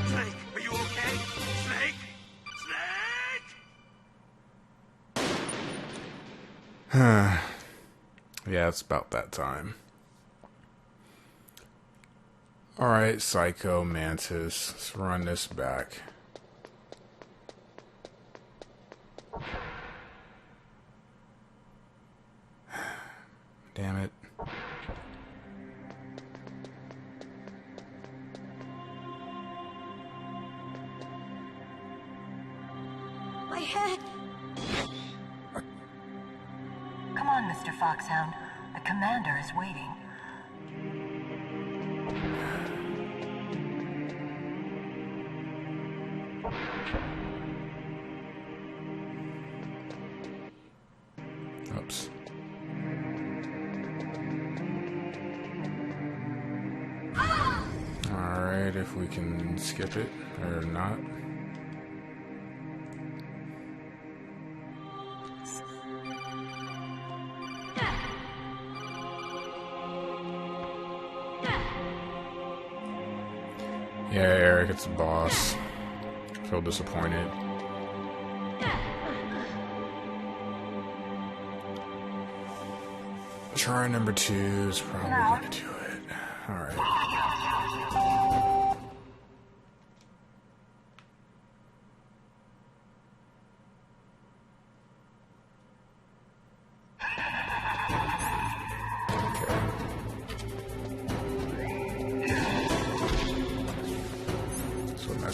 Snake, are you okay? Snake? Snake? Yeah, it's about that time. Alright, Psycho Mantis. Let's run this back. Damn it. My head. Come on, Mr. Foxhound. The commander is waiting. Oops. Alright, if we can skip it or not. Yeah, Eric, it's the boss. Feel disappointed. Try number 2 is probably gonna do it. Alright.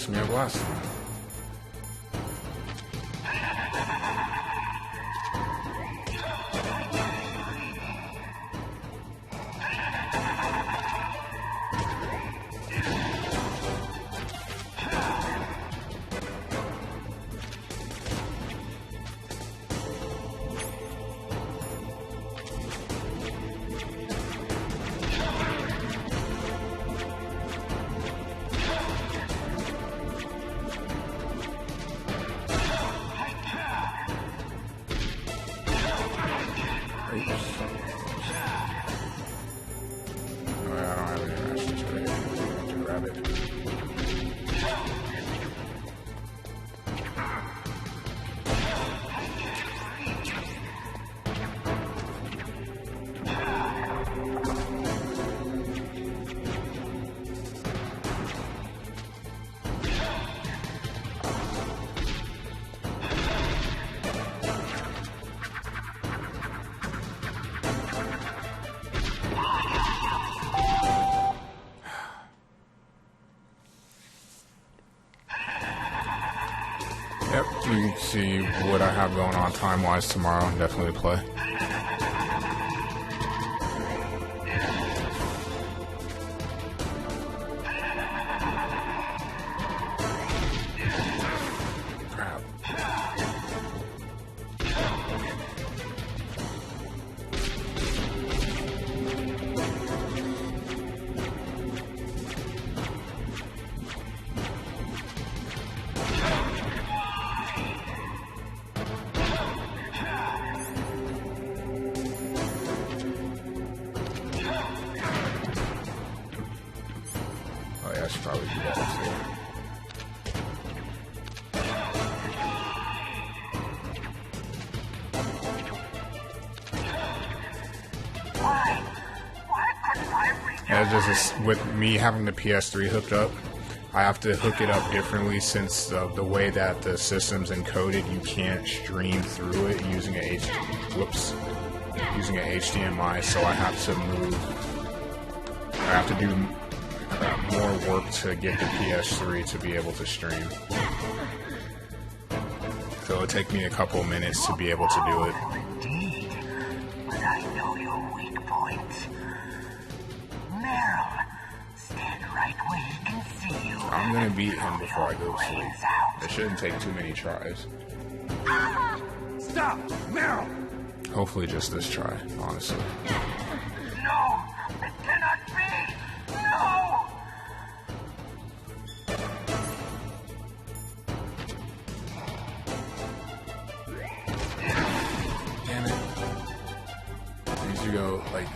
Me up last time. you see what I have going on time-wise tomorrow, definitely play. Crap. Oh yeah, I should probably do that too. Yeah, just with me having the PS3 hooked up, I have to hook it up differently since of the way that the system's encoded. You can't stream through it using a using an HDMI, so I have to move. I have to do more work to get the PS3 to be able to stream. So it'll take me a couple minutes to be able to do it. Indeed, but I know your weak point. Meryl, stand right where he can see you. I'm gonna beat him before I go to sleep. It shouldn't take too many tries. Stop! Meryl! Hopefully just this try, honestly. No! It cannot be! No! Damn it. Needs to go, like...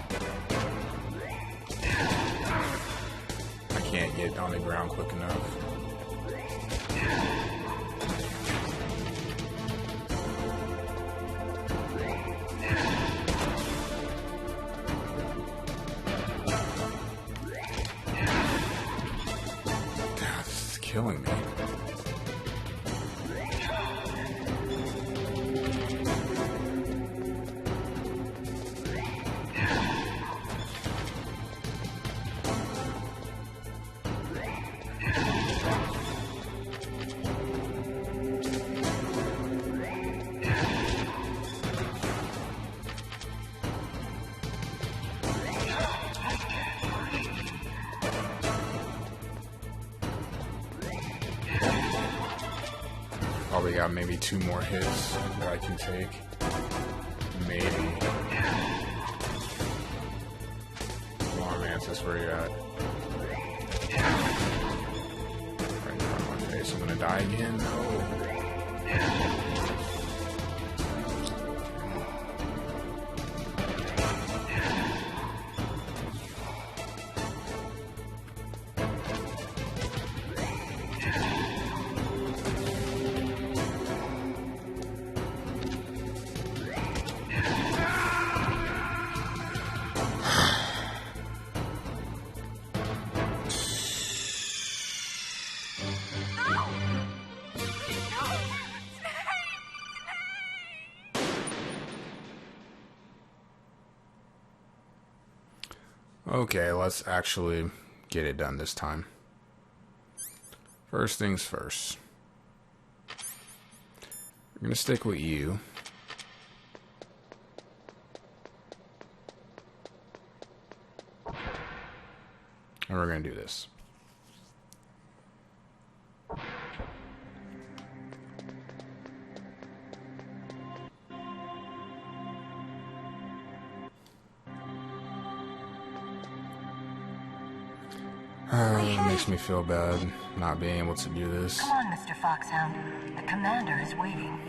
I can't get on the ground quick enough. God, this is killing me. Probably got maybe 2 more hits that I can take. Maybe. Come on, Mantis, where you at? Right in front of my face. I'm gonna die again? No. Okay, let's actually get it done this time. First things first. We're gonna stick with you. And we're gonna do this. It makes me feel bad not being able to do this. Come on, Mr. Foxhound. The commander is waiting.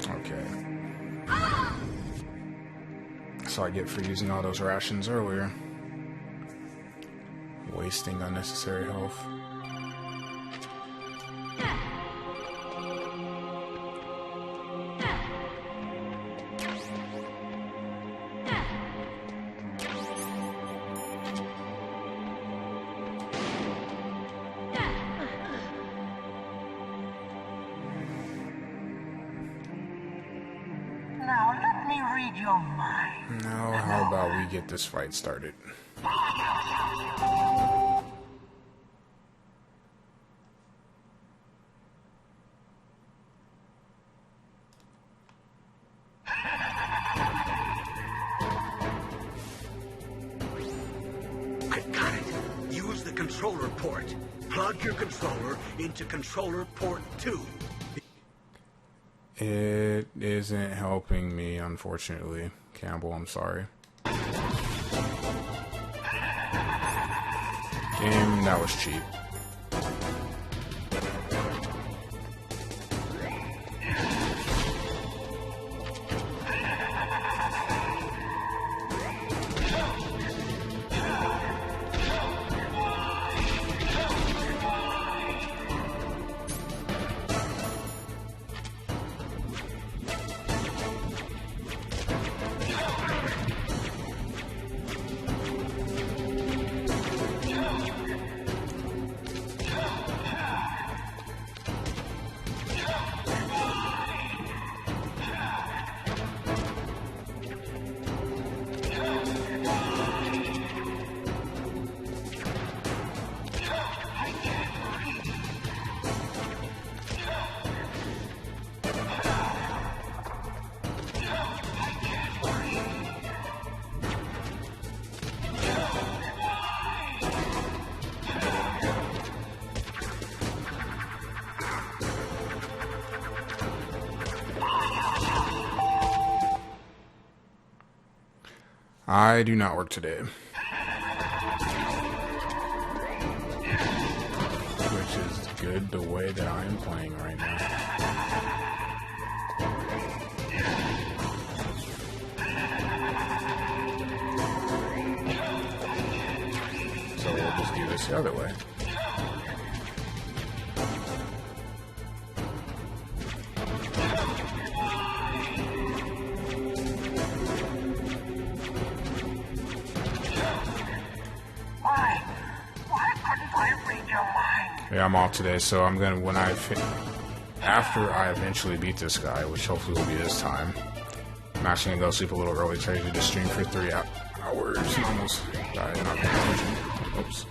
Okay. So I get for using all those rations earlier. Wasting unnecessary health. your mind. Now, how about we get this fight started? I got it. Use the controller port. Plug your controller into controller port 2. It isn't helping me, unfortunately. Campbell, I'm sorry. Game, that was cheap. I do not work today. Which is good the way that I am playing right now. So we'll just do this the other way. Yeah, I'm off today, so I'm gonna, after I eventually beat this guy, which hopefully will be this time, I'm actually gonna go sleep a little early because I usually just stream for 3 hours and almost died not paying attention. Oops.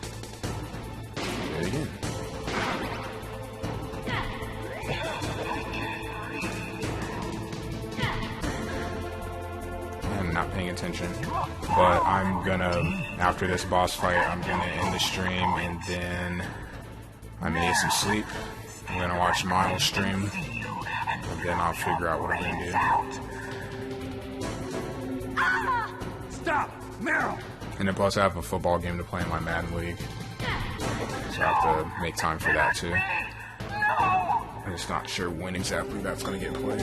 Do it again. I'm not paying attention, but I'm gonna, after this boss fight, I'm gonna end the stream and then I'm gonna get some sleep. I'm gonna watch Miles stream, and then I'll figure out what I'm gonna do. Stop! Meryl! And then plus I have a football game to play in my Madden League, so I have to make time for that too. I'm just not sure when exactly that's gonna get played.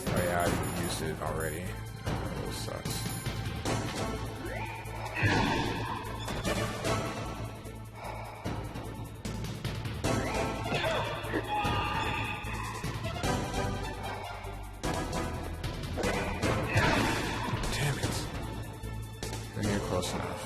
Oh yeah, I used it already. That sucks. Close enough.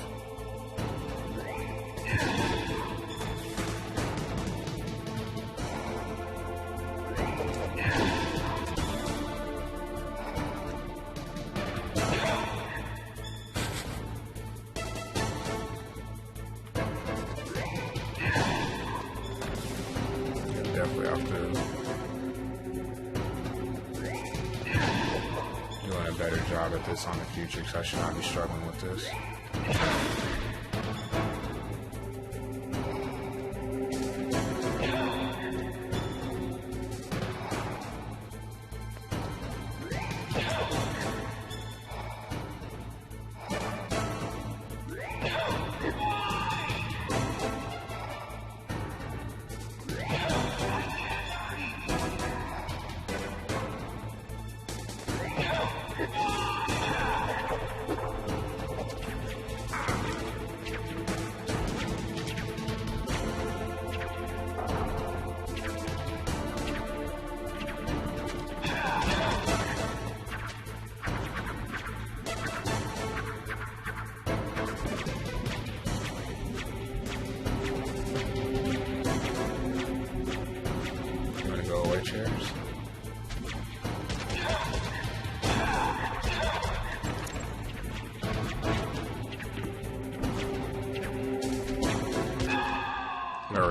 Definitely have to doing a better job at this on the future because I should not be struggling with this.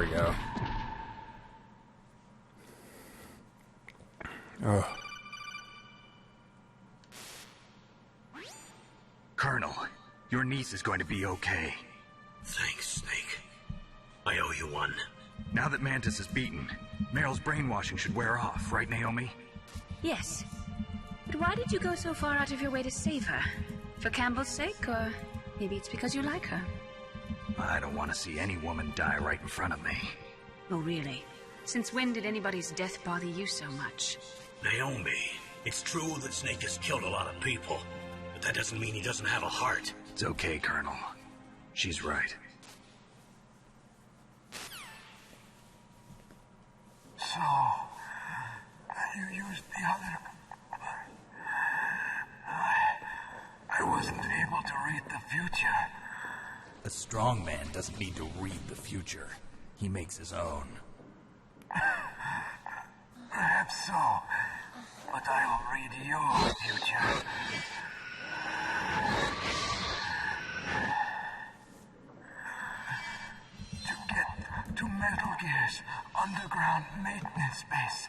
we go. Oh. Colonel, your niece is going to be okay. Thanks, Snake. I owe you one. Now that Mantis is beaten, Meryl's brainwashing should wear off, right, Naomi? Yes. But why did you go so far out of your way to save her? For Campbell's sake, or maybe it's because you like her? I don't want to see any woman die right in front of me. Oh, really? Since when did anybody's death bother you so much? Naomi, it's true that Snake has killed a lot of people, but that doesn't mean he doesn't have a heart. It's okay, Colonel. She's right. So, you used the other... I wasn't able to read the future. A strong man doesn't need to read the future. He makes his own. Perhaps so, but I'll read your future. To get to Metal Gear's underground maintenance base,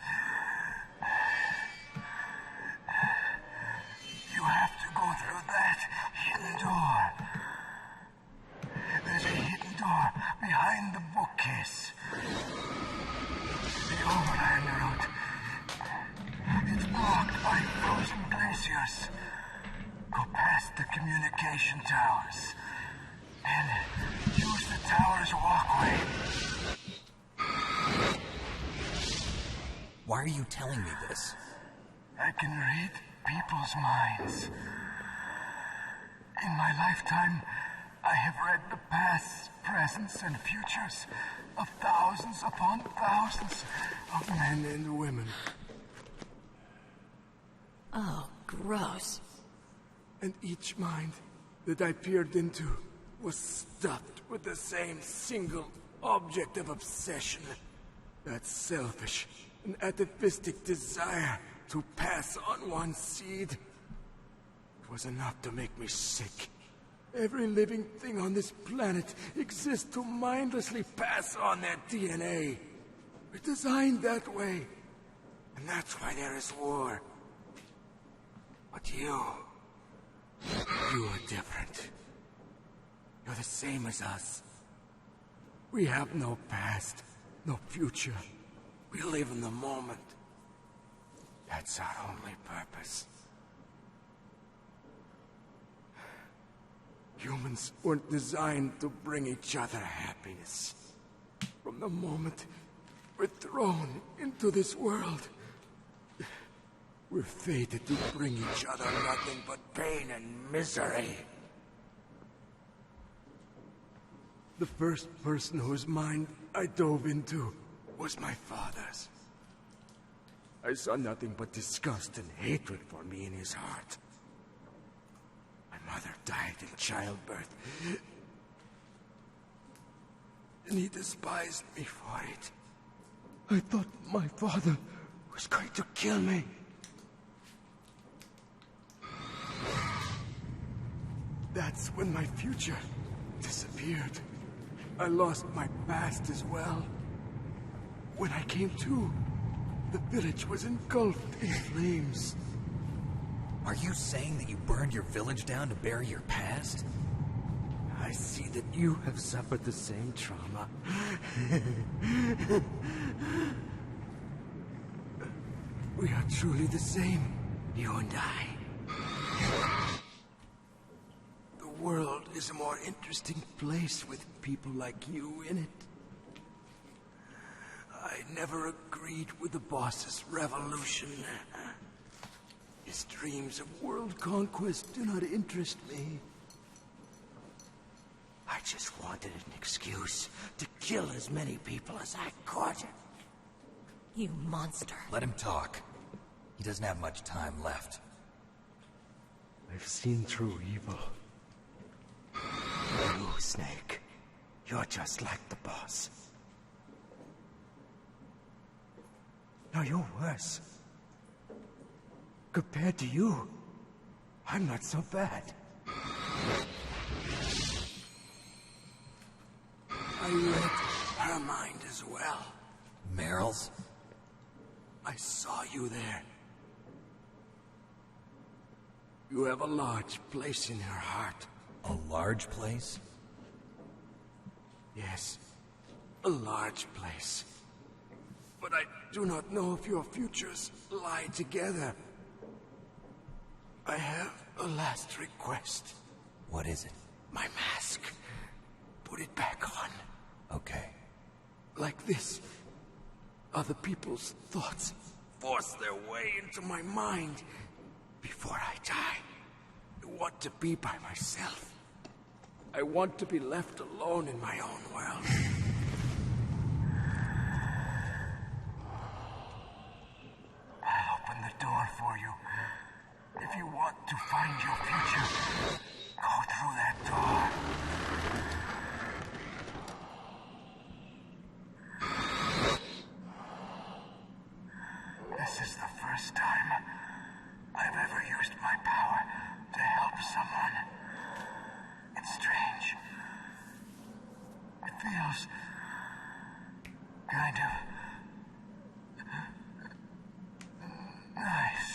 you have to go through that hidden door. There's a hidden door behind the bookcase. The overland route. It's blocked by frozen glaciers. Go past the communication towers. Then use the tower's walkway. Why are you telling me this? I can read people's minds. In my lifetime, I have read the pasts, presents, and futures of thousands upon thousands of men and women. Oh, gross. And each mind that I peered into was stuffed with the same single object of obsession. That selfish and atavistic desire to pass on one seed. It was enough to make me sick. Every living thing on this planet exists to mindlessly pass on their DNA. We're designed that way. And that's why there is war. But you are different. You're the same as us. We have no past, no future. We live in the moment. That's our only purpose. Humans weren't designed to bring each other happiness. From the moment we're thrown into this world, we're fated to bring each other nothing but pain and misery. The first person whose mind I dove into was my father's. I saw nothing but disgust and hatred for me in his heart. My mother died in childbirth, and he despised me for it. I thought my father was going to kill me. That's when my future disappeared. I lost my past as well. When I came to, the village was engulfed in flames. Are you saying that you burned your village down to bury your past? I see that you have suffered the same trauma. We are truly the same, you and I. The world is a more interesting place with people like you in it. I never agreed with the boss's revolution. His dreams of world conquest do not interest me. I just wanted an excuse to kill as many people as I could. You monster. Let him talk. He doesn't have much time left. I've seen true evil. You, Snake. You're just like the boss. No, you're worse. Compared to you, I'm not so bad. I read her their mind as well. Meryl's? I saw you there. You have a large place in her heart. A large place? Yes, a large place. But I do not know if your futures lie together. I have a last request. What is it? My mask. Put it back on. Okay. Like this. Other people's thoughts force their way into my mind. Before I die, I want to be by myself. I want to be left alone in my own world. I'll open the door for you. If you want to find your future, go through that door. This is the first time I've ever used my power to help someone. It's strange. It feels kind of nice.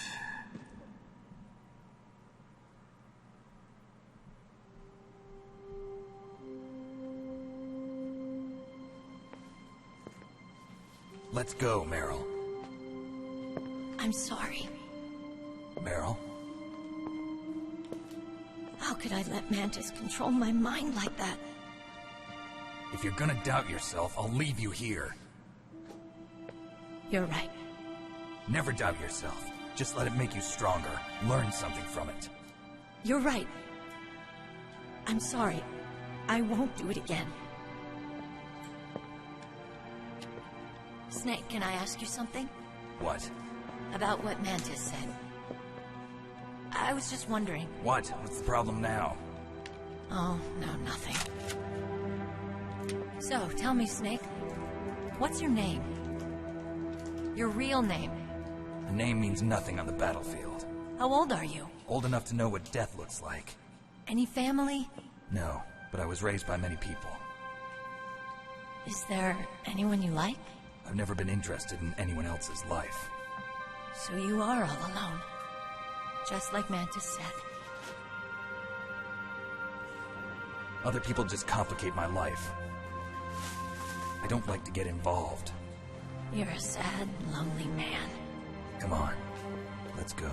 Let's go, Meryl. I'm sorry. Meryl? How could I let Mantis control my mind like that? If you're gonna doubt yourself, I'll leave you here. You're right. Never doubt yourself. Just let it make you stronger. Learn something from it. You're right. I'm sorry. I won't do it again. Snake, can I ask you something? What? About what Mantis said. I was just wondering. What? What's the problem now? Oh, no, nothing. So, tell me, Snake. What's your name? Your real name? A name means nothing on the battlefield. How old are you? Old enough to know what death looks like. Any family? No, but I was raised by many people. Is there anyone you like? I've never been interested in anyone else's life. So you are all alone. Just like Mantis said. Other people just complicate my life. I don't like to get involved. You're a sad, lonely man. Come on, let's go.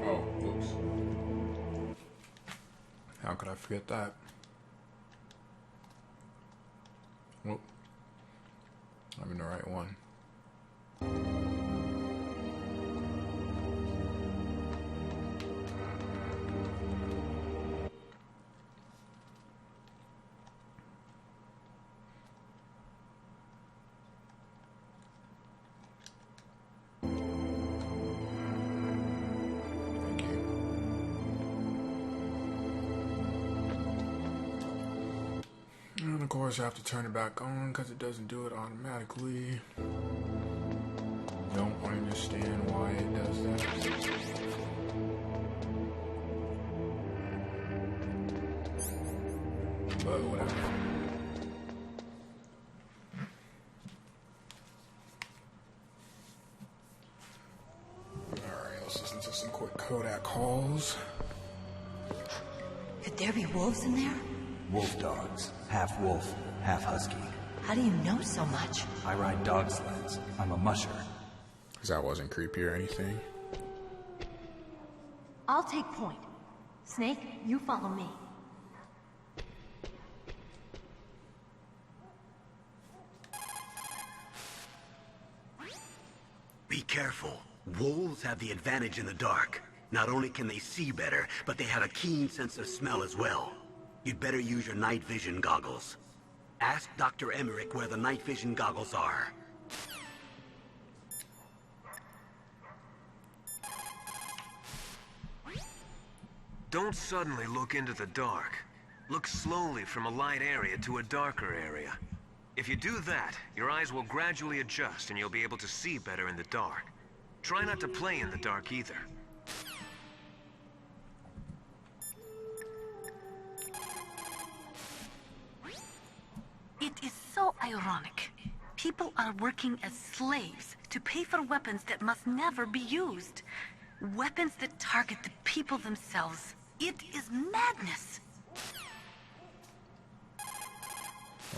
Oh, whoops. How could I forget that? Whoop. I'm in the right one. And of course I have to turn it back on because it doesn't do it automatically. Don't understand why it does that. But whatever. Alright, let's listen to some quick Kodak calls. Could there be wolves in there? Wolf dogs. Half wolf, half husky. How do you know so much? I ride dog sleds. I'm a musher. Because that wasn't creepy or anything. I'll take point. Snake, you follow me. Be careful. Wolves have the advantage in the dark. Not only can they see better, but they have a keen sense of smell as well. You'd better use your night vision goggles. Ask Dr. Emmerich where the night vision goggles are. Don't suddenly look into the dark. Look slowly from a light area to a darker area. If you do that, your eyes will gradually adjust and you'll be able to see better in the dark. Try not to play in the dark either. It is so ironic. People are working as slaves to pay for weapons that must never be used. Weapons that target the people themselves. It is madness.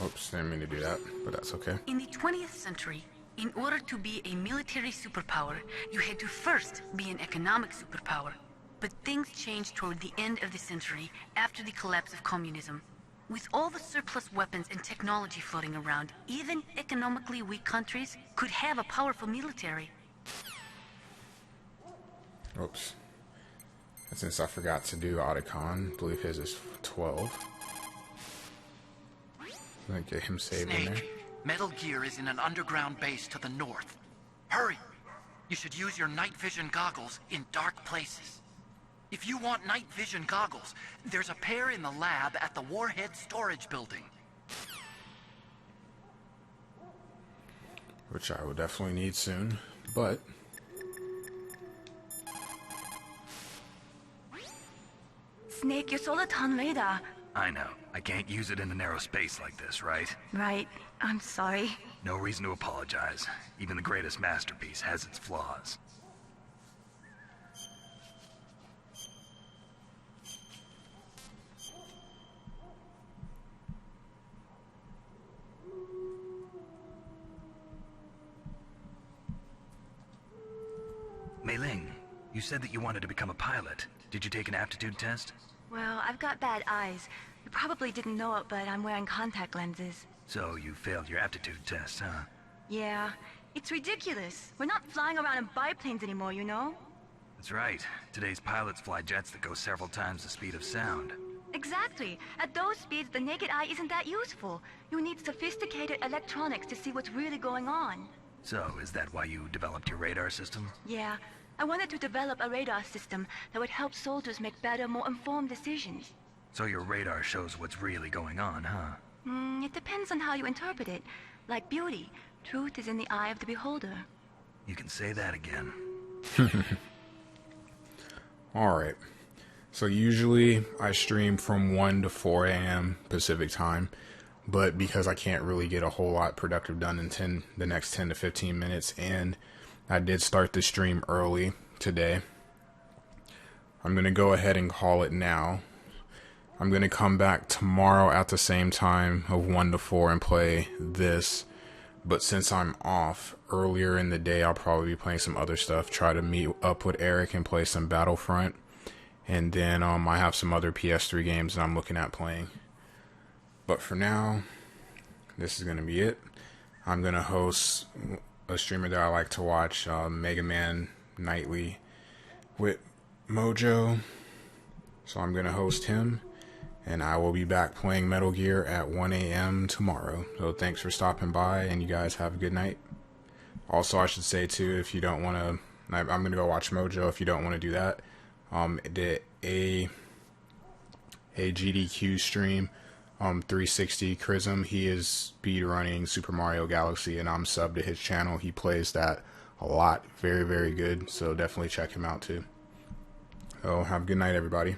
Oops, didn't mean to do that, but that's okay. In the 20th century, in order to be a military superpower, you had to first be an economic superpower. But things changed toward the end of the century after the collapse of communism. With all the surplus weapons and technology floating around, even economically weak countries could have a powerful military. Oops. And since I forgot to do Otacon, I believe his is 12. I'm gonna get him saved in there. Snake, Metal Gear is in an underground base to the north. Hurry! You should use your night vision goggles in dark places. If you want night vision goggles, there's a pair in the lab at the Warhead Storage Building. Which I will definitely need soon, but... Snake, your Soliton radar. I know. I can't use it in a narrow space like this, right? Right. I'm sorry. No reason to apologize. Even the greatest masterpiece has its flaws. Mei Ling, you said that you wanted to become a pilot. Did you take an aptitude test? Well, I've got bad eyes. You probably didn't know it, but I'm wearing contact lenses. So you failed your aptitude test, huh? Yeah. It's ridiculous. We're not flying around in biplanes anymore, you know? That's right. Today's pilots fly jets that go several times the speed of sound. Exactly. At those speeds, the naked eye isn't that useful. You need sophisticated electronics to see what's really going on. So, is that why you developed your radar system? Yeah. I wanted to develop a radar system that would help soldiers make better, more informed decisions. So your radar shows what's really going on, huh? It depends on how you interpret it. Like beauty, truth is in the eye of the beholder. You can say that again. Alright. So usually I stream from 1 to 4 a.m. Pacific time. But because I can't really get a whole lot productive done in the next 10 to 15 minutes, and I did start the stream early today, I'm going to go ahead and call it now. I'm going to come back tomorrow at the same time of 1 to 4 and play this. But since I'm off earlier in the day, I'll probably be playing some other stuff. Try to meet up with Eric and play some Battlefront. And then I have some other PS3 games that I'm looking at playing. But for now, this is going to be it. I'm going to host a streamer that I like to watch, Mega Man Nightly with Mojo. So I'm going to host him. And I will be back playing Metal Gear at 1 a.m. tomorrow. So thanks for stopping by, and you guys have a good night. Also, I should say, too, if you don't want to... I'm going to go watch Mojo if you don't want to do that. Did a GDQ stream, 360 Chrism. He is speed running Super Mario Galaxy, and I'm subbed to his channel. He plays that a lot. Very, very good. So definitely check him out, too. So have a good night, everybody.